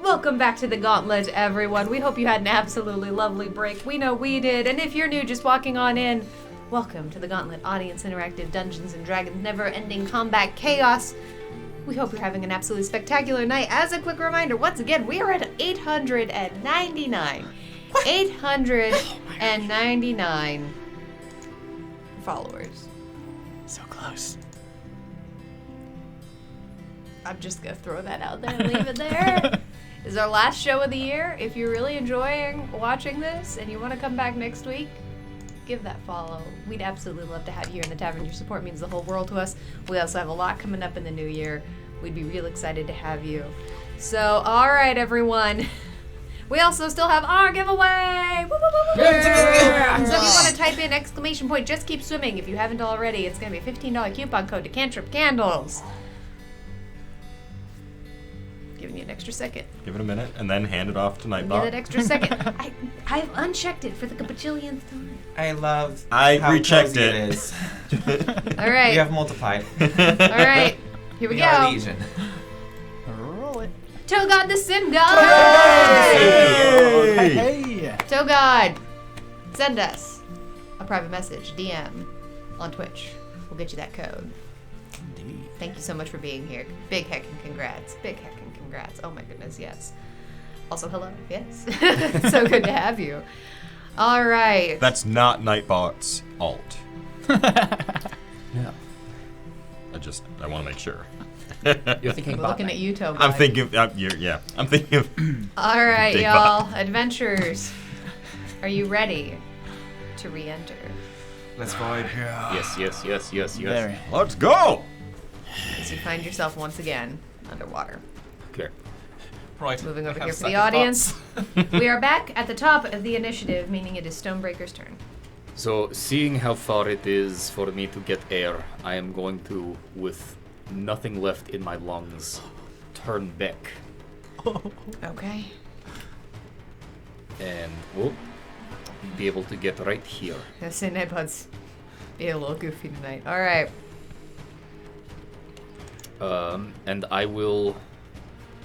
Welcome back to the Gauntlet, everyone. We hope you had an absolutely lovely break. We know we did. And if you're new, just walking on in, welcome to the Gauntlet Audience Interactive Dungeons & Dragons Never-Ending Combat Chaos. We hope you're having an absolutely spectacular night. As a quick reminder, once again, we are at 899. 899 followers. So close. I'm just gonna throw that out there and leave it there. This is our last show of the year. If you're really enjoying watching this and you want to come back next week, give that follow. We'd absolutely love to have you here in the tavern. Your support means the whole world to us. We also have a lot coming up in the new year. We'd be real excited to have you. So, all right, everyone. We also still have our giveaway. Woo, woo, woo, woo, woo. So if you want to type in exclamation point, just keep swimming. If you haven't already, it's going to be a $15 coupon code to Cantrip Candles. Giving you an extra second. Give it a minute and then hand it off to Give Nightbot. that extra second. I've unchecked it for the bajillionth time. I love I how rechecked cozy it. is. All right. We have multiplied. All right. Here we are go. Legion. Roll it. Togod the Sim God. Hey! Togod, send us a private message, DM, on Twitch. We'll get you that code. Indeed. Thank you so much for being here. Big heckin' congrats. Big heckin' congrats. Oh my goodness, yes. Also, hello. Yes. So good to have you. All right. That's not Nightbot's alt. No. I want to make sure. You're thinking We're about looking at you, Togod. I'm thinking of, I'm thinking of. All right, Big y'all. bot. Adventurers, are you ready to re-enter? Let's vibe. Yes. Very. Let's go! As you find yourself once again underwater. Okay. Right. Moving over I have here for the second audience. thoughts. We are back at the top of the initiative, meaning it is Stonebreaker's turn. So, seeing how far it is for me to get air, I am going to, with nothing left in my lungs, turn back. Okay. And we'll be able to get right here. I say Nightbot's being a little goofy tonight. All right. And I will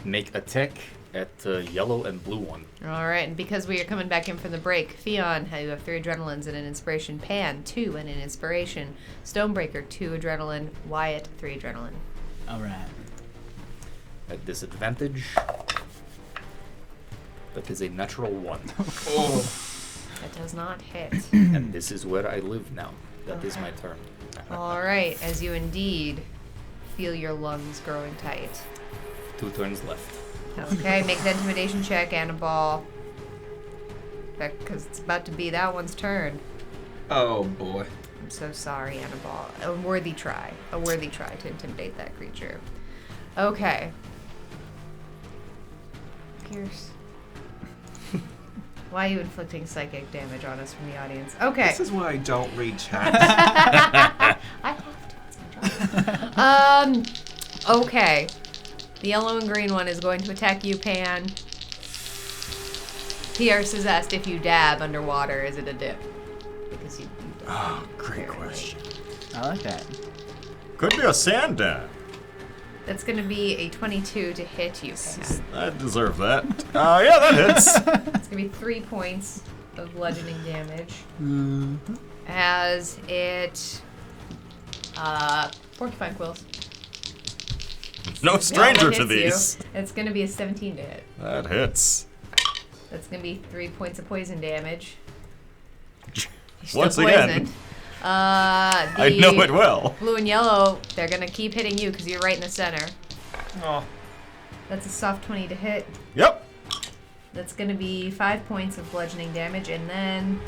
make attack at the yellow and blue one. All right, and because we are coming back in from the break, Fionn, you have 3 adrenalines and an inspiration. Pan, 2 and an inspiration. Stonebreaker, 2 adrenaline. Wyatt, 3 adrenaline. All right. At disadvantage, that is a natural 1. That does not hit. And this is where I live now. That is my turn. All right, as you indeed feel your lungs growing tight. 2 turns left. Okay, make an intimidation check, Annabelle. Because it's about to be that one's turn. Oh boy. I'm so sorry, Annabelle. A worthy try. A worthy try to intimidate that creature. Okay. Pierce. Why are you inflicting psychic damage on us from the audience? Okay. This is why I don't read chat. I have to. It's my job. Okay. The yellow and green one is going to attack you, Pan. Pierce has asked if you dab underwater, is it a dip? Because you dab. Oh, great apparently. question. I like that. Could be a sand dab. That's going to be a 22 to hit you, Pan. I deserve that. Yeah, that hits. It's going to be 3 points of bludgeoning damage. As it... Porcupine quills. No stranger That to hits these. you. It's going to be a 17 to hit. That hits. That's going to be 3 points of poison damage. You're still Once again, poisoned. I know it well. Blue and yellow, they're going to keep hitting you because you're right in the center. Oh. That's a soft 20 to hit. Yep. That's going to be 5 points of bludgeoning damage, and then...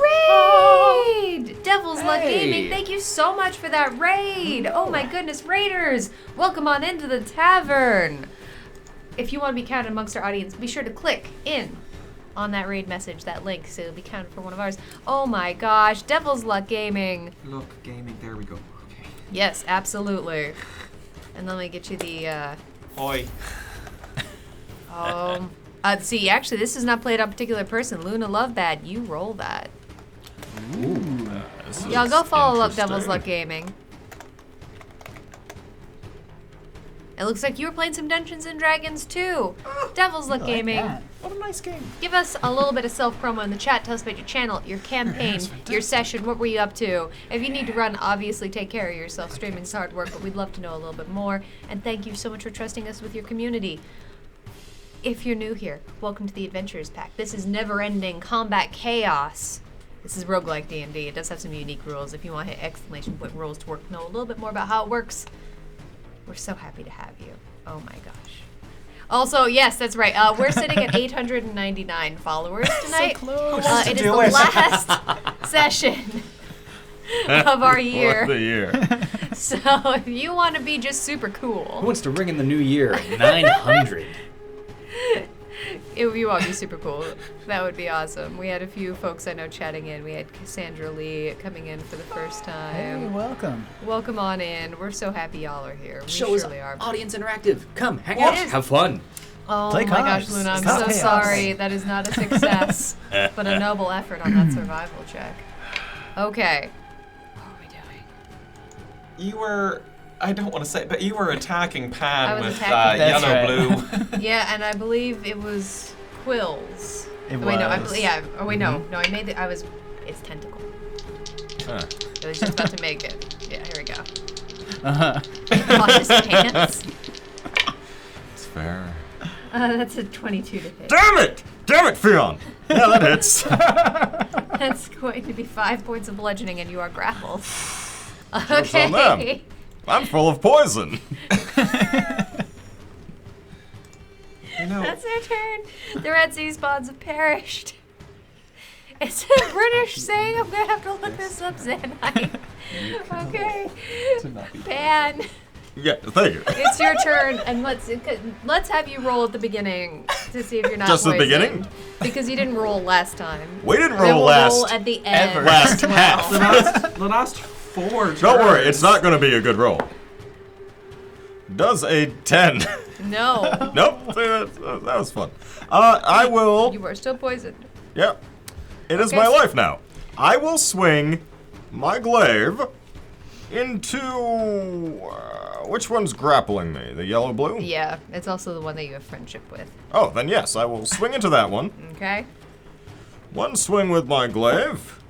Raid! Devil's Luck Hey! Gaming, thank you so much for that raid! Oh my goodness, raiders! Welcome on into the tavern! If you want to be counted amongst our audience, be sure to click in on that raid message, that link, so you'll be counted for one of ours. Oh my gosh, Devil's Luck Gaming. Look, gaming, there we go. Okay. Yes, absolutely. And let me get you the, Oi. see, actually, this is not played on a particular person. Luna Lovebad, you roll that. This Y'all is go follow up interesting. Devil's Luck Gaming. It looks like you were playing some Dungeons and Dragons too. Devil's Luck I like Gaming. that. What a nice game. Give us a little bit of self-promo in the chat. Tell us about your channel, your campaign, your session. What were you up to? If you need to run, obviously take care of yourself. Streaming's hard work, but we'd love to know a little bit more. And thank you so much for trusting us with your community. If you're new here, welcome to the Adventurers Pack. This is never-ending combat chaos. This is roguelike D&D. It does have some unique rules. If you want to hit exclamation point rules to know a little bit more about how it works, we're so happy to have you. Oh my gosh. Also, yes, that's right. We're sitting at 899 followers tonight. It is the last session of our year. What the year? So if you want to be just super cool, Who wants to ring in the new year? 900. if you want to be super cool, that would be awesome. We had a few folks I know chatting in. We had Cassandra Lee coming in for the first Hey, time. welcome. Welcome on in. We're so happy y'all are here. We Show is surely are. audience interactive. Come, hang Well, out, it is. have fun. Oh Play my gosh, cards. Luna, I'm Stop so chaos. sorry. That is not a success, but a noble effort on that survival check. Okay. What are we doing? You were, I don't want to say, but you were attacking I Pan was with attacking- That's yellow right. blue. Yeah, and I believe it was quills. It Wait, no, I was. believe, yeah. Oh wait, no, I made it. It's tentacle. Huh. I was just about to make it. Yeah, here we go. Uh-huh. Cautious pants. It's fair. That's a 22 to hit. Damn it! Damn it, Fionn! Yeah, that hits. That's going to be 5 points of bludgeoning, and you are grappled. Joke's on them. Okay. I'm full of poison. You know, That's their turn. The Red Sea spawns have perished. It's a British saying. I'm gonna have to look this up, Zanite. Okay. Pan, Yeah, thank you. it's your turn, and let's have you roll at the beginning to see if you're not Just the poisoned. beginning? Because you didn't roll last time. We didn't Then roll we'll last. roll at the end. Ever. Last as well. half. the last 4 turns. Don't worry, it's not going to be a good roll. Does a 10. No, Nope. See, that was fun. I will. you are still poisoned. Yeah. It is Okay, my so- life now. I will swing my glaive into... which one's grappling me? The yellow-blue? Yeah, it's also the one that you have friendship with. Oh, then yes, I will swing into that one. Okay. One swing with my glaive,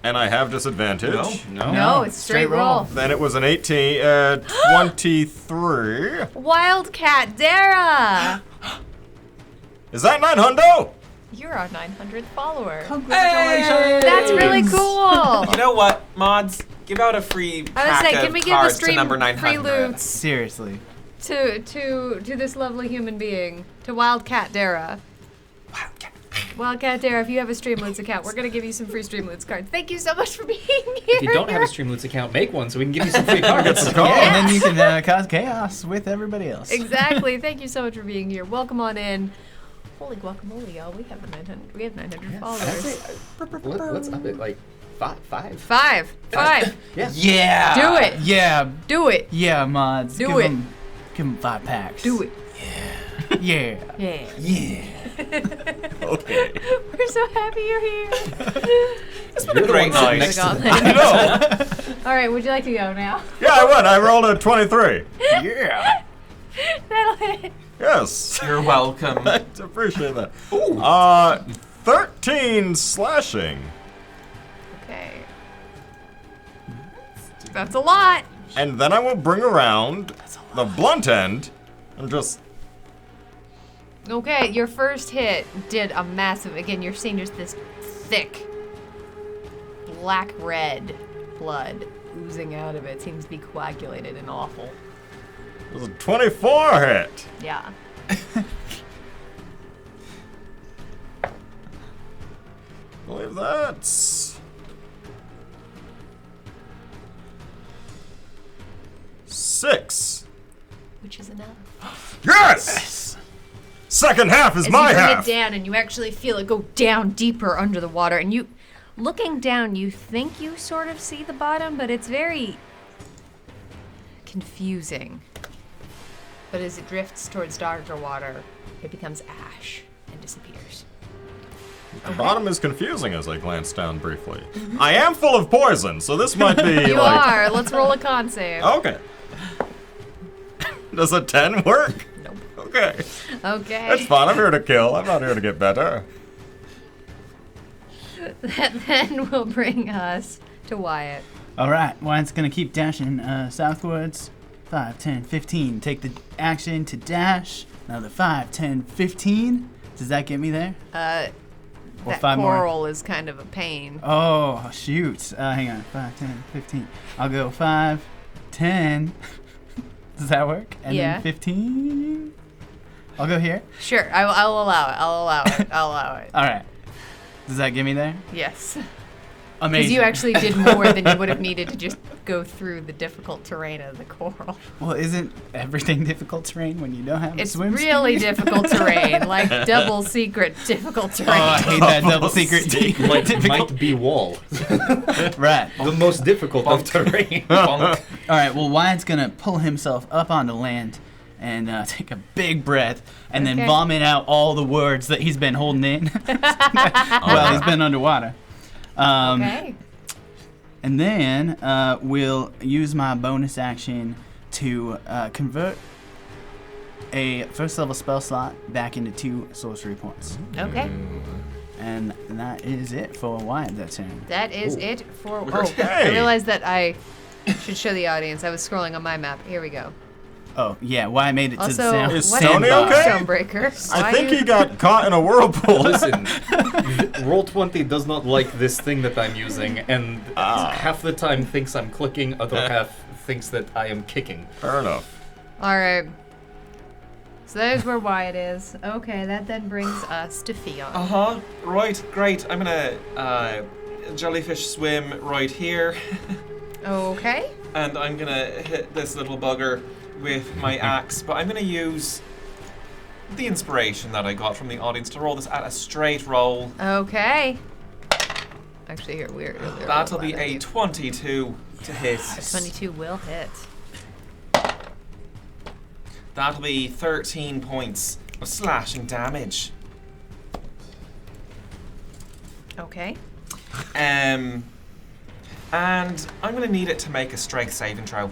and I have disadvantage. No, it's straight roll. Then it was an 23. Wildcat Dara! Is that 900? You're our 900th follower. Congratulations! That's really cool. You know what, mods? Give out a free I was pack saying, of can we give the cards to stream number free 900. loot Seriously. to this lovely human being, to Wildcat Dara? Wildcat Dara, if you have a Streamloots account, we're gonna give you some free Streamloots cards. Thank you so much for being here. If you don't have a Streamloots account, make one so we can give you some free cards. Yeah, and then you can cause chaos with everybody else. Exactly. Thank you so much for being here. Welcome on in. Holy guacamole, y'all! We have 900. We have 900 followers. Let's up it like five. Five. Yeah! Do it. Yeah, Do it. yeah, mods. Do give it. Them, give them 5 packs. Do it. Yeah. Yeah. Yeah. Okay. We're so happy you're here. It's been a great Welcome to night. the Gauntlet. I know. All right, would you like to go now? Yeah, I would. I rolled a 23. Yeah. That'll hit. Yes. You're welcome. I appreciate that. 13 slashing. Okay. That's a lot. And then I will bring around the blunt end and just... Okay, your first hit did a massive. Again, you're seeing just this thick, black red blood oozing out of it. Seems to be coagulated and awful. It was a 24 hit. Yeah. I believe that's... 6. Which is enough. Yes! Second half is As my you bring half. it down and you actually feel it go down deeper under the water, and you, looking down, you think you sort of see the bottom, but it's very confusing. But as it drifts towards darker water, it becomes ash and disappears. The bottom is confusing as I glance down briefly. I am full of poison, so this might be You like... are. Let's roll a con save. Okay. Does a 10 work? Nope. Okay. Okay. It's fine. I'm here to kill. I'm not here to get better. That then will bring us to Wyatt. All right. Wyatt's going to keep dashing southwards. 5, 10, 15. Take the action to dash. Another 5, 10, 15. Does that get me there? That 5 more. coral is kind of a pain. Oh, shoot. Hang on. 5, 10, 15. I'll go 5, 10. Does that work? And Yeah. then 15. I'll go here. Sure, I'll allow it. I'll allow it. I'll allow it. All right. Does that get me there? Yes. Amazing. Because you actually did more than you would have needed to just go through the difficult terrain of the coral. Well, isn't everything difficult terrain when you don't have a It's swim really speed? difficult terrain, like double secret difficult terrain. Oh, I hate that double secret. Might be wall. Right. The most difficult of terrain. Bonk. All right. Well, Wyatt's gonna pull himself up onto land and take a big breath and then Okay. vomit out all the words that he's been holding in while he's been underwater. Okay. And then we'll use my bonus action to convert a first level spell slot back into 2 sorcery points. Okay. And that is it for Wyatt that turn. That is it for. Oh, I Okay. realized that I should show the audience. I was scrolling on my map. Here we go. Oh, yeah, Wyatt made it to Also, the sound. Is what Stoney is okay? Stonebreaker? I Why think you- he got caught in a whirlpool. Listen, Roll20 does not like this thing that I'm using, and half the time thinks I'm clicking, other half thinks that I am kicking. Fair enough. All right. So there's where Wyatt is. Okay, that then brings us to Fion. Uh-huh. Right, great. I'm gonna jellyfish swim right here. Okay. And I'm gonna hit this little bugger with my axe, but I'm gonna use the inspiration that I got from the audience to roll this at a straight roll. Okay. Actually, here we're. That'll be a 22 to hit. 22 will hit. That'll be 13 points of slashing damage. Okay. And I'm going to need it to make a strength saving throw.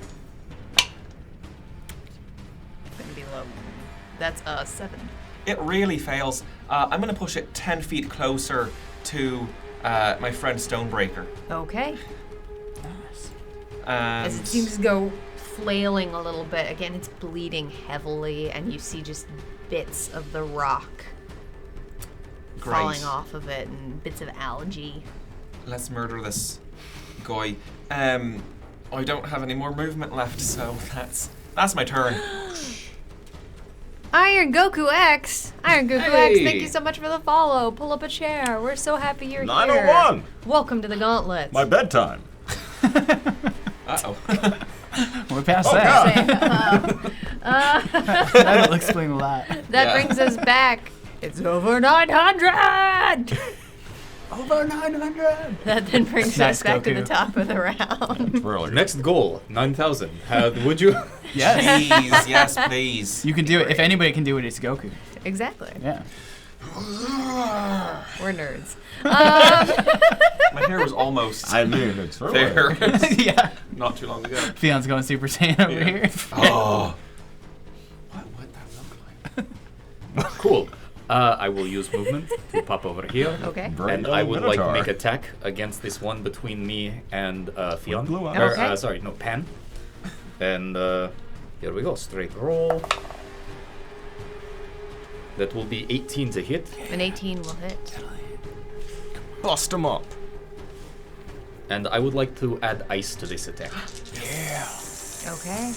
Gonna be low. That's 7. It really fails. I'm going to push it 10 feet closer to my friend Stonebreaker. Okay. And As it seems to go flailing a little bit. Again, it's bleeding heavily, and you see just bits of the rock falling off of it and bits of algae. Let's murder this guy. I don't have any more movement left, so that's my turn. Iron Goku X! Iron Goku X, thank Hey. you so much for the follow. Pull up a chair. We're so happy you're 901. here. Welcome to the Gauntlet. My bedtime. Uh-oh. We're past Oh, that. God. That'll explain a lot. That brings us back. It's over 900! Over 900. That then brings Nice, us back to the Goku. top of the round. Really. Next goal, 9,000. Would you? Yes. Please, yes, please. You can do it. If anybody can do it, it's Goku. Exactly. Yeah. We're nerds. My hair was almost I mean, it's really. there Yeah. not too long ago. Fion's going Super Saiyan over here. Oh. What would that look like? Cool. I will use movement to pop over here. Okay. Very And young I would like Minotaur. make attack against this one between me and Fion. blue eyes. Or, Okay. sorry, no, Pan. And here we go, straight roll. That will be 18 to hit. An 18 will hit. Bust him up. And I would like to add ice to this attack. Okay.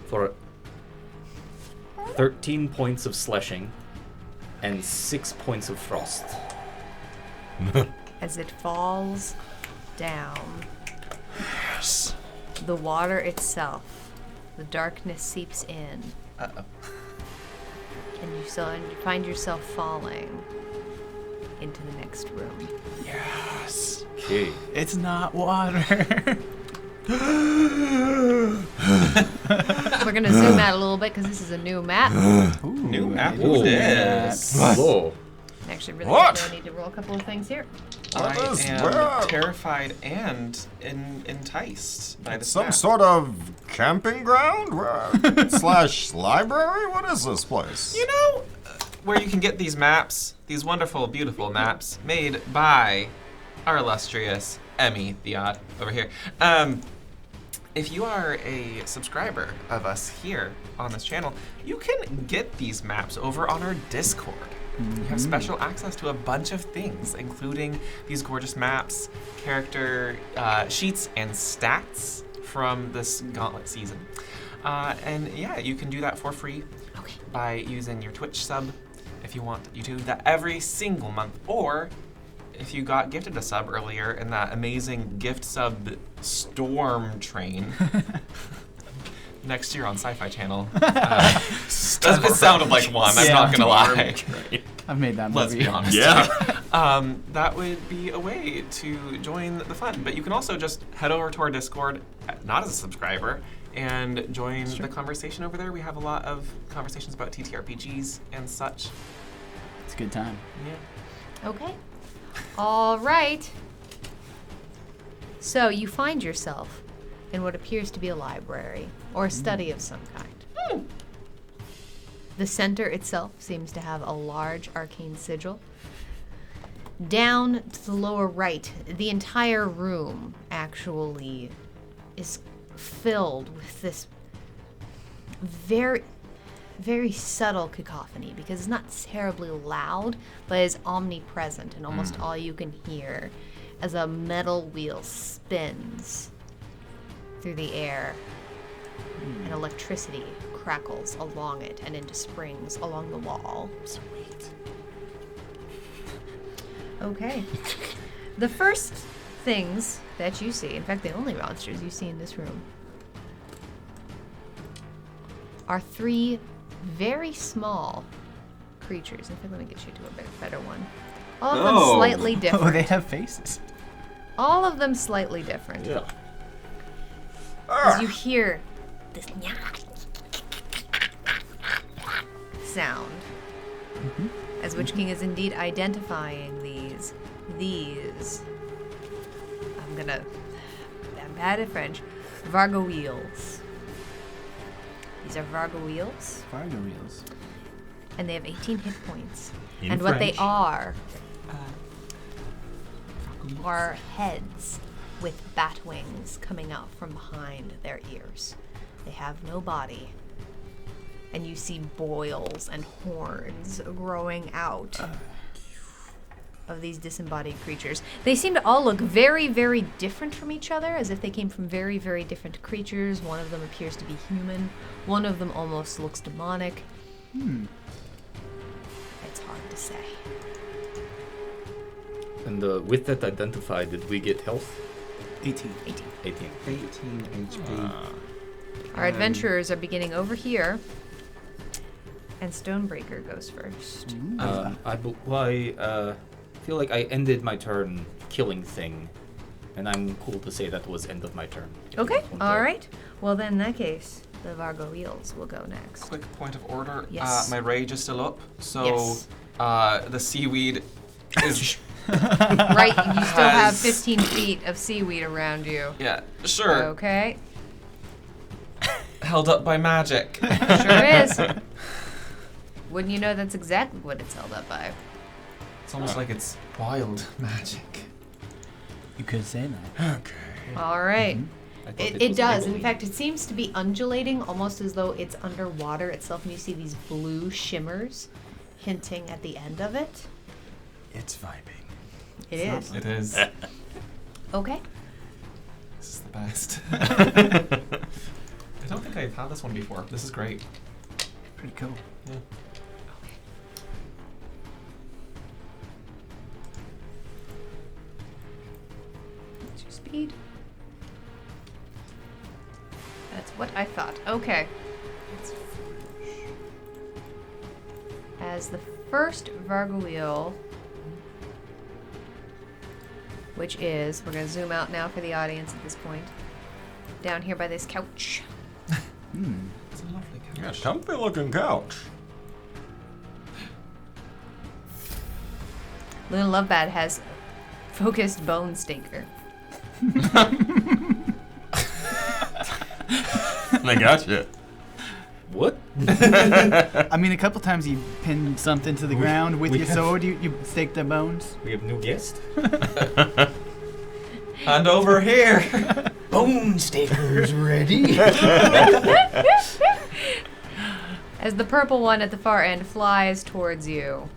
For 13 points of slashing and 6 points of frost. As it falls down, the water itself, the darkness seeps in, Uh-oh. and you find yourself falling into the next room. Yes. Okay. It's not water. We're gonna zoom out a little bit because this is a new map. New map Ooh. it is. Whoa. Actually, really What? quickly, I need to roll a couple of things here. I What is am that? terrified and enticed by this Some map. sort of camping ground slash library? What is this place? You know, where you can get these maps, these wonderful, beautiful maps made by our illustrious Emmy, the odd, over here. If you are a subscriber of us here on this channel, you can get these maps over on our Discord. You have special access to a bunch of things, including these gorgeous maps, character sheets, and stats from this Gauntlet season. And yeah, you can do that for free by using your Twitch sub if you want. You do that every single month, or if you got gifted a sub earlier in that amazing gift sub storm train next year on Sci-Fi Channel. It sounded like one, I'm Yeah. not gonna lie. I've made that Let's movie. be honest. Yeah. That would be a way to join the fun. But you can also just head over to our Discord, not as a subscriber, and join the conversation over there. We have a lot of conversations about TTRPGs and such. It's a good time. Yeah. Okay. All right. So you find yourself in what appears to be a library or a study of some kind. The center itself seems to have a large arcane sigil. Down to the lower right, the entire room actually is filled with this very, very subtle cacophony because it's not terribly loud, but is omnipresent and almost all you can hear as a metal wheel spins through the air and electricity crackles along it and into springs along the wall. Sweet. Okay. The first things that you see, in fact, the only monsters you see in this room, are 3 very small creatures. In fact, let me get you to a bit better one. All of them Oh. slightly Oh, different. they have faces. All of them slightly different. Yeah. As you hear this sound as Witch King is indeed identifying these. I'm bad at French. Vargoiles. These are Vargoiles, Fargo wheels. and they have 18 hit points. In and what they French. are heads with bat wings coming out from behind their ears. They have no body. And you see boils and horns growing out of these disembodied creatures. They seem to all look very, very different from each other, as if they came from very, very different creatures. One of them appears to be human. One of them almost looks demonic. It's hard to say. And with that identified, did we get health? 18. 18. 18. 18 HP. Our adventurers are beginning over here. And Stonebreaker goes first. I feel like I ended my turn killing thing, and I'm cool to say that was end of my turn. Okay, Want to- alright. Well, then in that case, the Vargoiles will go next. Quick point of order. Yes. My rage is still up, so Yes. the seaweed is. Right, you still have Has- 15 feet of seaweed around you. Yeah, sure. Okay, Held up by magic. sure is. Wouldn't you know that's exactly what it's held up by? It's almost like it's wild magic. You could say that. Alright. I thought It was does. In Emily. fact, it seems to be undulating, almost as though it's underwater itself, and you see these blue shimmers hinting at the end of it. It's vibing. It is. It is. Okay. This is the best. I don't think I've had this one before. This is great. Pretty cool. Yeah. What's your speed? That's what I thought. Okay. As the first Vargoile, which is, we're going to zoom out now for the audience at this point, down here by this couch. It's a lovely couch. Yeah, comfy looking couch. Luna Lovebad has focused bone staker. They got you. What? I mean, a couple times you pinned something to the ground with we your have- sword. You staked their bones. We have new guest? And over here. Bone stakers ready. As the purple one at the far end flies towards you.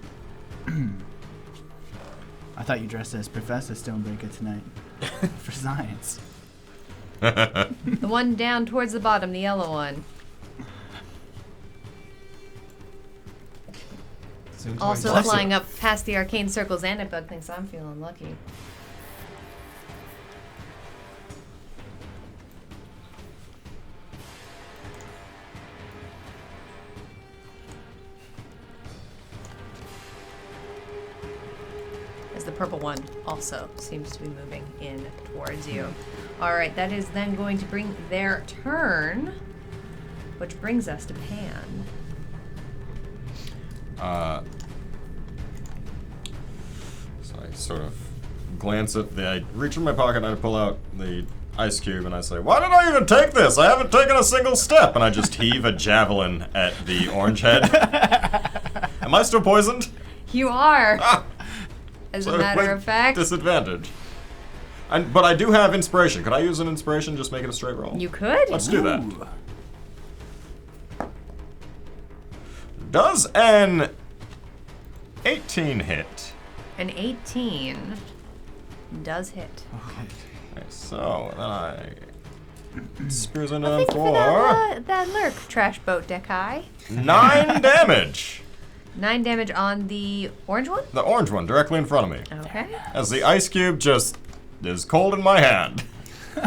I thought you dressed as Professor Stonebreaker tonight for science. The one down towards the bottom, the yellow one. Soon to Also enjoy. flying up past the arcane circles, and it bug thinks I'm feeling lucky. As the purple one also seems to be moving in towards you. Alright, that is then going to bring their turn, which brings us to Pan. So I sort of glance at I reach in my pocket and I pull out the ice cube and I say, "Why did I even take this? I haven't taken a single step." And I just heave a javelin at the orange head. Am I still poisoned? You are! Ah, As so a matter with of fact, disadvantage. But I do have inspiration. Could I use an inspiration? Just make it a straight roll. you could. Let's do that. Ooh. Does an 18 hit? An 18 does hit. Okay, so then I spears into them Thank you for for that lurk, trash boat Dekai. 9 damage. 9 damage on the orange one? The orange one directly in front of me. Okay. As the ice cube just is cold in my hand.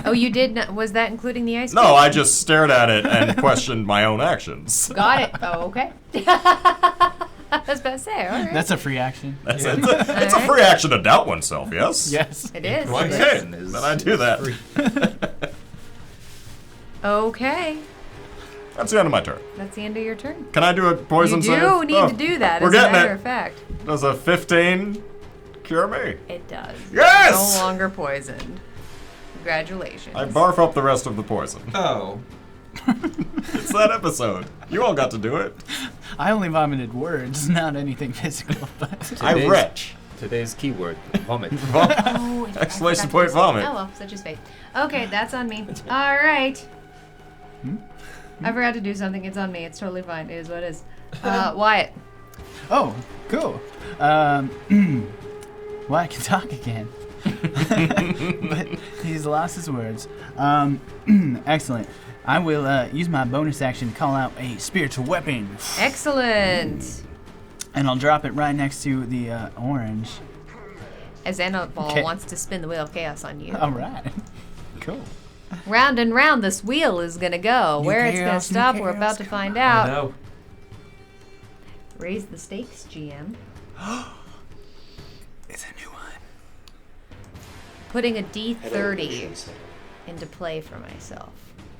Oh, you did not, was that including the ice No, cube? I just stared at it and questioned my own actions. Got it. Oh, okay. I was about to say, alright. That's a free action. It's a free action to doubt oneself, yes? Yes. It is. Right. It Okay, is. then I do that. Okay. That's the end of my turn. That's the end of your turn. Can I do a poison You save? do need Oh, to do that, we're as a getting matter it. of fact. Does a 15 cure me? It does. Yes! No longer poisoned. Congratulations. I barf up the rest of the poison. Oh. It's that episode. You all got to do it. I only vomited words, not anything physical. But I retch. Today's keyword: vomit. Oh, I Exclamation forgot to point do vomit. something. Oh well, such is fate. Okay, that's on me. All right. I forgot to do something. It's on me. It's totally fine. It is what it is. Wyatt. oh, cool. Well, I can talk again. But he's lost his words. Excellent. I will use my bonus action to call out a spiritual weapon. Excellent. And I'll drop it right next to the orange. As Annabelle Okay. wants to spin the wheel of chaos on you. All right. Cool. Round and round this wheel is gonna go. New Where it's gonna chaos, new stop, we're chaos, about to come find I out. know. Raise the stakes, GM. It's a new one. Putting a D30 into play for myself.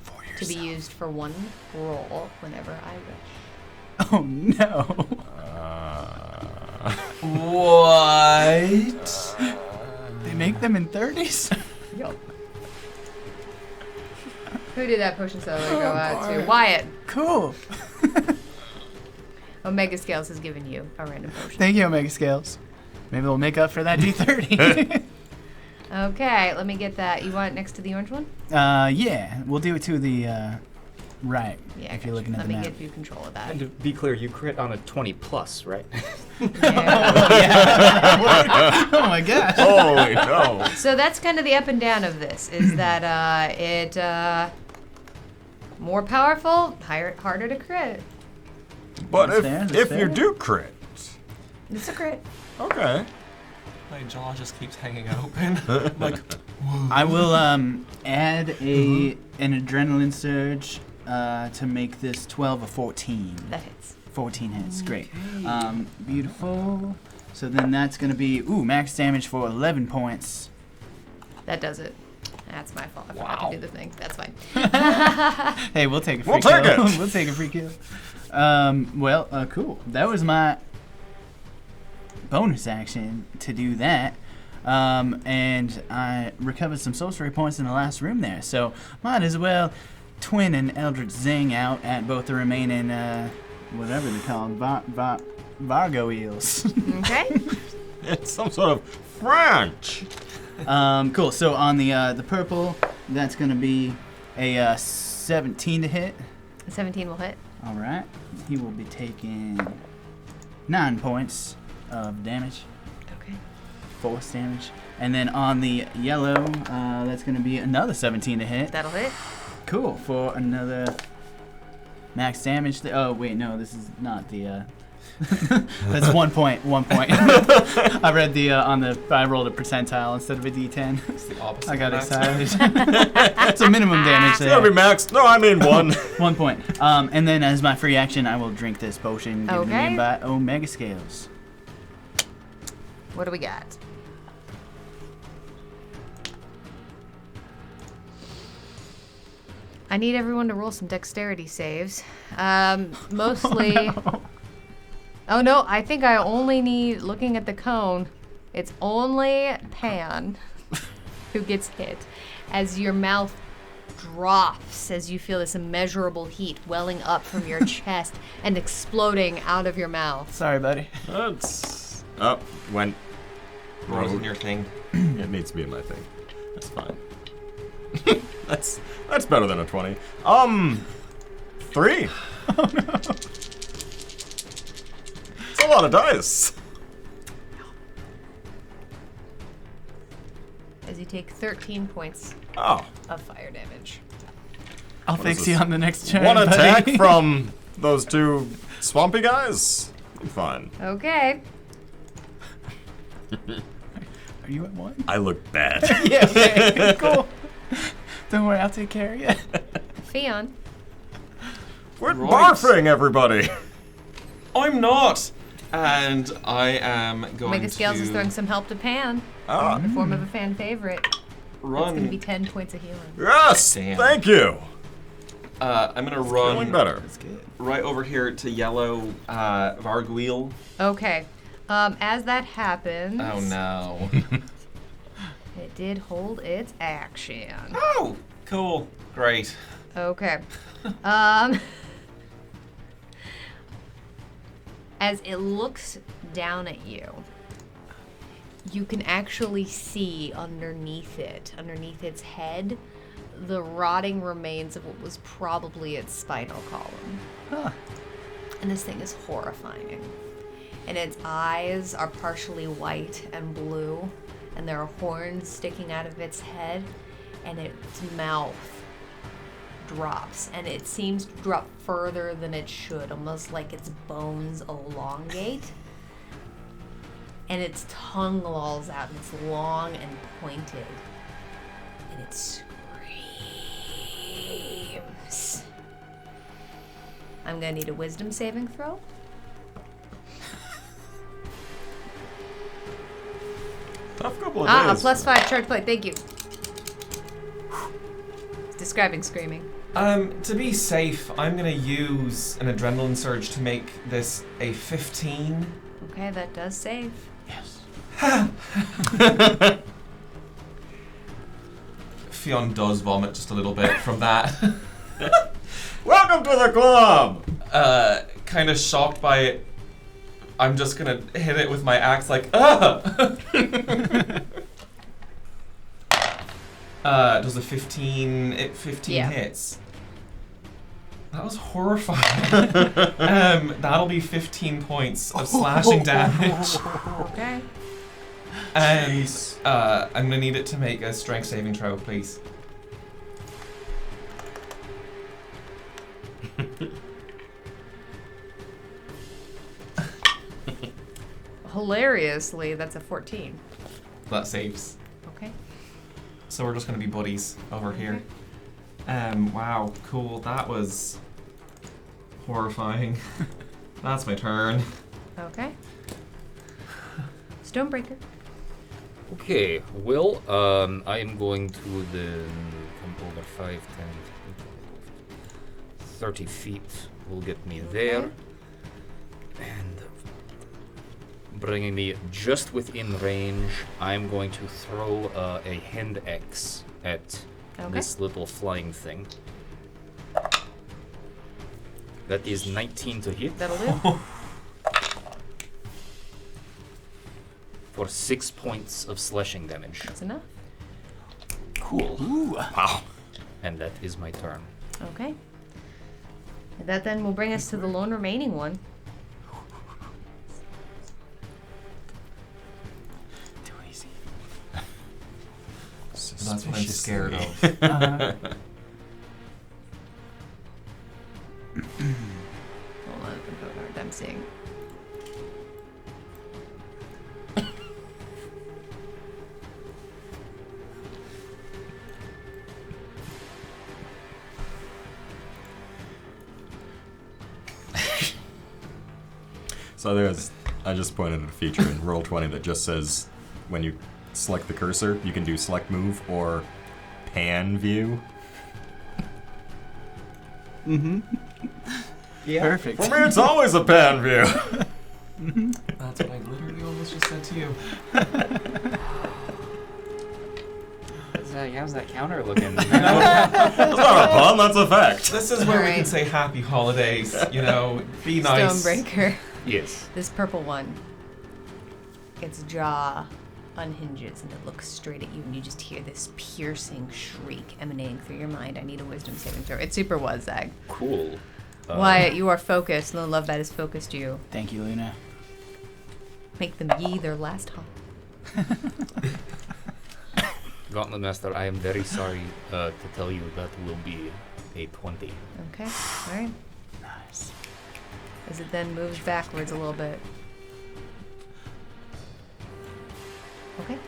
For To be yourself. used for one roll whenever I wish. Oh no. What? They make them in 30s? Yup. Who did that potion cellar go out to? Wyatt. Cool. Omega Scales has given you a random potion. Thank you, Omega Scales. Maybe we'll make up for that D30. Okay, let me get that. You want it next to the orange one? Yeah, we'll do it to the right. Yeah, if you're looking at let the me map. give you control of that. And to be clear, you crit on a 20 plus, right? Yeah. Oh my gosh. Holy no. So that's kind of the up and down of this. Is that it more powerful, harder to crit. But That's fair, that's if you fair. do crit, It's a crit. okay. My jaw just keeps hanging open. Like, I will add an adrenaline surge to make this 12 or 14. That hits. 14 hits, great. Beautiful. So then that's gonna be max damage for 11 points. That does it. That's my fault. I forgot to do the thing. That's fine. Hey, we'll take a free We'll kill. take it. We'll take a free kill. Cool. That was my bonus action to do that. And I recovered some sorcery points in the last room there, so might as well twin an Eldritch Zing out at both the remaining, whatever they're called, Vargo eels. Okay. It's some sort of French. Cool. So on the purple, that's gonna be a 17 to hit. 17 will hit. All right. He will be taking 9 points of damage, Okay. force damage. And then on the yellow, that's going to be another 17 to hit. That'll hit. Cool. For another max damage. Oh, wait, no, this is not the... that's 1 point. 1 point. I read I rolled a percentile instead of a D10. it's the opposite. I got of max. excited. So minimum damage It's gotta be there. max. No, I mean 1. 1 point. And then as my free action, I will drink this potion given to Okay. me by Omega Scales. What do we got? I need everyone to roll some dexterity saves. Mostly. Oh no, I think I only need, looking at the cone, it's only Pan who gets hit as your mouth drops as you feel this immeasurable heat welling up from your chest and exploding out of your mouth. Sorry, buddy. That's up. Went. Wasn't your thing. It needs to be in my thing. That's fine. that's better than a 20. 3. Oh no. It's a lot of dice. As you take 13 points Oh, of fire damage. I'll What is fix you this? on the next turn. one buddy. attack from those 2 swampy guys. I'm fine. Okay. Are you at 1? I look bad. Yeah, okay. Cool. Don't worry, I'll take care of you. Fion. We're Right. barfing, everybody. I'm not. And I am going Omega Scales to is throwing some help to Pan Ah, in the form of a fan favorite. It's run. going to be 10 points of healing. yes. Damn. Thank you. I'm gonna run Feeling better. That's good. right over here to yellow Varguil. Okay. As that happens, Oh no. it did hold its action. Oh, cool. Great. Okay. As it looks down at you, you can actually see underneath its head, the rotting remains of what was probably its spinal column. Huh. And this thing is horrifying. And its eyes are partially white and blue, and there are horns sticking out of its head, and its mouth drops, and it seems to drop further than it should, almost like its bones elongate. And its tongue lolls out, and it's long and pointed, and it screams. I'm gonna need a wisdom saving throw. Tough couple of A days. +5 charge plate, thank you. It's describing screaming. To be safe, I'm gonna use an adrenaline surge to make this a 15. Okay, that does save. Yes. Fionn does vomit just a little bit from that. Welcome to the club! Kind of shocked by it. I'm just gonna hit it with my axe like, does a 15, 15 Yeah. hits. That was horrifying. That'll be 15 points of slashing damage. Okay. And I'm gonna need it to make a strength saving throw, please. Hilariously, that's a 14. That saves. Okay. So we're just gonna be buddies over here. Wow, cool. That was horrifying. That's my turn. Okay. Stonebreaker. Okay, well, I am going to the come over 5, 10, 30 feet will get me there. And bringing me just within range, I'm going to throw a hand axe at this little flying thing. That is 19 to hit That'll do. for 6 points of slashing damage. That's enough. Cool. Wow. And that is my turn. Okay. That then will bring us to the lone remaining one. Too easy. That's what I'm scared of. Hold on, I'm seeing. So I just pointed at a feature in Roll20 that just says when you select the cursor, you can do select move or pan view. Yeah. Perfect. For me, it's always a pan view. That's what I literally almost just said to you. How's that counter looking? That's not a pun, that's a fact. This is where we can Alright. say happy holidays, you know, be nice. Stonebreaker. Yes. This purple one, its jaw unhinges and it looks straight at you, and you just hear this piercing shriek emanating through your mind. I need a wisdom saving throw. It super was, Zag. Cool. Wyatt, you are focused, and the love that has focused you. Thank you, Luna. Make them ye their last hope. Gauntlet Master, I am very sorry to tell you that will be a 20. Okay, alright. Nice. As it then moves backwards a little bit. Okay.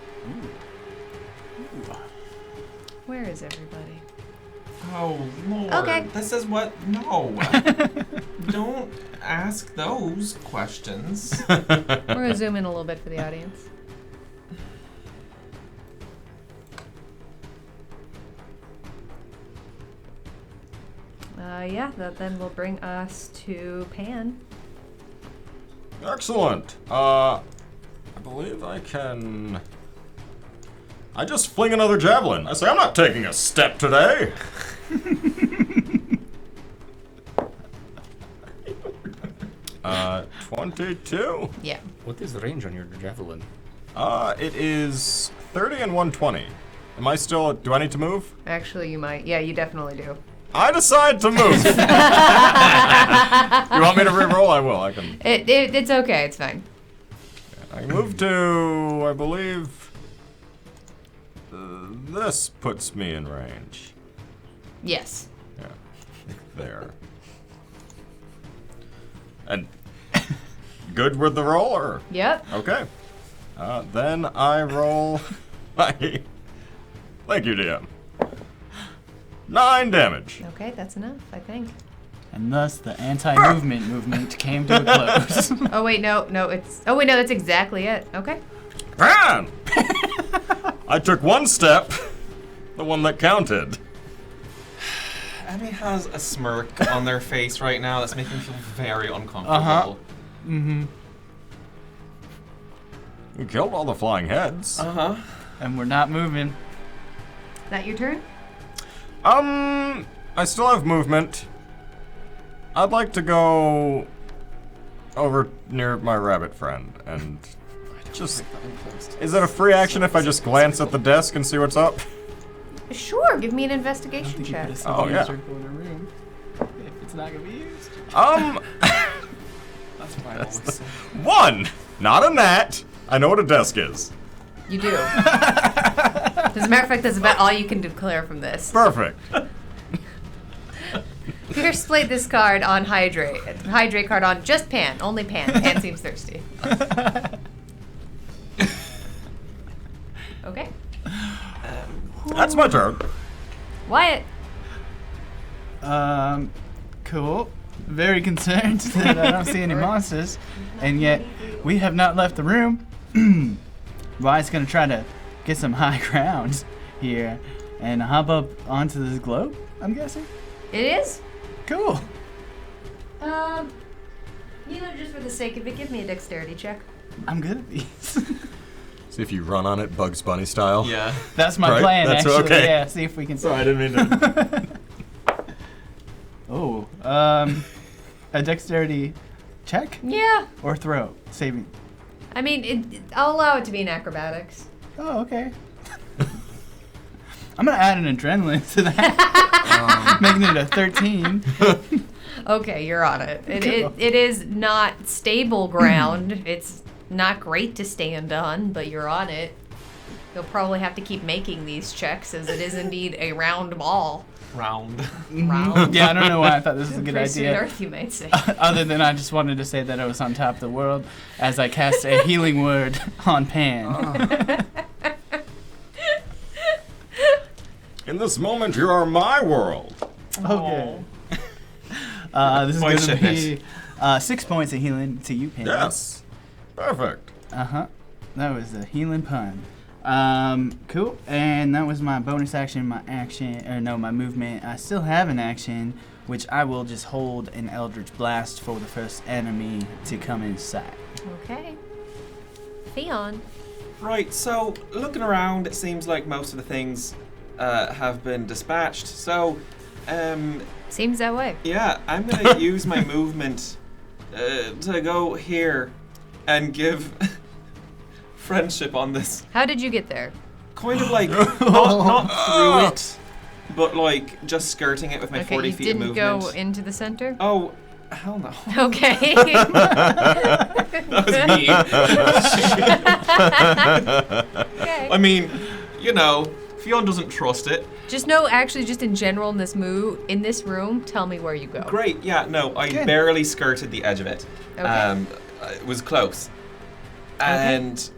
Where is everybody? Oh, Lord. Okay. This is what. No. Don't ask those questions. We're gonna zoom in a little bit for the audience. Yeah, that then will bring us to Pan. Excellent. I believe I can. I just fling another javelin. I say, I'm not taking a step today. 22. Yeah. What is the range on your javelin? It is 30 and 120. Am I still? Do I need to move? Actually, you might. Yeah, you definitely do. I decide to move. You want me to re-roll? I will. I can. It's okay. It's fine. I move to. I believe. This puts me in range. Yes. Yeah. There. And good with the roll, or? Yep. Okay. Then I roll my. Thank you, DM. 9 damage. Okay, that's enough, I think. And thus the anti-movement movement came to a close. Oh wait, no, it's. Oh wait, no, that's exactly it. Okay. Man! I took one step, the one that counted. Emmy has a smirk on their face right now that's making me feel very uncomfortable. Uh-huh. Mm-hmm. You killed all the flying heads. Uh-huh. And we're not moving. That your turn? I still have movement. I'd like to go over near my rabbit friend and just. Is it a free action if I just glance at the desk and see what's up? Sure, give me an investigation check. Oh, yeah. Circle in a room if it's not gonna be used. That's what I always say. 1! Not a nat. I know what a desk is. You do. As a matter of fact, that's about all you can declare from this. Perfect. Pierce played this card on Hydrate. Hydrate card on just Pan. Only Pan. Pan seems thirsty. Okay. That's my turn. Wyatt. Cool. Very concerned that I don't see any monsters, and yet we have not left the room. Wyatt's gonna try to get some high ground here and hop up onto this globe, I'm guessing. It is? Cool. You know, just for the sake of it, give me a dexterity check. I'm good at these. See if you run on it Bugs Bunny style. Yeah. That's my Right? plan, That's actually. okay. Yeah, see if we can. Sorry, I didn't mean to. Oh, a dexterity check Yeah. or throw saving. I mean, I'll allow it to be an acrobatics. Oh, okay. I'm gonna add an adrenaline to that, making it a 13. Okay, you're on it. Cool. It is not stable ground. It's not great to stand on, but you're on it. You'll probably have to keep making these checks, as it is indeed a round ball. Round. Round. Yeah, I don't know why I thought this was a good Pretty soon idea. Earth, you might say. Other than I just wanted to say that I was on top of the world as I cast a healing word on Pan. In this moment, you are my world. Okay. This is Point going to shitness. be 6 points of healing to you, Pan. Yes. Perfect. Uh-huh. That was a healing pun. Cool. And that was my bonus action, my movement. I still have an action, which I will just hold an Eldritch Blast for the first enemy to come inside. Okay. Theon. Right, so looking around, it seems like most of the things have been dispatched. So, Seems that way. yeah, I'm gonna use my movement to go here and give friendship on this. How did you get there? Kind of like not through it, but like just skirting it with my Okay, 40 you feet of didn't movement. go into the center? Oh, hell no. Okay. That was me. Okay. I mean, you know, Fionn doesn't trust it. Just know, actually, just in general in this room, tell me where you go. Great, yeah, no, I Good. barely skirted the edge of it. Okay. It was close. And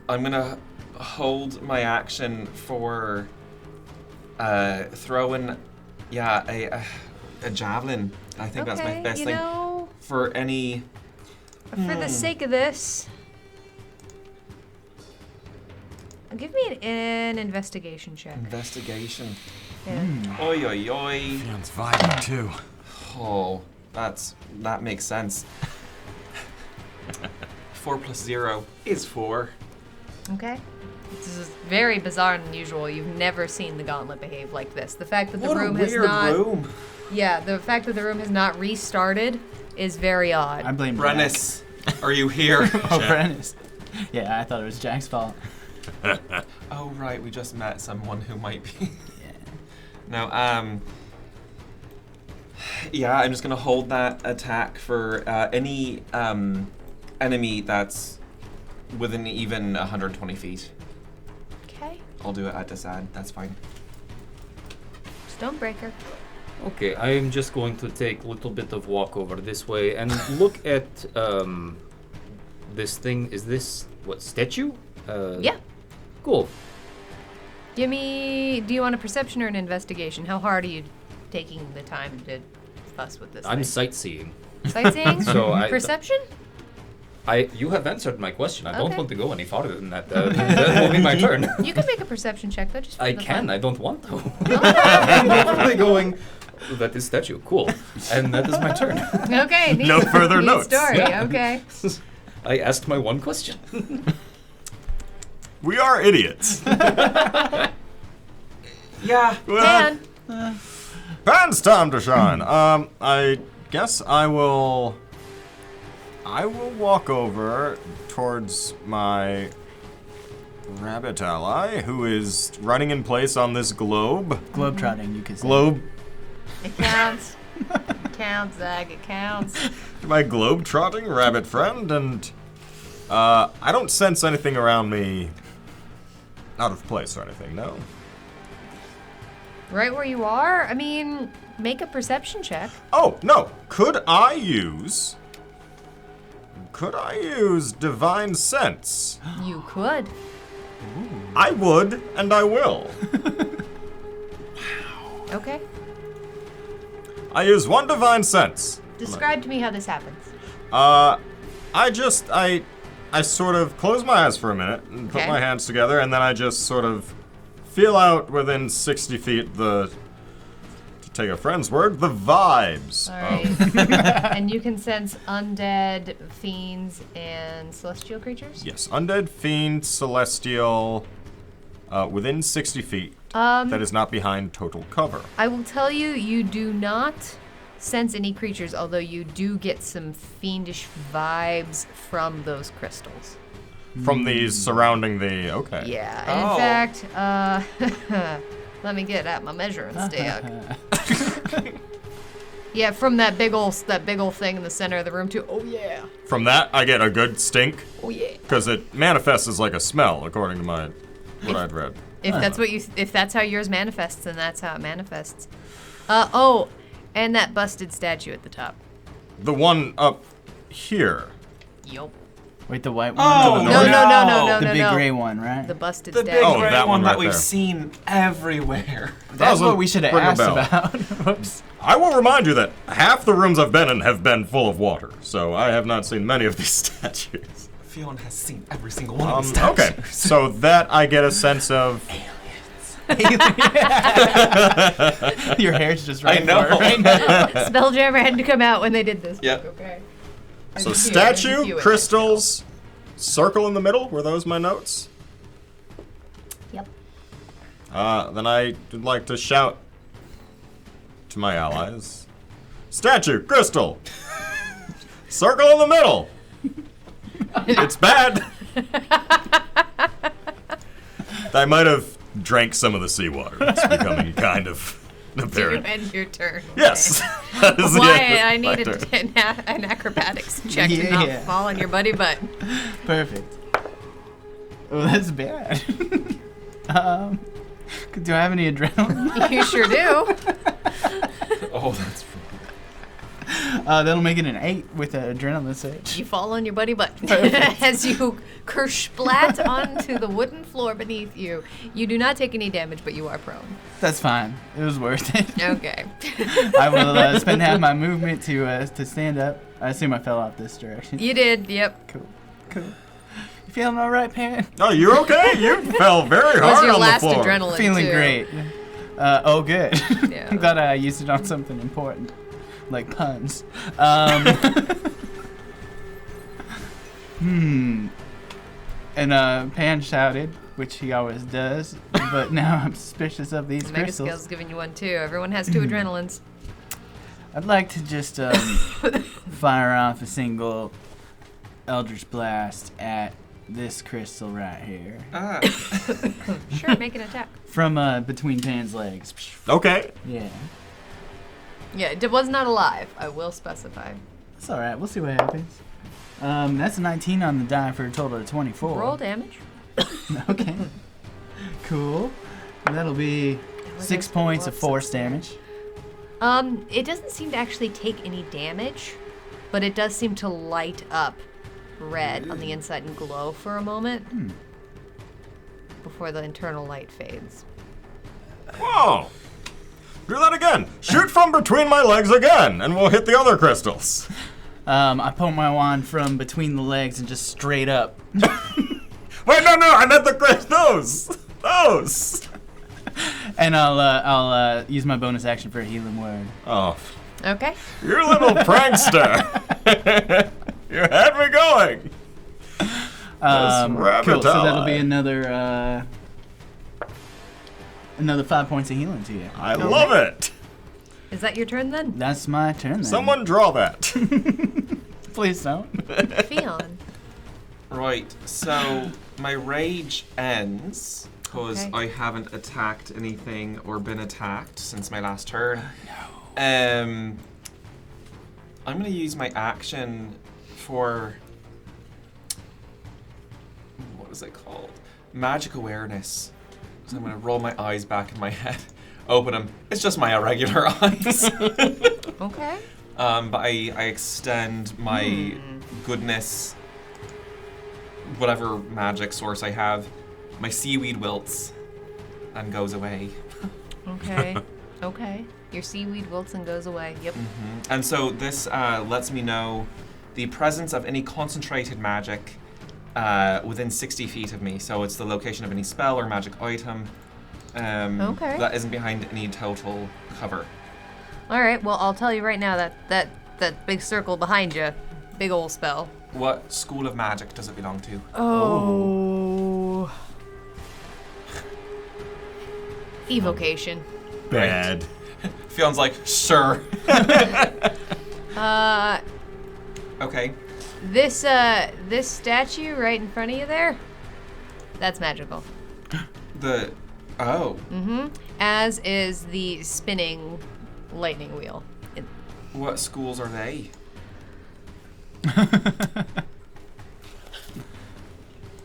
I'm gonna hold my action for throwing, a javelin. I think that's my best you thing. know, For any... for the sake of this, Give me an investigation check. Investigation. Yeah. Oi, oi, oi. Fion's vibing too. Oh, that makes sense. 4 plus 0 is 4. Okay. This is very bizarre and unusual. You've never seen the Gauntlet behave like this. The fact that the What room a has weird not room. Yeah, the fact that the room has not restarted is very odd. I blame Brennis, are you here? Jack. Oh, Brennis. Yeah, I thought it was Jack's fault. Oh, right, we just met someone who might be. Yeah. No, yeah, I'm just gonna hold that attack for any enemy that's within even 120 feet. Okay. I'll do it at Desad, that's fine. Stonebreaker. Okay, I am just going to take a little bit of walk over this way and look at this thing. Is this what, statue? Yeah. Cool. Do you want a perception or an investigation? How hard are you taking the time to fuss with this I'm thing? sightseeing. Sightseeing? So Perception? You have answered my question. I don't Okay. want to go any farther than that. That will be my turn. You can make a perception check, though, just for I the can. fun. I don't want to. I'm definitely going. That is statue. Cool. And that is my turn. Okay, neat. No further Neat notes. story, Yeah. okay. I asked my one question. We are idiots. Yeah. Dan, Pan's time to shine. I guess I will walk over towards my rabbit ally, who is running in place on this globe. Globetrotting, you could say. Globe. it counts. It counts, Zach, it counts. My globe-trotting rabbit friend, and I don't sense anything around me out of place or anything, no? Right where you are? I mean, make a perception check. Oh, no. Could I use divine sense? You could. I would, and I will. Okay. I use one divine sense. Describe to me how this happens. I sort of close my eyes for a minute and put Okay. my hands together, and then I just sort of feel out within 60 feet to take a friend's word, the vibes. All right. And you can sense undead, fiends, and celestial creatures? Yes, undead, fiend, celestial, within 60 feet. That is not behind total cover. I will tell you, you do not sense any creatures, although you do get some fiendish vibes from those crystals. From these surrounding the, okay. Yeah, and Oh. in fact, let me get at my measuring stick. Yeah, from that big ol' thing in the center of the room too. Oh yeah. From that, I get a good stink, Oh yeah. because it manifests as like a smell, according to what I'd read. If that's how yours manifests, then that's how it manifests. Oh, and that busted statue at the top. The one up here. Yup. Wait, the white one? Oh, To the No, north? no. The big gray one, right? The busted The statue. big Oh, gray that one one that right we've there. seen everywhere. That's Doesn't what we should have ring a asked bell. about. Whoops. I will remind you that half the rooms I've been in have been full of water, so I have not seen many of these statues. Fionn has seen every single one of these statues. Okay, so that I get a sense of. Your hair's just right I know. for it right now. Spelljammer had to come out when they did this. Yep. Okay. So I'm just statue, viewing it. crystals, circle in the middle. Were those my notes? Yep. Then I would like to shout to my allies. Statue, crystal, circle in the middle. It's bad. I might have drank some of the seawater. It's becoming kind of You apparent. end your turn. Yes. That is the Why end of I my needed turn. an acrobatics check to not Yeah. fall on your buddy butt. Perfect. Oh, that's bad. Do I have any adrenaline? You sure do. Oh, that's That'll make it an 8 with an adrenaline surge. You fall on your buddy butt as you kersplat onto the wooden floor beneath you. You do not take any damage, but you are prone. That's fine. It was worth it. Okay. I will spend half my movement to stand up. I assume I fell off this direction. You did. Yep. Cool. You feeling all right, Pan? Oh, you okay? You fell very Was hard your on last the floor. adrenaline Feeling too. great. Oh, good. Yeah. I'm glad I used it on something important, like puns. And Pan shouted, which he always does, but now I'm suspicious of these Mega crystals. Skill's giving you one too. Everyone has 2 adrenalines. I'd like to just fire off a single Eldritch Blast at this crystal right here. Ah. Sure, make an attack. From between Pan's legs. Okay. Yeah. Yeah, it was not alive. I will specify. That's alright, we'll see what happens. That's a 19 on the die for a total of 24. Roll damage. Okay. Cool. That'll be 6 points of force damage. It doesn't seem to actually take any damage, but it does seem to light up red on the inside and glow for a moment before the internal light fades. Whoa. Do that again. Shoot from between my legs again, and we'll hit the other crystals. I pull my wand from between the legs and just straight up. Wait, no, I meant the crystals. Those. And I'll use my bonus action for a healing word. Oh, Okay. you little prankster. You had me going. Let's Cool. So that'll be rapid another 5 points of healing to you. I love it. Is that your turn then? That's my turn then. Someone draw that. Please don't. Fion. Right, so my rage ends because Okay. I haven't attacked anything or been attacked since my last turn. I'm gonna use my action for what is it called? Magic awareness. So I'm gonna roll my eyes back in my head, open them. It's just my irregular eyes. Okay. But I extend my goodness, whatever magic source I have, my seaweed wilts, and goes away. Okay. Okay. Your seaweed wilts and goes away. Yep. And so this lets me know the presence of any concentrated magic within 60 feet of me. So it's the location of any spell or magic item Okay. that isn't behind any total cover. All right. Well, I'll tell you right now that big circle behind you, big old spell. What school of magic does it belong to? Oh. Evocation. Bad. Fion's like, sure. Okay. This statue right in front of you there, that's magical. As is the spinning lightning wheel. What schools are they?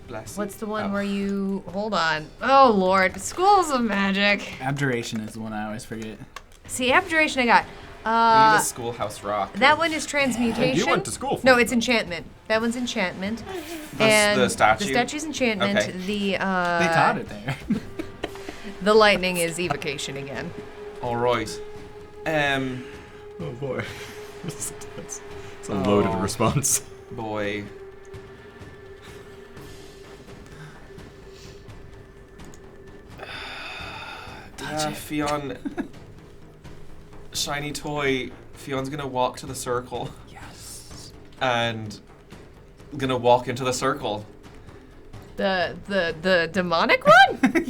Bless you. What's the one Oh. where you hold on? Oh Lord, schools of magic. Abjuration is the one I always forget. See, abjuration I got. I need a schoolhouse rock. That one is transmutation. You went to school for No, it. it's enchantment. That one's enchantment. That's the statue? The statue's enchantment. Okay. The They taught it there. the lightning is evocation again. All right. Oh boy. It's a loaded Oh. response. Boy. Fionn. Shiny toy. Fion's gonna walk to the circle. Yes. And gonna walk into the circle. The demonic one?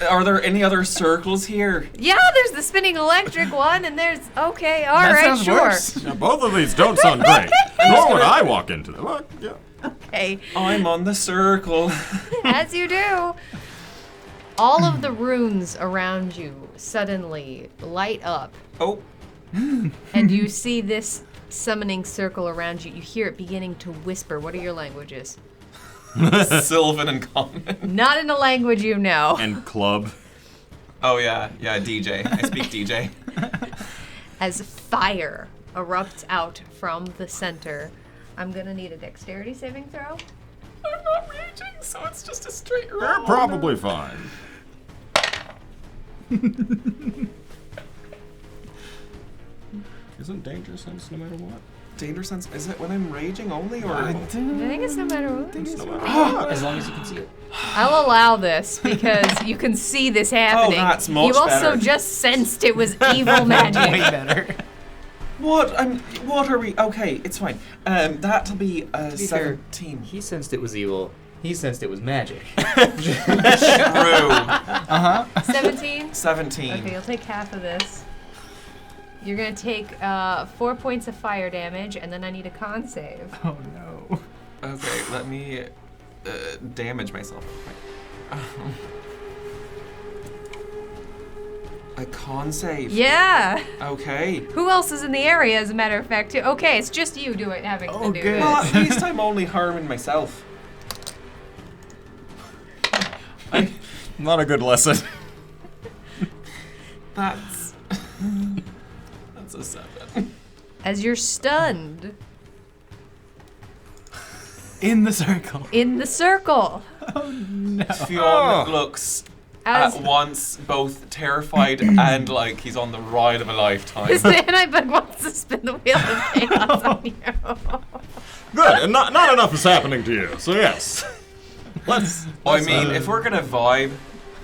Are there any other circles here? Yeah, there's the spinning electric one, and there's all That right, sounds sure. worse. Now, both of these don't sound great. Nor would I walk into them. Well, yeah. Okay, I'm on the circle. as you do. All of the runes around you suddenly light up, Oh. and you see this summoning circle around you. You hear it beginning to whisper. What are your languages? Sylvan and Common. Not in a language you know. And club. Oh yeah, DJ. I speak DJ. As fire erupts out from the center. I'm gonna need a dexterity saving throw. I'm not raging, so it's just a straight roll. They're probably fine. Isn't danger sense no matter what? danger sense? Is it when I'm raging only, or? I think it's no matter what. As long as you can see it. I'll allow this because you can see this happening. that's much You also better. just sensed it was evil magic. Way better. What? What are we? Okay, it's fine. That'll be To be fair, 17. he sensed it was evil. He sensed it was magic. True. 17? 17. Okay, you'll take half of this. You're gonna take 4 points of fire damage, and then I need a con save. Oh no. Okay, let me damage myself. A con save. Yeah. Okay. Who else is in the area, as a matter of fact, too? Okay, it's just you having Oh, to do good. Well, this. at least I'm only harming myself. Not a good lesson. That's a 7. As you're stunned In the circle. in the circle. Fionn looks As at once both terrified and like he's on the ride of a lifetime. the Anti-Bug wants to spin the wheel of chaos on you. Good, and not enough is happening to you, so yes. Let's I mean, if we're gonna vibe,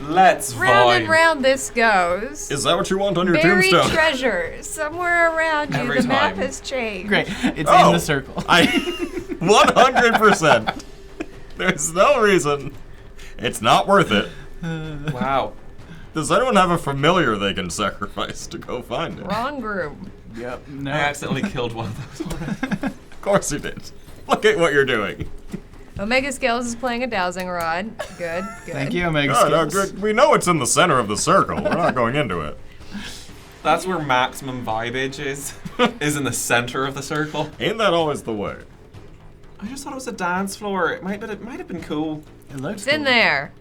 let's Round and vibe. round this goes. Is that what you want on your Buried tombstone? treasure. Somewhere around you, Every the map time. has changed. Great. It's Oh. in the circle. 100%. There's no reason. It's not worth it. Wow. Does anyone have a familiar they can sacrifice to go find it? Wrong groom. Yep. No. I accidentally killed one of those already. Of course you did. Look at what you're doing. Omega Scales is playing a dowsing rod. Good, good. Thank you, Omega Good, Skills. good. We know it's in the center of the circle. We're not going into it. That's where maximum vibage is in the center of the circle. Ain't that always the way? I just thought it was a dance floor. It might have been cool. It looks It's in cool. there.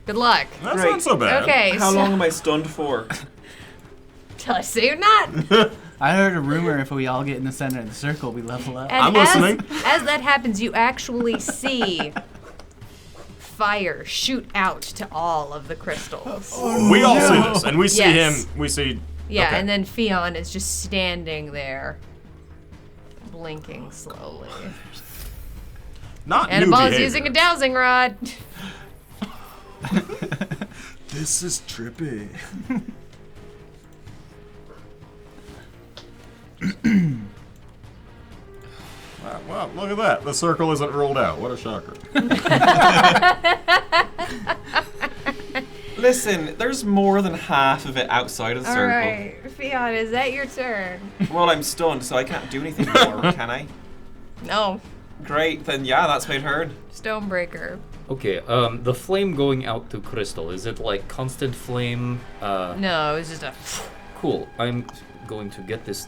Good luck. That's Great. not so bad. Okay, How so long am I stunned for? till I say you're not. I heard a rumor if we all get in the center of the circle, we level up. And I'm listening. As that happens, you actually see fire shoot out to all of the crystals. We all see this, and we see Yes. him. We see. Yeah, okay. and then Fionn is just standing there, blinking slowly. Not new Annabelle is behavior. using a dowsing rod. This is trippy. Wow, look at that. The circle isn't ruled out. What a shocker. Listen, there's more than half of it outside of the All circle. right, Fionn, is that your turn? Well, I'm stunned, so I can't do anything more, can I? No, Great, then yeah, that's my turn. Stonebreaker. Okay, the flame going out to Crystal, is it like constant flame? No, it's just a. Cool. I'm going to get this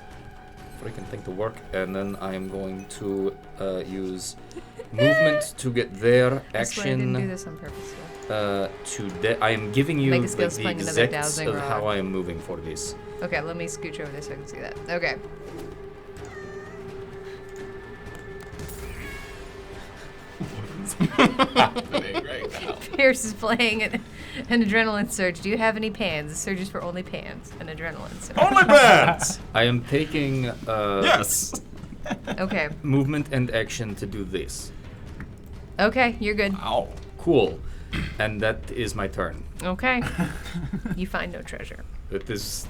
freaking thing to work, and then I am going to use movement to get their I swear I didn't do action. this on purpose. I am giving you Mega like, Skill's the playing another exacts dowsing of rod. how I am moving for this. Okay, let me scooch over this so I can see that. Okay. Happening right now. Pierce is playing an adrenaline surge. Do you have any pans? The surge is for only pans. An adrenaline surge. Only bands! I am taking Yes! Okay. movement and action to do this. Okay, you're good. Ow. Cool. And that is my turn. Okay. You find no treasure. It is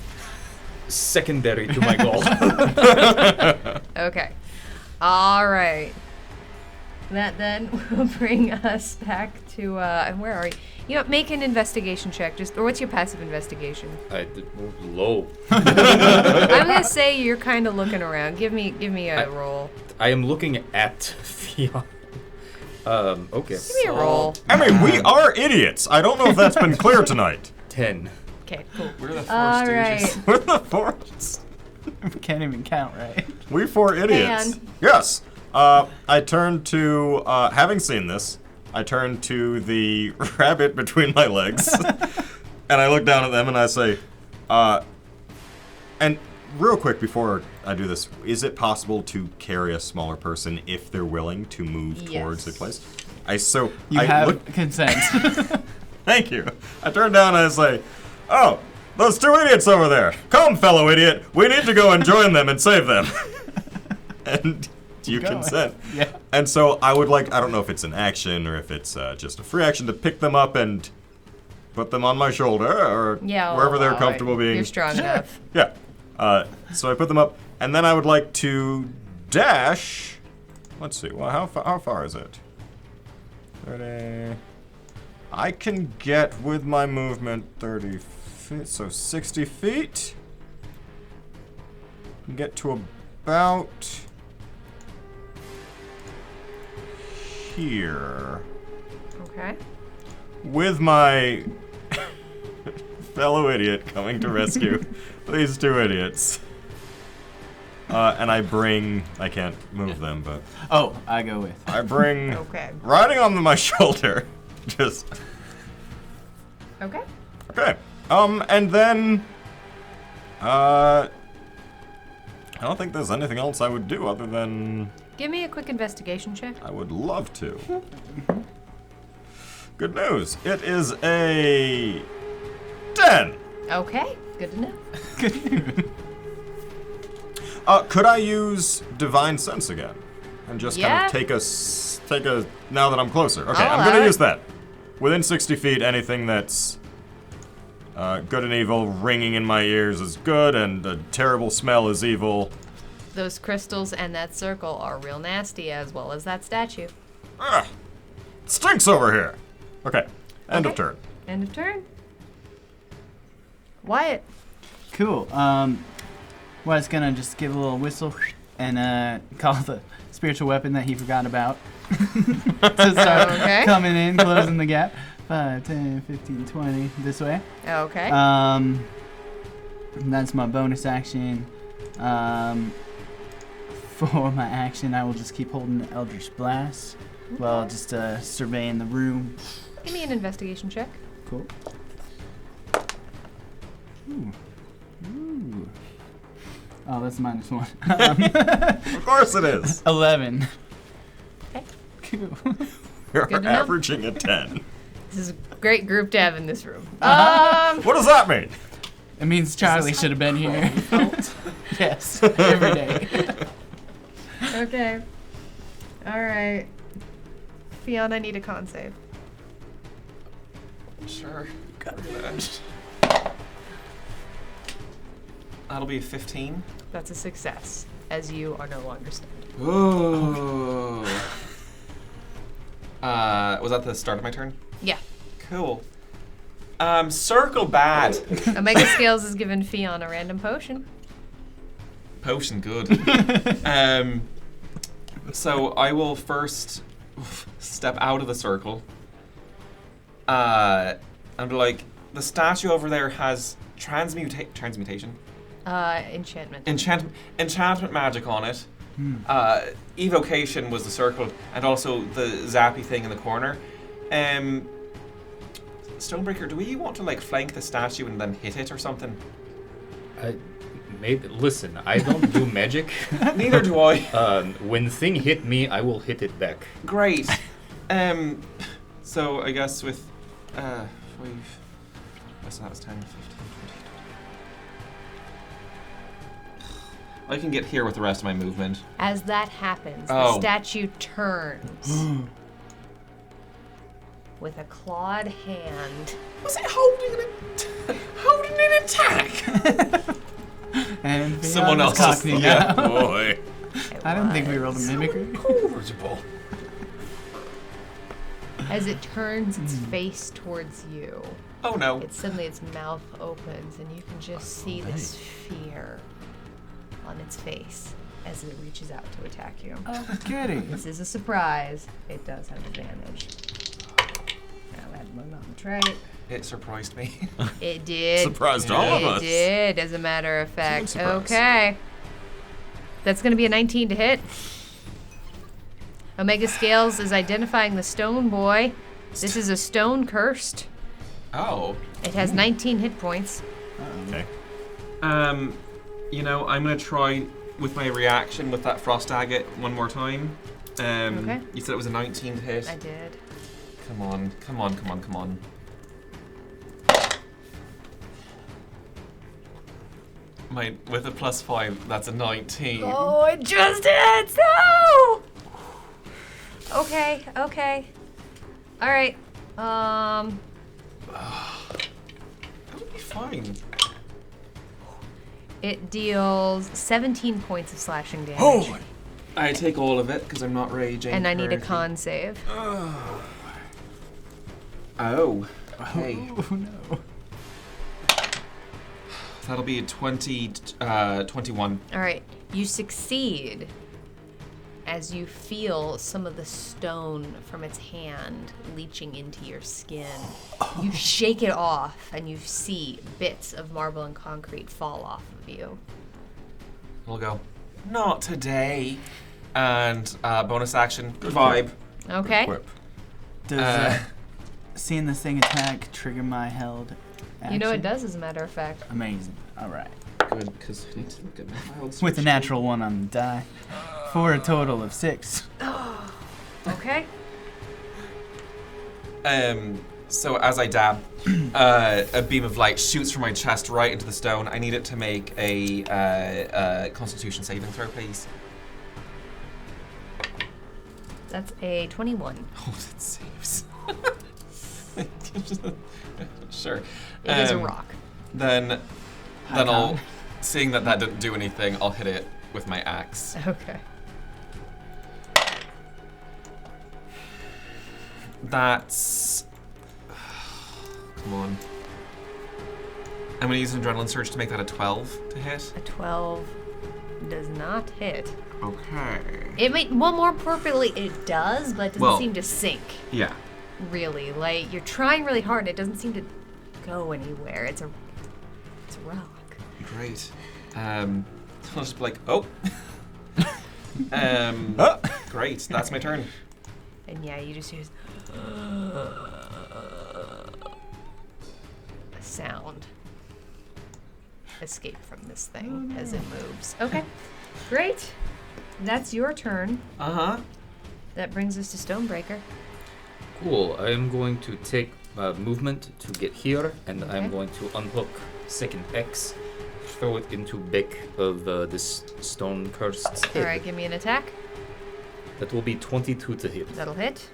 secondary to my goal. Okay. All right. That then will bring us back to and where are you? You know, make an investigation check. Or what's your passive investigation? Low. I'm gonna say you're kind of looking around. Give me a roll. I am looking at Fionn. Okay. Give me a roll. I mean, we are idiots. I don't know if that's been clear tonight. 10. Okay, cool. We're the four All stooges. right. We're the four. We can't even count, right? We four idiots. Pan. Yes. I turn to, having seen this, I turn to the rabbit between my legs, and I look down at them and I say, and real quick before I do this, is it possible to carry a smaller person if they're willing to move towards the Yes. place? You I have look, consent. thank you. I turn down and I say, oh, those two idiots over there. Come, fellow idiot. We need to go and join them and save them. And you Go ahead. consent. Yeah. And so I would like, I don't know if it's an action or if it's just a free action to pick them up and put them on my shoulder or Yeah, wherever they're well, comfortable being. You're strong enough. Yeah. So I put them up, and then I would like to dash. Let's see. Well, how far is it? 30. I can get with my movement 30 feet, so 60 feet. Can get to about here. Okay. With my fellow idiot coming to rescue these two idiots. And I can't move them, but Oh, I go with. I bring, Okay. riding on my shoulder, just, Okay. okay. And then, I don't think there's anything else I would do other than, Give me a quick investigation check. I would love to. Good news, it is a 10. Okay. Good to know. Could I use Divine Sense again? And just kind Yeah. of take a, now that I'm closer. Okay, I'm allow gonna it. use that. Within 60 feet, anything that's good and evil ringing in my ears is good, and a terrible smell is evil. Those crystals and that circle are real nasty, as well as that statue. Ah, stinks over here. Okay, end of Okay. turn. End of turn. Wyatt. Cool. Was gonna just give a little whistle and call the spiritual weapon that he forgot about to start Okay. coming in, closing the gap. 5, 10, 15, 20. This way. Okay. And that's my bonus action. For my action, I will just keep holding the Eldritch Blast while just surveying the room. Give me an investigation check. Cool. Ooh. Oh, that's -1. Of course it is. 11. Okay. Cool. You're Good to know. averaging a 10. This is a great group to have in this room. What does that mean? It means Charlie should have been here. Yes, every day. Okay. All right. Fionn, I need a con save. Sure. That'll be a 15. That's a success, as you are no longer stunned. Ooh. Was that the start of my turn? Yeah. Cool. Circle bad. Omega Scales has given Fionn a random potion. Potion, good. So I will first step out of the circle. And be like, the statue over there has transmutation. Enchantment. Enchantment magic on it. Evocation was the circle, and also the zappy thing in the corner. Stonebreaker, do we want to like flank the statue and then hit it or something? Maybe. Listen, I don't do magic. Neither do I. When thing hit me, I will hit it back. Great. So I guess with 5. So that was 10, 15, 20. I can get here with the rest of my movement. As that happens, the Oh. statue turns with a clawed hand. Was it holding an attack? And Someone Fionn is else is- Cockney yeah. now. Boy. I don't think we rolled a mimicry. As it turns its face towards you, Oh no. its mouth opens, and you can just see this fear on its face as it reaches out to attack you. Oh, goody. This is a surprise. It does have advantage. I'll add one on the trait. It surprised me. It did. Surprised all of us. It did, as a matter of fact. surprise. Okay. That's going to be a 19 to hit. Omega Scales is identifying the stone boy. This is a stone cursed. Oh. It has 19 hit points. Okay. I'm gonna try with my reaction with that frost agate one more time. Okay. You said it was a 19 to hit. I did. Come on. With a +5, that's a 19. Oh, it just hits! No! Okay. All right. It'll be fine. It deals 17 points of slashing damage. Oh! I take all of it because I'm not raging. And I need a currently. con save. Oh. Okay. Oh no. That'll be a 21. All right. You succeed as you feel some of the stone from its hand leaching into your skin. You shake it off, and you see bits of marble and concrete fall off of you. We'll go, not today. And bonus action, vibe. Okay. Whip. Does seeing this thing attack trigger my held action? You know it does, as a matter of fact. Amazing. All right. Good, because I need to look at my files. With a natural 1 on the die, for a total of 6. Okay. So as I dab, a beam of light shoots from my chest right into the stone. I need it to make a Constitution saving throw, please. That's a 21. Oh, that saves. Sure. It is a rock. Then I'll, seeing that didn't do anything, I'll hit it with my axe. Okay. That's... Come on. I'm gonna use an adrenaline surge to make that a 12 to hit. A 12 does not hit. Okay. It might, well, more appropriately, it does, but it doesn't seem to sink. Yeah. Really, like you're trying really hard, and it doesn't seem to go anywhere. It's a rock. Great. I'll just be like, oh. Great. That's my turn. And yeah, you just hear a sound escape from this thing as it moves. Okay, great. That's your turn. Uh-huh. That brings us to Stonebreaker. Cool. I am going to take movement to get here, and Okay. I'm going to unhook second X, throw it into beak of this stone cursed head. All right, give me an attack. That will be 22 to hit That'll hit.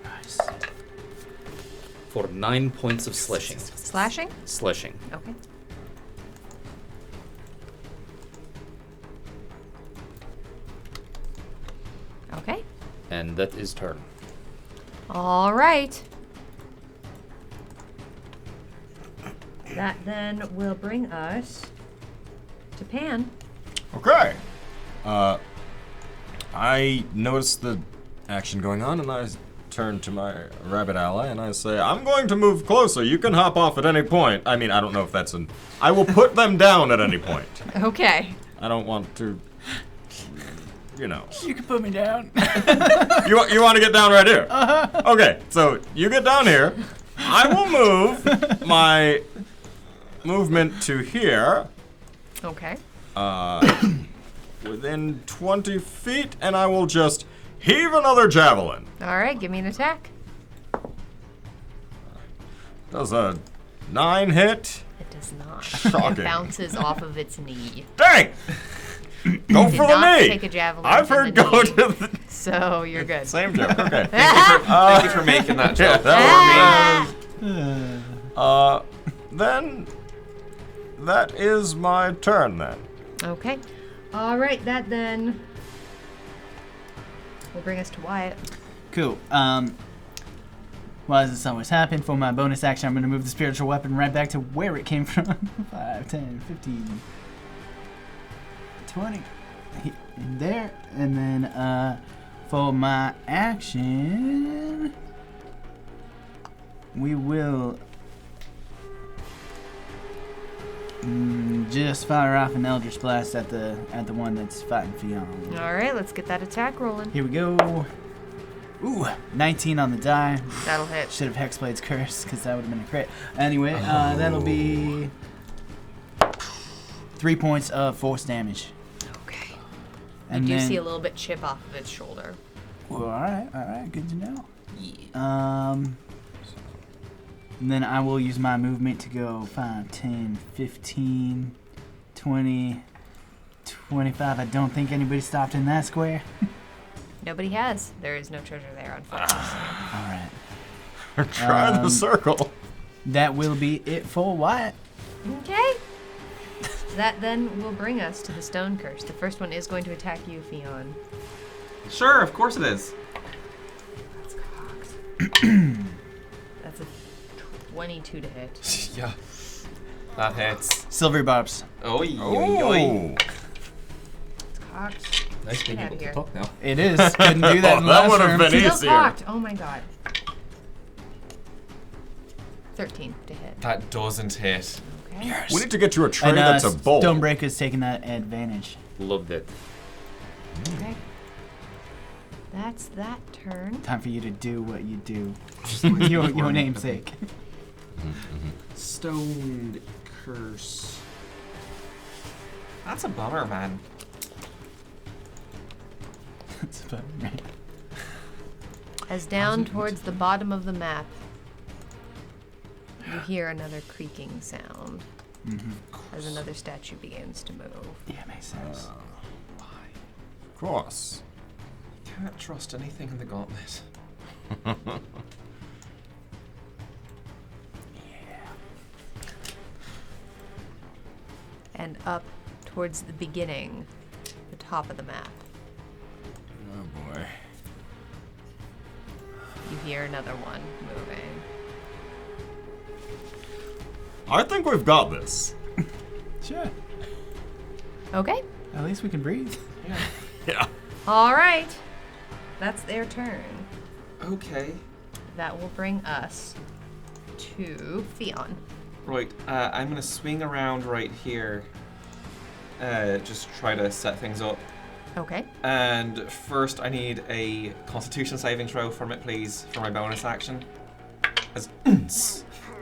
for 9 points of slashing. Slashing? Slashing. Okay. Okay. And that is turn. All right. That then will bring us to Pan. Okay. I notice the action going on, and I turn to my rabbit ally and I say, I'm going to move closer. You can hop off at any point. I mean, I don't know if that's I will put them down at any point. Okay. I don't want to, you know. You can put me down. You want to get down right here? Okay, so you get down here. I will move my movement to here. Okay. Within 20 feet, and I will just heave another javelin. All right, give me an attack. Does a 9 hit? It does not. Shocking. It bounces off of its knee. Dang! Go Did for not the knee! take a javelin I've to heard the go knee. to the... So you're good. Same joke, okay. Thank you for making that Yeah, joke. that was then that is my turn then. Okay. All right, that then will bring us to Wyatt. Cool. Well, as this always happens, for my bonus action, I'm going to move the spiritual weapon right back to where it came from. 5, 10, 15, 20. In there. And then for my action, we will just fire off an Eldritch Blast at the one that's fighting Fionn. All right, let's get that attack rolling. Here we go. Ooh, 19 on the die. That'll hit. Should have Hexblade's Curse, because that would have been a crit. Anyway, that'll be 3 points of force damage. Okay. And you do then, see a little bit chip off of its shoulder. well, all right, good to know. And then I will use my movement to go 5, 10, 15, 20, 25. I don't think anybody stopped in that square. Nobody has. There is no treasure there, unfortunately. All right. Try the circle. That will be it for Wyatt. Okay. That then will bring us to the stone curse. The first one is going to attack you, Fion. Sure, of course it is. That's cocks. That's a 22 to hit. Yeah. That hits. Silvery barbs. Oi, oi, Oh. oi. It's cocked. Nice being Get able outta to here. talk now. It is. Couldn't do that in the That last would have room. been Still easier. cocked. Oh my god. 13 to hit. That doesn't hit. Okay. We need to get you a tray And that's a bowl. Stonebreaker's taking that advantage. Loved it. Okay. That's that turn. Time for you to do what you do. your namesake. Stoned curse. That's a bummer, man. That's about right. As down towards the bottom of the map, you hear another creaking sound as another statue begins to move. Yeah, makes sense. Of course. Can't trust anything in the gauntlet. And up towards the beginning, the top of the map, Oh boy. you hear another one moving. I think we've got this. Sure. Okay. At least we can breathe. Yeah. All right. That's their turn. Okay. That will bring us to Fion. Right, I'm gonna swing around right here. Just try to set things up. Okay. And first, I need a Constitution saving throw from it, please, for my bonus action. As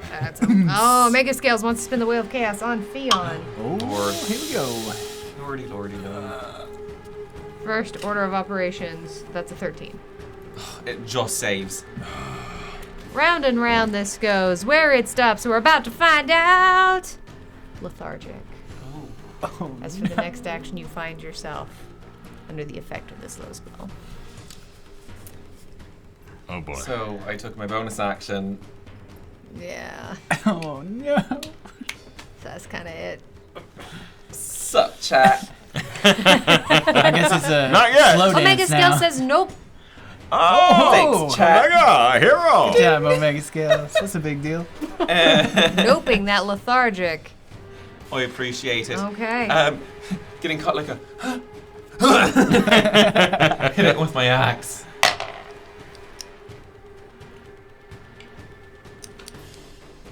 That's oh, Mega Scales wants to spin the Wheel of Chaos on Fion. Oh, Lord. here we go. lordy, lordy, lordy. First order of operations, that's a 13. It just saves. Round and round this goes. Where it stops, we're about to find out. Lethargic. Oh, As for the next action, you find yourself under the effect of this slow spell. Oh boy. So I took my bonus action. Yeah, oh no. that's kind of it. Sup, chat. I guess it's a Not yet. slow Omega dance Scale now. says nope. Oh, Thanks, chat. Omega, hero. Good job, Omega Scales. That's a big deal. Noping that lethargic. I appreciate it. Okay. Getting caught like a. Hit it with my axe.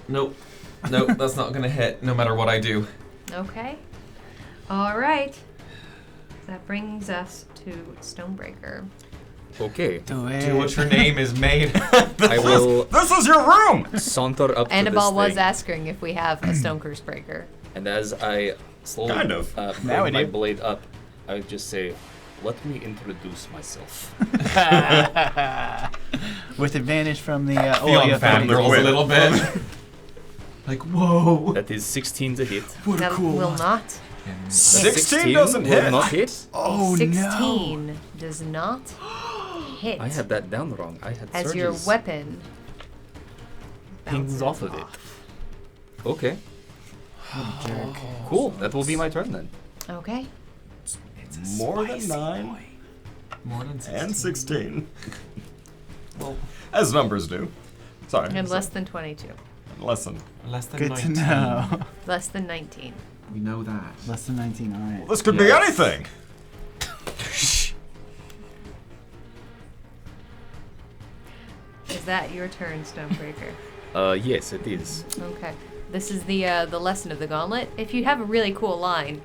Nope. Nope, that's not gonna hit no matter what I do. Okay. All right. That brings us to Stonebreaker. Okay. Do it. Do what your name is made. I will This is your room. saunter up to Annabelle this was thing, asking if we have a Stone Curse Breaker. and as I slowly Kind of. Now we bring my do. blade up, I just say, "Let me introduce myself." With advantage from the Fion yeah, fan from girls a win. little bit. Like, whoa. That is 16 to hit. That will not. 16 doesn't will hit. not hit. Oh 16 does not hit. I had that down wrong. I had as your surges. weapon Pings bounces off of it. Okay. Cool. That will be my turn then. Okay. More than 9 More than 16. and 16. Well, As numbers do. Sorry. And less than 22. Less than. less than Good 19. to know. Less than 19. We know that. Less than 19, alright. This could be anything. Is that your turn, Stonebreaker? Yes, it is. Okay. This is the lesson of the gauntlet. If you have a really cool line,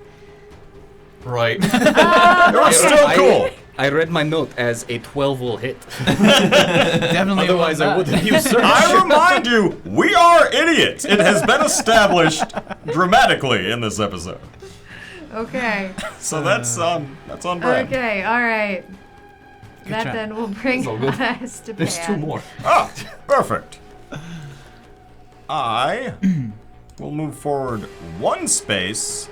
Right. It was still cool. I read my note as a 12 will hit. Definitely. Otherwise, I won't wouldn't use surge. I remind you, we are idiots. It has been established dramatically in this episode. okay. So that's on brand. Okay, alright. That try. then will bring all good. us to There's two Pan. more. Ah, perfect. I will move forward one space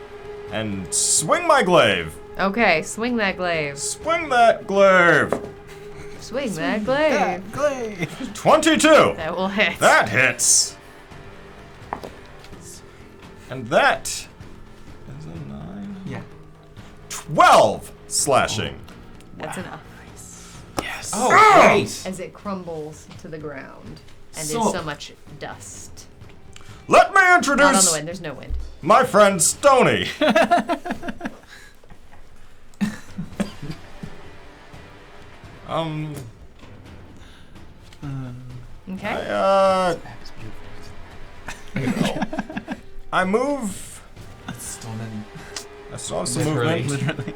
and swing my glaive. Okay, swing that glaive. Swing that glaive. Swing that glaive. Glaive. 22. That will hit. That hits. And that is a 9. Yeah. 12 slashing. That's enough. Yes. Oh, great. As it crumbles to the ground and So- is so much dust. Let me Not on the introduce wind. There's no wind. my friend Stony. Okay. I move. Stunning. I saw some Literally. movement. Literally.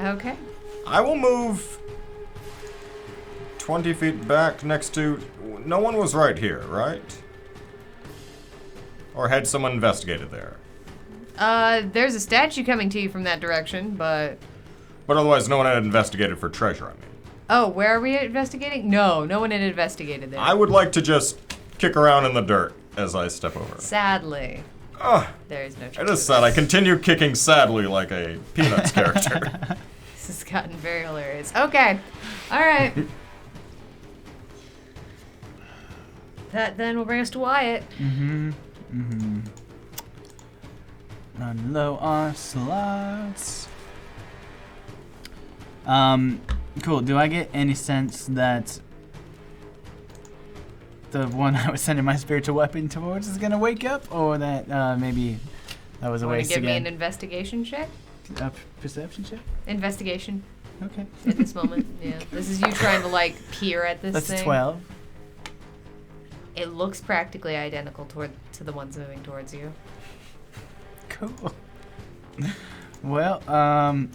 Okay. I will move 20 feet back next to. No one was right here, right? Or had someone investigated there? There's a statue coming to you from that direction, but... But otherwise, no one had investigated for treasure, I mean. Oh, where are we investigating? No one had investigated there. I would like to just kick around in the dirt as I step over. Sadly, Ugh, there is no it treasure. is sad. I continue kicking sadly like a Peanuts character. This has gotten very hilarious. Okay. Alright. That then will bring us to Wyatt. Run low on slots. Cool. Do I get any sense that the one I was sending my spiritual weapon towards is gonna wake up, or that maybe that was a Want to waste give me an again? investigation check? Perception check. Investigation Okay. at this moment. Yeah. This is you trying to like peer at this That's thing. a 12. It looks practically identical to the ones moving towards you. Cool. Well, I'm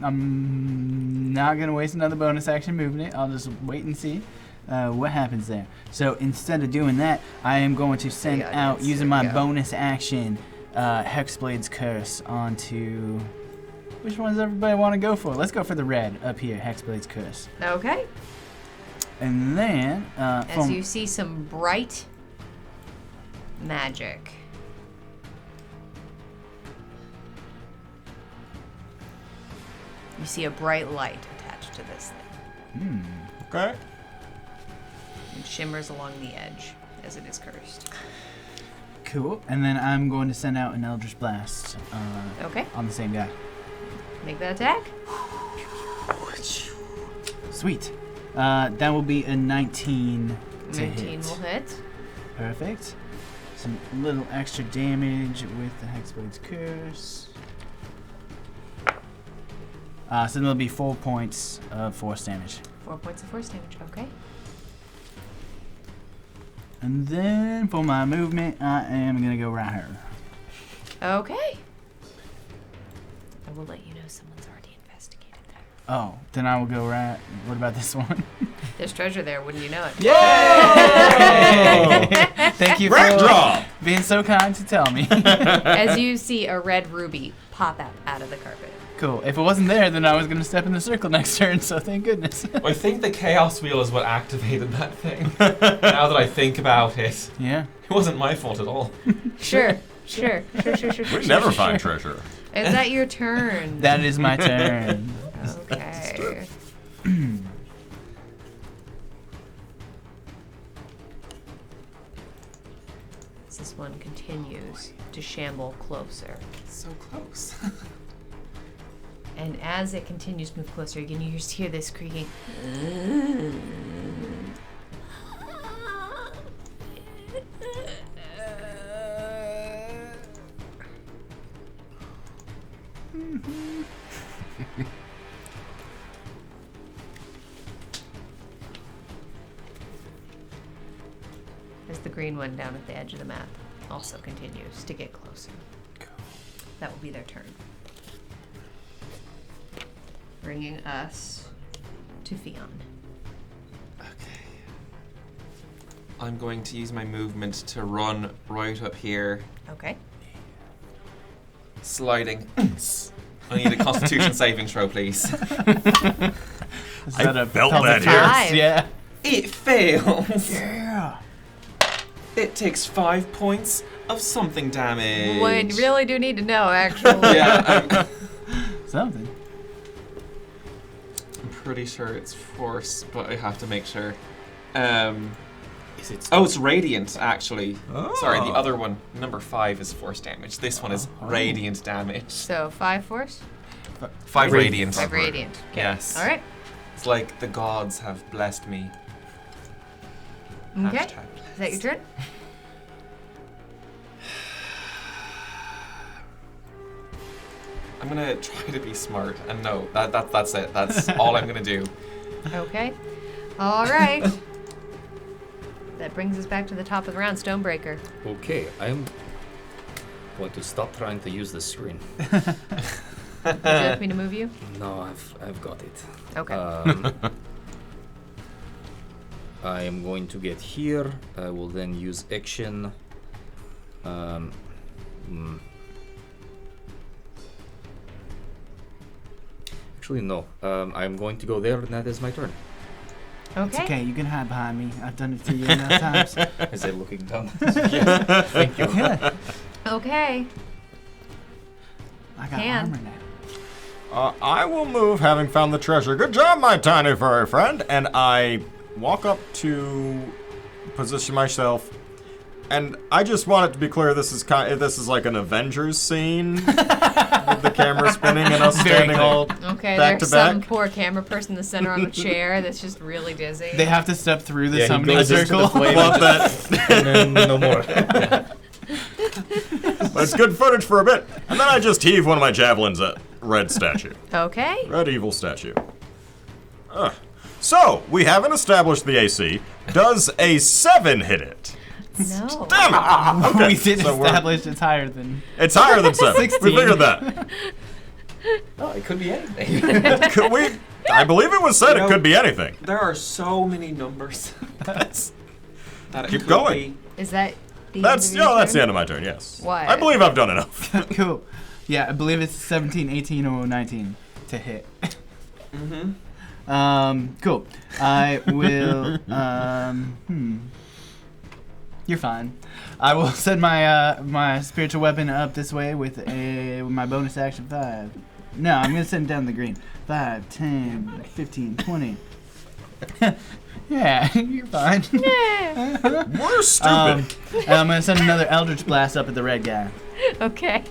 not gonna waste another bonus action moving it. I'll just wait and see what happens there. So instead of doing that, I am going to send Yeah, out, yes, using there my we go. bonus action, Hexblade's Curse onto. Which one does everybody want to go for? Let's go for the red up here, Hexblade's Curse. Okay. And then, As you see some bright magic. You see a bright light attached to this thing. Okay. It shimmers along the edge as it is cursed. Cool. And then I'm going to send out an Eldritch Blast Okay. on the same guy. Make that attack. Sweet. That will be a 19 to 19 hit. will hit. Perfect. Some little extra damage with the Hexblade's Curse. So there'll be 4 points of force damage. 4 points of force damage. Okay. And then for my movement, I am going to go right here. Okay. I will let you know someone's already investigated there. Oh, then I will go right. What about this one? There's treasure there, wouldn't you know it? Thank you Great for job! being so kind to tell me. As you see a red ruby pop out of the carpet. Cool. If it wasn't there, then I was going to step in the circle next turn, so thank goodness. I think the Chaos Wheel is what activated that thing. Now that I think about it, Yeah. it wasn't my fault at all. Sure. We never find treasure. Is that your turn? That is my turn. Okay. As this one continues to shamble closer. So close. And as it continues to move closer, again, you just hear this creaking. As the green one down at the edge of the map also continues to get closer. That will be their turn. Bringing us to Fion. Okay. I'm going to use my movement to run right up here, Okay. sliding. I need a Constitution saving throw, please. Is I that a felt pelvic that here. thrust? Five. Yeah. It fails. Yeah. It takes 5 points of something damage. Well, you really do need to know, actually. Yeah. Something. I'm pretty sure it's force, but I have to make sure. Is it? Oh, it's radiant, actually. Oh. Sorry, the other one, number 5, is force damage. This one is radiant damage. So 5 force, 5 radiant. 5 radiant. Okay. Yes. All right. It's like the gods have blessed me. Okay. Hashtag Is that your turn? I'm gonna try to be smart, and no, that's it. That's all I'm gonna do. Okay. All right. That brings us back to the top of the round, Stonebreaker. Okay, I'm going to stop trying to use the screen. Would you like me to move you? No, I've got it. Okay. I am going to get here. I will then use action. Actually, no. I'm going to go there, and that is my turn. It's Okay. okay, you can hide behind me. I've done it to you enough times. Is I looking down? Yeah, thank you. Yeah, Okay. I got Can. armor now. I will move, having found the treasure. Good job, my tiny furry friend. And I walk up to position myself, and I just want it to be clear: this is like an Avengers scene with the camera spinning and us Very standing cool. all Okay, back there's to back. some poor camera person in the center on the chair that's just really dizzy. They have to step through the Yeah, he summoning goes into circle. the flame Love that. and then no more. But it's good footage for a bit. And then I just heave one of my javelins at Red statue. Okay. Red evil statue. So, we haven't established the AC. Does a 7 hit it? No. Damn it! Okay, We did so we're- establish it's higher than. It's higher than 7. 16. We figured that. Oh, it could be anything. Could we? I believe it was said it could be anything. There are so many numbers. that it Keep could going. Is that the That's end of your that's the turn? end of my turn. Yes. Why? I believe I've done enough. Cool. Yeah, I believe it's 17, 18, or 19 to hit. Cool. I will. You're fine. I will send my my spiritual weapon up this way with my bonus action 5. No, I'm gonna send it down the green. 5, 10, 15, 20. Yeah, you're fine. We're stupid. And I'm gonna send another Eldritch Blast up at the red guy. Okay.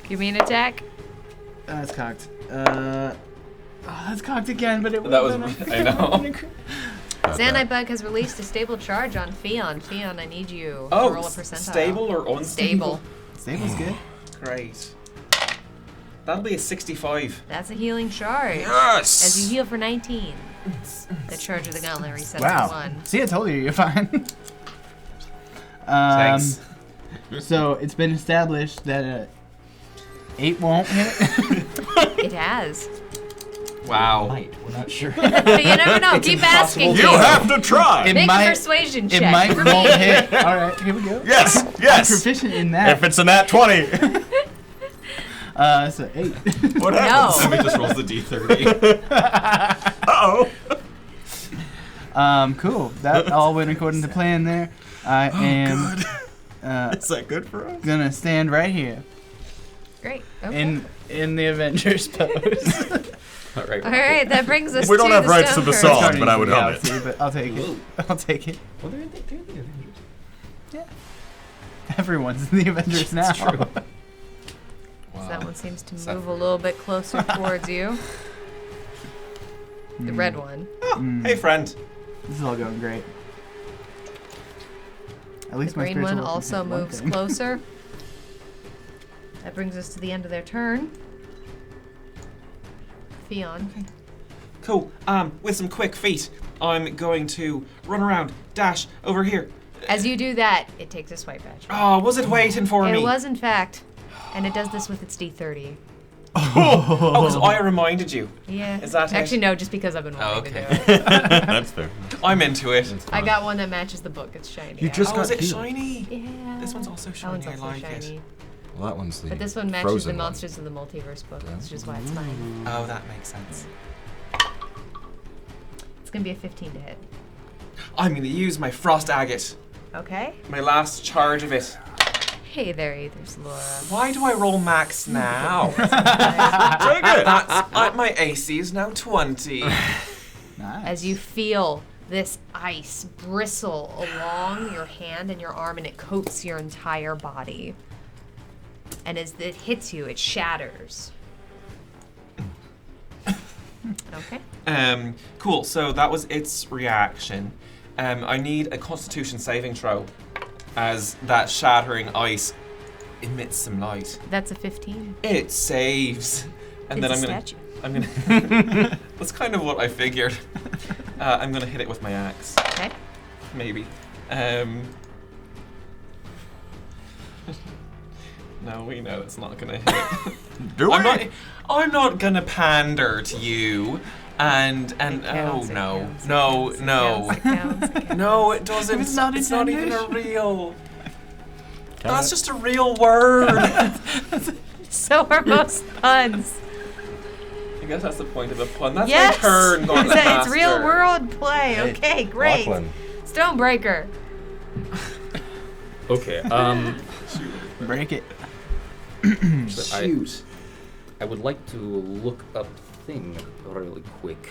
Give me an attack. That's cocked. That's cocked again, but it That was- wasn't I know. Xanibug has released a stable charge on Fion. Fion, I need you to Oh, roll a percentile. stable or unstable? Stable. Stable's good. Great. That'll be a 65. That's a healing charge. Yes. As you heal for 19. The charge of the gauntlet resets Wow. to 1. See, I told you, you're fine. Thanks. So it's been established that 8 won't hit. It has. Wow. Might. We're not sure. You never know. Keep asking. You have to try. It Make might- a persuasion It check. might for won't me. hit. All right, here we go. Yes. I'm Yes. proficient in that. If it's a nat 20, So 8. what No. happens? Somebody just rolls the d30. Uh-oh. Cool. That all went according to plan there. I am Is that good for us? gonna stand right here Great. Okay. in the Avengers pose. All right. All right, that brings us We don't to have the rights to the Stone song, Curse. but I would hum it. Galaxy, but I'll take it. I'll take it. Well, they're the Avengers. Everyone's in the Avengers now. So that one seems to move a little bit closer towards you. The red one. Hey, friend. This is all going great. At The least my green spiritual one weapon also did one moves thing. closer. That brings us to the end of their turn. Fion. Cool. With some quick feet, I'm going to run around, dash over here. As you do that, it takes a swipe at you. Oh, was it waiting for me? It was, in fact. And it does this with its D30. Oh, because I reminded you. Yeah. Is that it? Actually, no, just because I've been wanting okay. to do it. That's fair. I'm into it. I got one that matches the book. It's shiny. You just Oh, got is it healed. shiny? Yeah. This one's also That shiny. one's I also like shiny. it. Well, that one's the But this one matches the frozen one. Monsters of the Multiverse book, which is why it's mine. Oh, that makes sense. It's gonna be a 15 to hit. I'm going to use my frost agate. Okay. My last charge of it. Hey there, Aether's Laura. Why do I roll max now? Take it. My AC is now 20. Nice. As you feel this ice bristle along your hand and your arm, and it coats your entire body. And as it hits you, it shatters. Okay. Cool. So that was its reaction. I need a Constitution saving throw, as that shattering ice emits some light. That's a 15. It saves, and It's then a I'm gonna. That's kind of what I figured. I'm gonna hit it with my axe. Okay. Maybe. No, we know it's not gonna hit. Do I'm we? not gonna pander to you. And counts, oh it no, counts, it no, counts, it no. counts, it counts, it counts. No, it doesn't. It's not It's not even a intended. real. Can That's I- just a real word. So are most puns. I guess that's the point of a pun. That's Yes! my turn, Gauntlet It's Master. real world play. Hey, Okay, great. Lachlan. Stonebreaker. Okay. Break it. Shoot. I would like to look up thing really quick.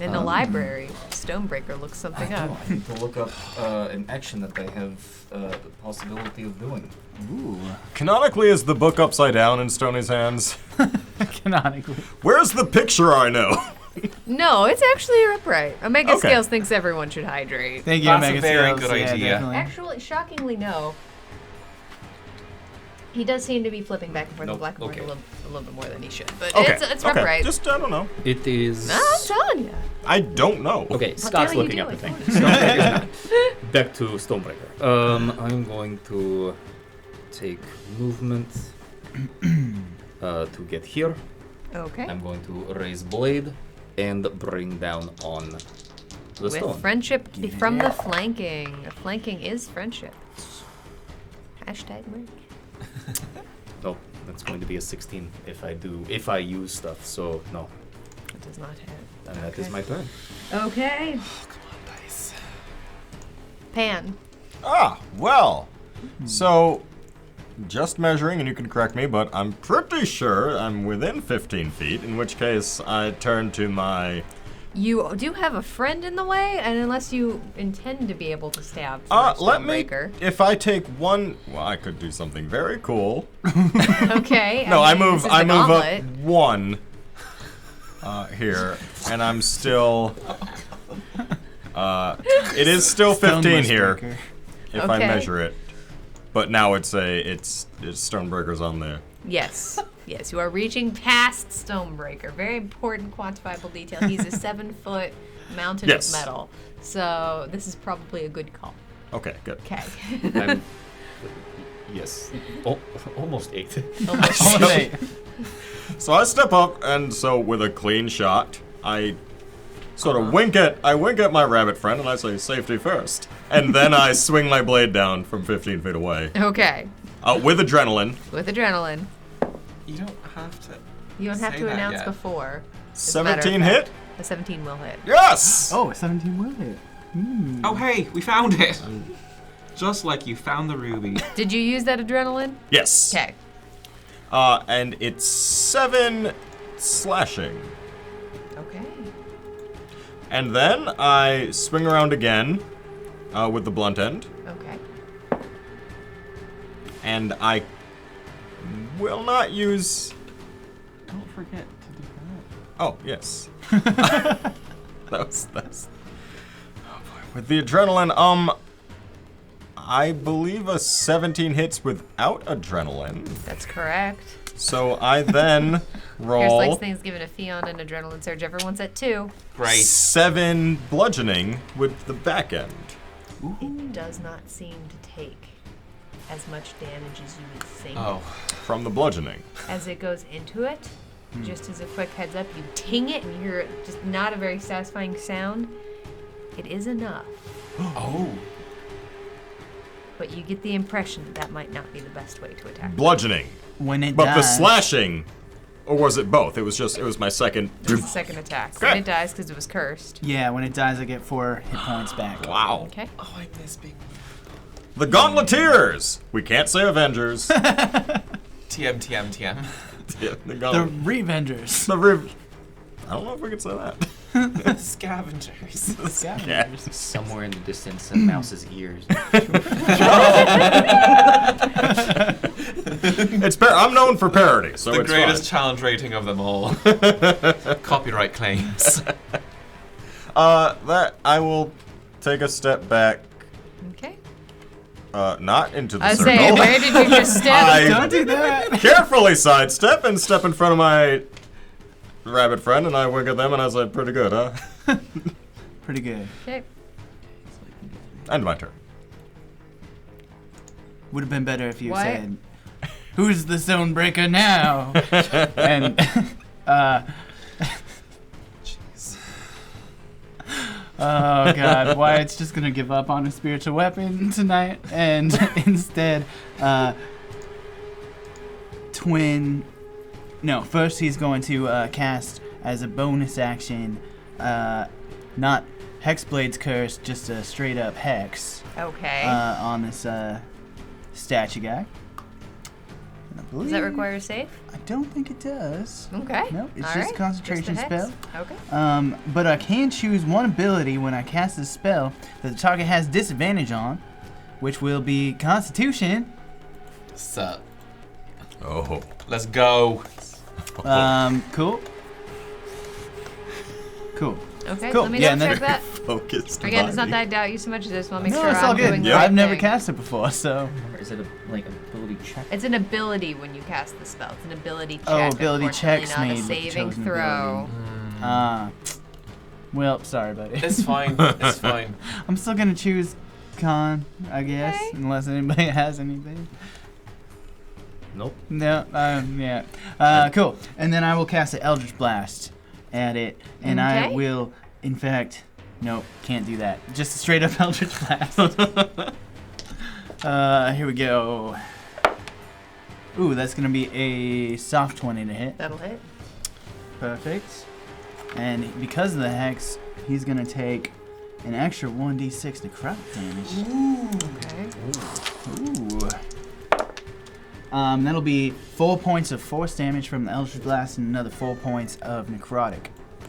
In the library, Stonebreaker looks something up. I need to look up an action that I have the possibility of doing. Ooh. Canonically, is the book upside down in Stoney's hands? Canonically. Where's the picture I know? No, it's actually upright. Omega Okay. Scales thinks everyone should hydrate. Thank you, That's a Omega very Scales. good Yeah, idea. definitely. Actually, shockingly, no. He does seem to be flipping back and forth No, the black and white okay. a little bit more than he should, but Okay. it's okay. upright. Just, I don't know. It is. No, I'm telling you. I don't know. Okay, the Scott's hell are you looking up the doing? thing. Stonebreaker's not. Back to Stonebreaker. I'm going to take movement to get here. Okay. I'm going to raise blade and bring down on the With stone. friendship from the flanking. Flanking is friendship. Hashtag Merc. No, that's going to be a 16 if I use stuff. So no, It does not hit. and that is my turn. Okay. Come on, dice. Pan. Ah, well. So, just measuring, and you can correct me, but I'm pretty sure I'm within 15 feet, in which case I turn to my... You do have a friend in the way, and unless you intend to be able to stab let me... Stonebreaker. If I take one... Well, I could do something very cool. Okay. No, I mean, move this is I the move gauntlet. up one here, and I'm still... it is still 15 here, Stonebreaker. if I Okay. measure it. But now it's Stonebreaker's on there. Yes. Yes, you are reaching past Stonebreaker. Very important quantifiable detail. He's a 7-foot mountain Yes. of metal. So this is probably a good call. Okay, good. Okay. I'm, yes, almost 8. Almost eight. So I step up, and so with a clean shot, I sort of wink at my rabbit friend, and I say, "Safety first." And then I swing my blade down from 15 feet away, Okay. with adrenaline. With adrenaline. You don't have to. You don't have Say to that announce yet. before. As a matter of 17 fact. hit. A 17 will hit. Yes. Oh, 17 will hit. Oh hey, we found it. Just like you found the ruby. Did you use that adrenaline? Yes. Okay. And it's 7 slashing. Okay. And then I swing around again with the blunt end, Okay. and I will not use. Don't forget to do that. Oh yes. that's. Oh boy. With the adrenaline, I believe a 17 hits without adrenaline. That's correct. So I then Here's roll Lake's thing's giving a Fion and adrenaline surge. Everyone's at 2. Great. 7 bludgeoning with the back end. It does not seem to take as much damage as you would think. Oh. From the bludgeoning. As it goes into it, just as a quick heads up, you ting it and you hear just not a very satisfying sound. It is enough, Oh. but you get the impression that might not be the best way to attack. Bludgeoning. When it But the dies, slashing, or was it both? It was my second. It's the second attack. Okay. When it dies because it was cursed. Yeah, when it dies, I get 4 hit points back. Wow. Okay. Oh, I miss being. The Gauntleteers! We can't say Avengers. TM. Yeah, the The Gauntlet. Revengers. I don't know if we can say that. Scavengers. Scavengers. Somewhere in the distance, a mouse's ears. I'm known for parody, so The it's greatest fine. challenge rating of them all. Copyright claims. That I will take a step back, Okay. not into the I circle. say, where did you just step? I Don't do that. carefully sidestep and step in front of my rabbit friend, and I wink at them, and I say, "Pretty good, huh?" Pretty good. Okay. End my turn. Would have been better if you What? said, "Who's the Stonebreaker now?" And oh god, Wyatt's just gonna give up on his spiritual weapon tonight, and instead, first he's going to cast as a bonus action, not Hexblade's Curse, just a straight up Hex. Okay. On this statue guy. And I Does that believe- require a save? I don't think it does. Okay. Nope, it's All just a right. concentration Just a hex. spell. Okay. But I can choose one ability when I cast this spell that the target has disadvantage on, which will be Constitution. Sup. Oh. Let's go. Cool. Cool. Okay. Cool. Let me Yeah, double and check that. Focused. Again, it's not body. that I doubt you so much as I just want to make No, sure it's all I'm good. doing the Yeah. right I've never thing. cast it before, so. Or is it like ability check? It's an ability when you cast the spell. It's an ability check. Oh, ability unfortunately, checks not made a with the saving chosen throw. Well, sorry, buddy. It's fine. It's fine. I'm still gonna choose Con, I guess, Okay. unless anybody has anything. Nope. No, yeah. Cool. And then I will cast an Eldritch Blast at it, and I Okay. will, in fact, nope, can't do that. Just a straight up Eldritch Blast. Here we go. Ooh, that's gonna be a soft 20 to hit. That'll hit. Perfect. And because of the hex, he's gonna take an extra 1d6 necrotic damage. Okay. Ooh. That'll be 4 points of force damage from the Eldritch Blast and another 4 points of necrotic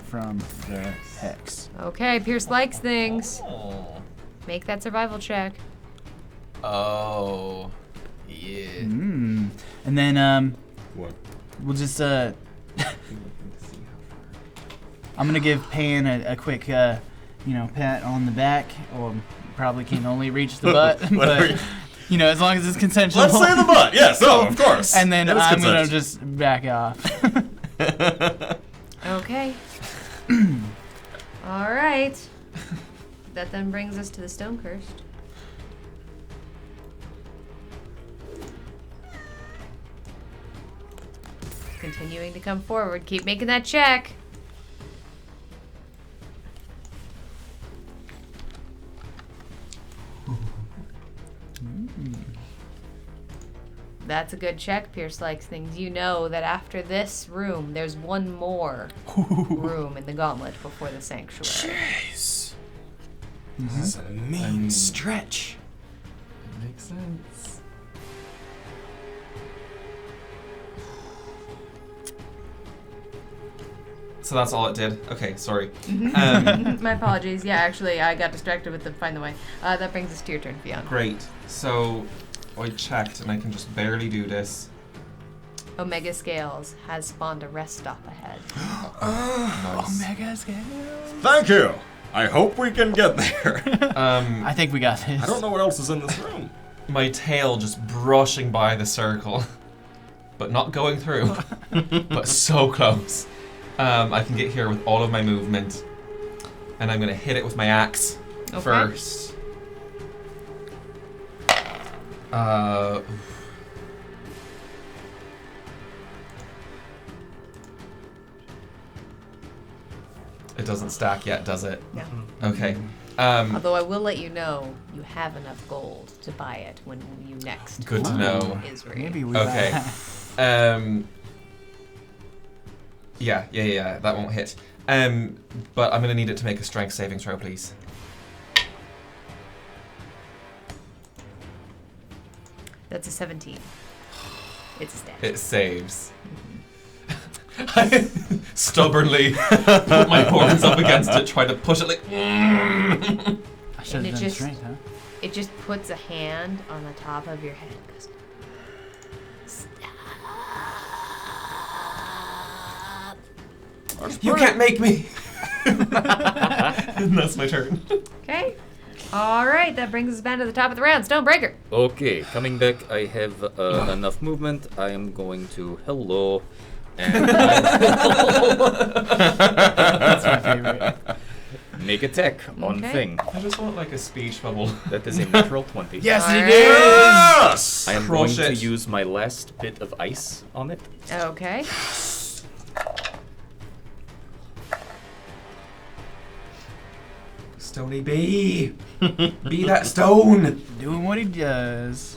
from the hex. Okay. Pierce likes things. Oh. Make that survival check. Oh. Yeah. And then What? we'll just I'm gonna give Pan a quick pat on the back, or probably can only reach the butt, Whatever but as long as it's consensual. Let's say the butt. Yes. Oh, of course. And then It is I'm gonna consensual. just back off. Okay. All right. That then brings us to the Stone Cursed. Continuing to come forward. Keep making that check. That's a good check, Pierce likes things. You know that after this room, there's one more room in the gauntlet before the sanctuary. Jeez. This is a mean stretch. Makes sense. So that's all it did. Okay, sorry. My apologies. Yeah, actually, I got distracted with the find the way. That brings us to your turn, Fiona. Great. So I checked, and I can just barely do this. Omega Scales has spawned a rest stop ahead. Nice. Mega scale. Thank you. I hope we can get there. I think we got this. I don't know what else is in this room. My tail just brushing by the circle, but not going through, but so close. I can get here with all of my movement, and I'm gonna hit it with my axe first. It doesn't stack yet, does it? No. Okay. Although I will let you know, you have enough gold to buy it when you next Good to know. Israel. Maybe we Okay. Yeah, that won't hit. But I'm gonna need it to make a strength saving throw, please. That's a 17. It's a statue. It saves. I stubbornly put my horns up against it, try to push it like. I should And have it done just- strength, huh? It just puts a hand on the top of your head. It goes, You can't make me. And that's my turn. okay. All right, that brings us back to the top of the round. Stonebreaker. Okay, coming back, I have enough movement. I am going to hello, and That's my favorite. make attack on Okay. thing. I just want like a speech bubble. That is a natural 20. Yes, All it right. is! Yes! I am Crush going it. to use my last bit of ice on it. Okay. Stony be. Be that stone. Doing what he does.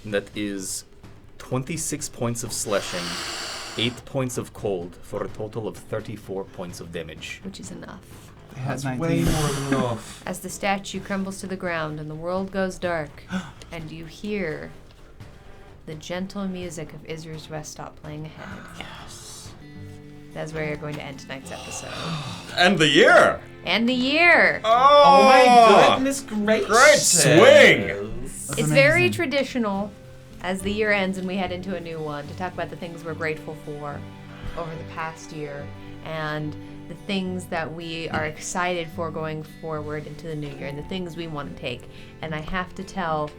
And that is 26 points of slashing, 8 points of cold, for a total of 34 points of damage. Which is enough. It has That's 19. way more than enough. As the statue crumbles to the ground and the world goes dark, and you hear the gentle music of Israel's rest stop playing ahead. Yes. That's where you're going to end tonight's episode. And the year! And the year! Oh my goodness gracious. Great swing! That's It's very amazing. traditional as the year ends and we head into a new one to talk about the things we're grateful for over the past year and the things that we are excited for going forward into the new year and the things we want to take. And I have to tell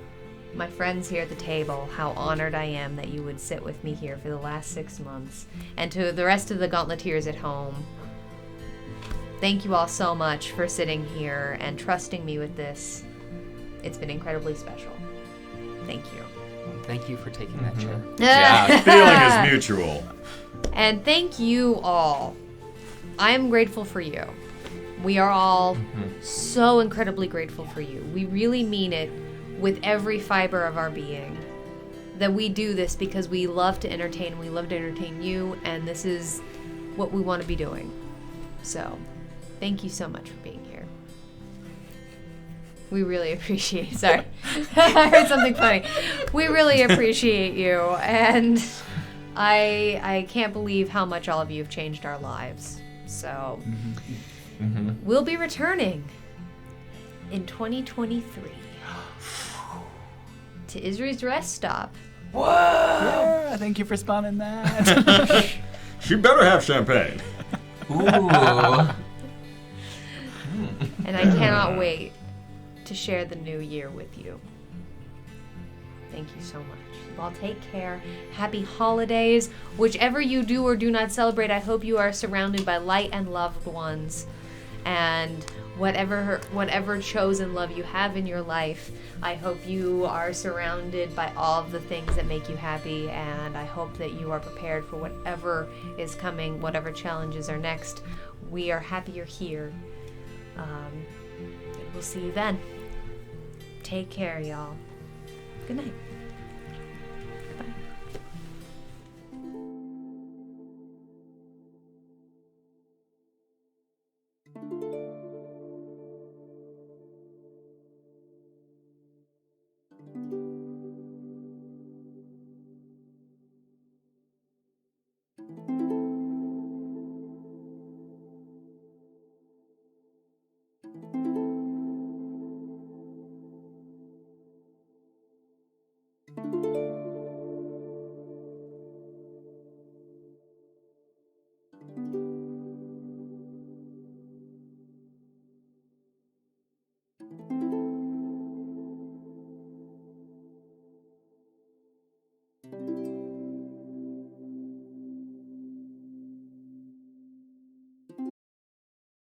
my friends here at the table how honored I am that you would sit with me here for the last 6 months. And to the rest of the Gauntleteers at home, thank you all so much for sitting here and trusting me with this. It's been incredibly special. Thank you. Thank you for taking that chair. Yeah, feeling is mutual. And thank you all. I am grateful for you. We are all so incredibly grateful for you. We really mean it with every fiber of our being. That we do this because we love to entertain, we love to entertain you, and this is what we want to be doing. So, thank you so much for being here. We really appreciate it. Sorry. I heard something funny. We really appreciate you, and I can't believe how much all of you have changed our lives. So, we'll be returning in 2023 to Israel's rest stop. Yeah, thank you for spawning that. She better have champagne. Ooh. And I cannot wait to share the new year with you. Thank you so much. Well, take care. Happy holidays. Whichever you do or do not celebrate, I hope you are surrounded by light and loved ones. And whatever chosen love you have in your life, I hope you are surrounded by all of the things that make you happy, and I hope that you are prepared for whatever is coming, whatever challenges are next. We are happy you're here. We'll see you then. Take care, y'all. Good night.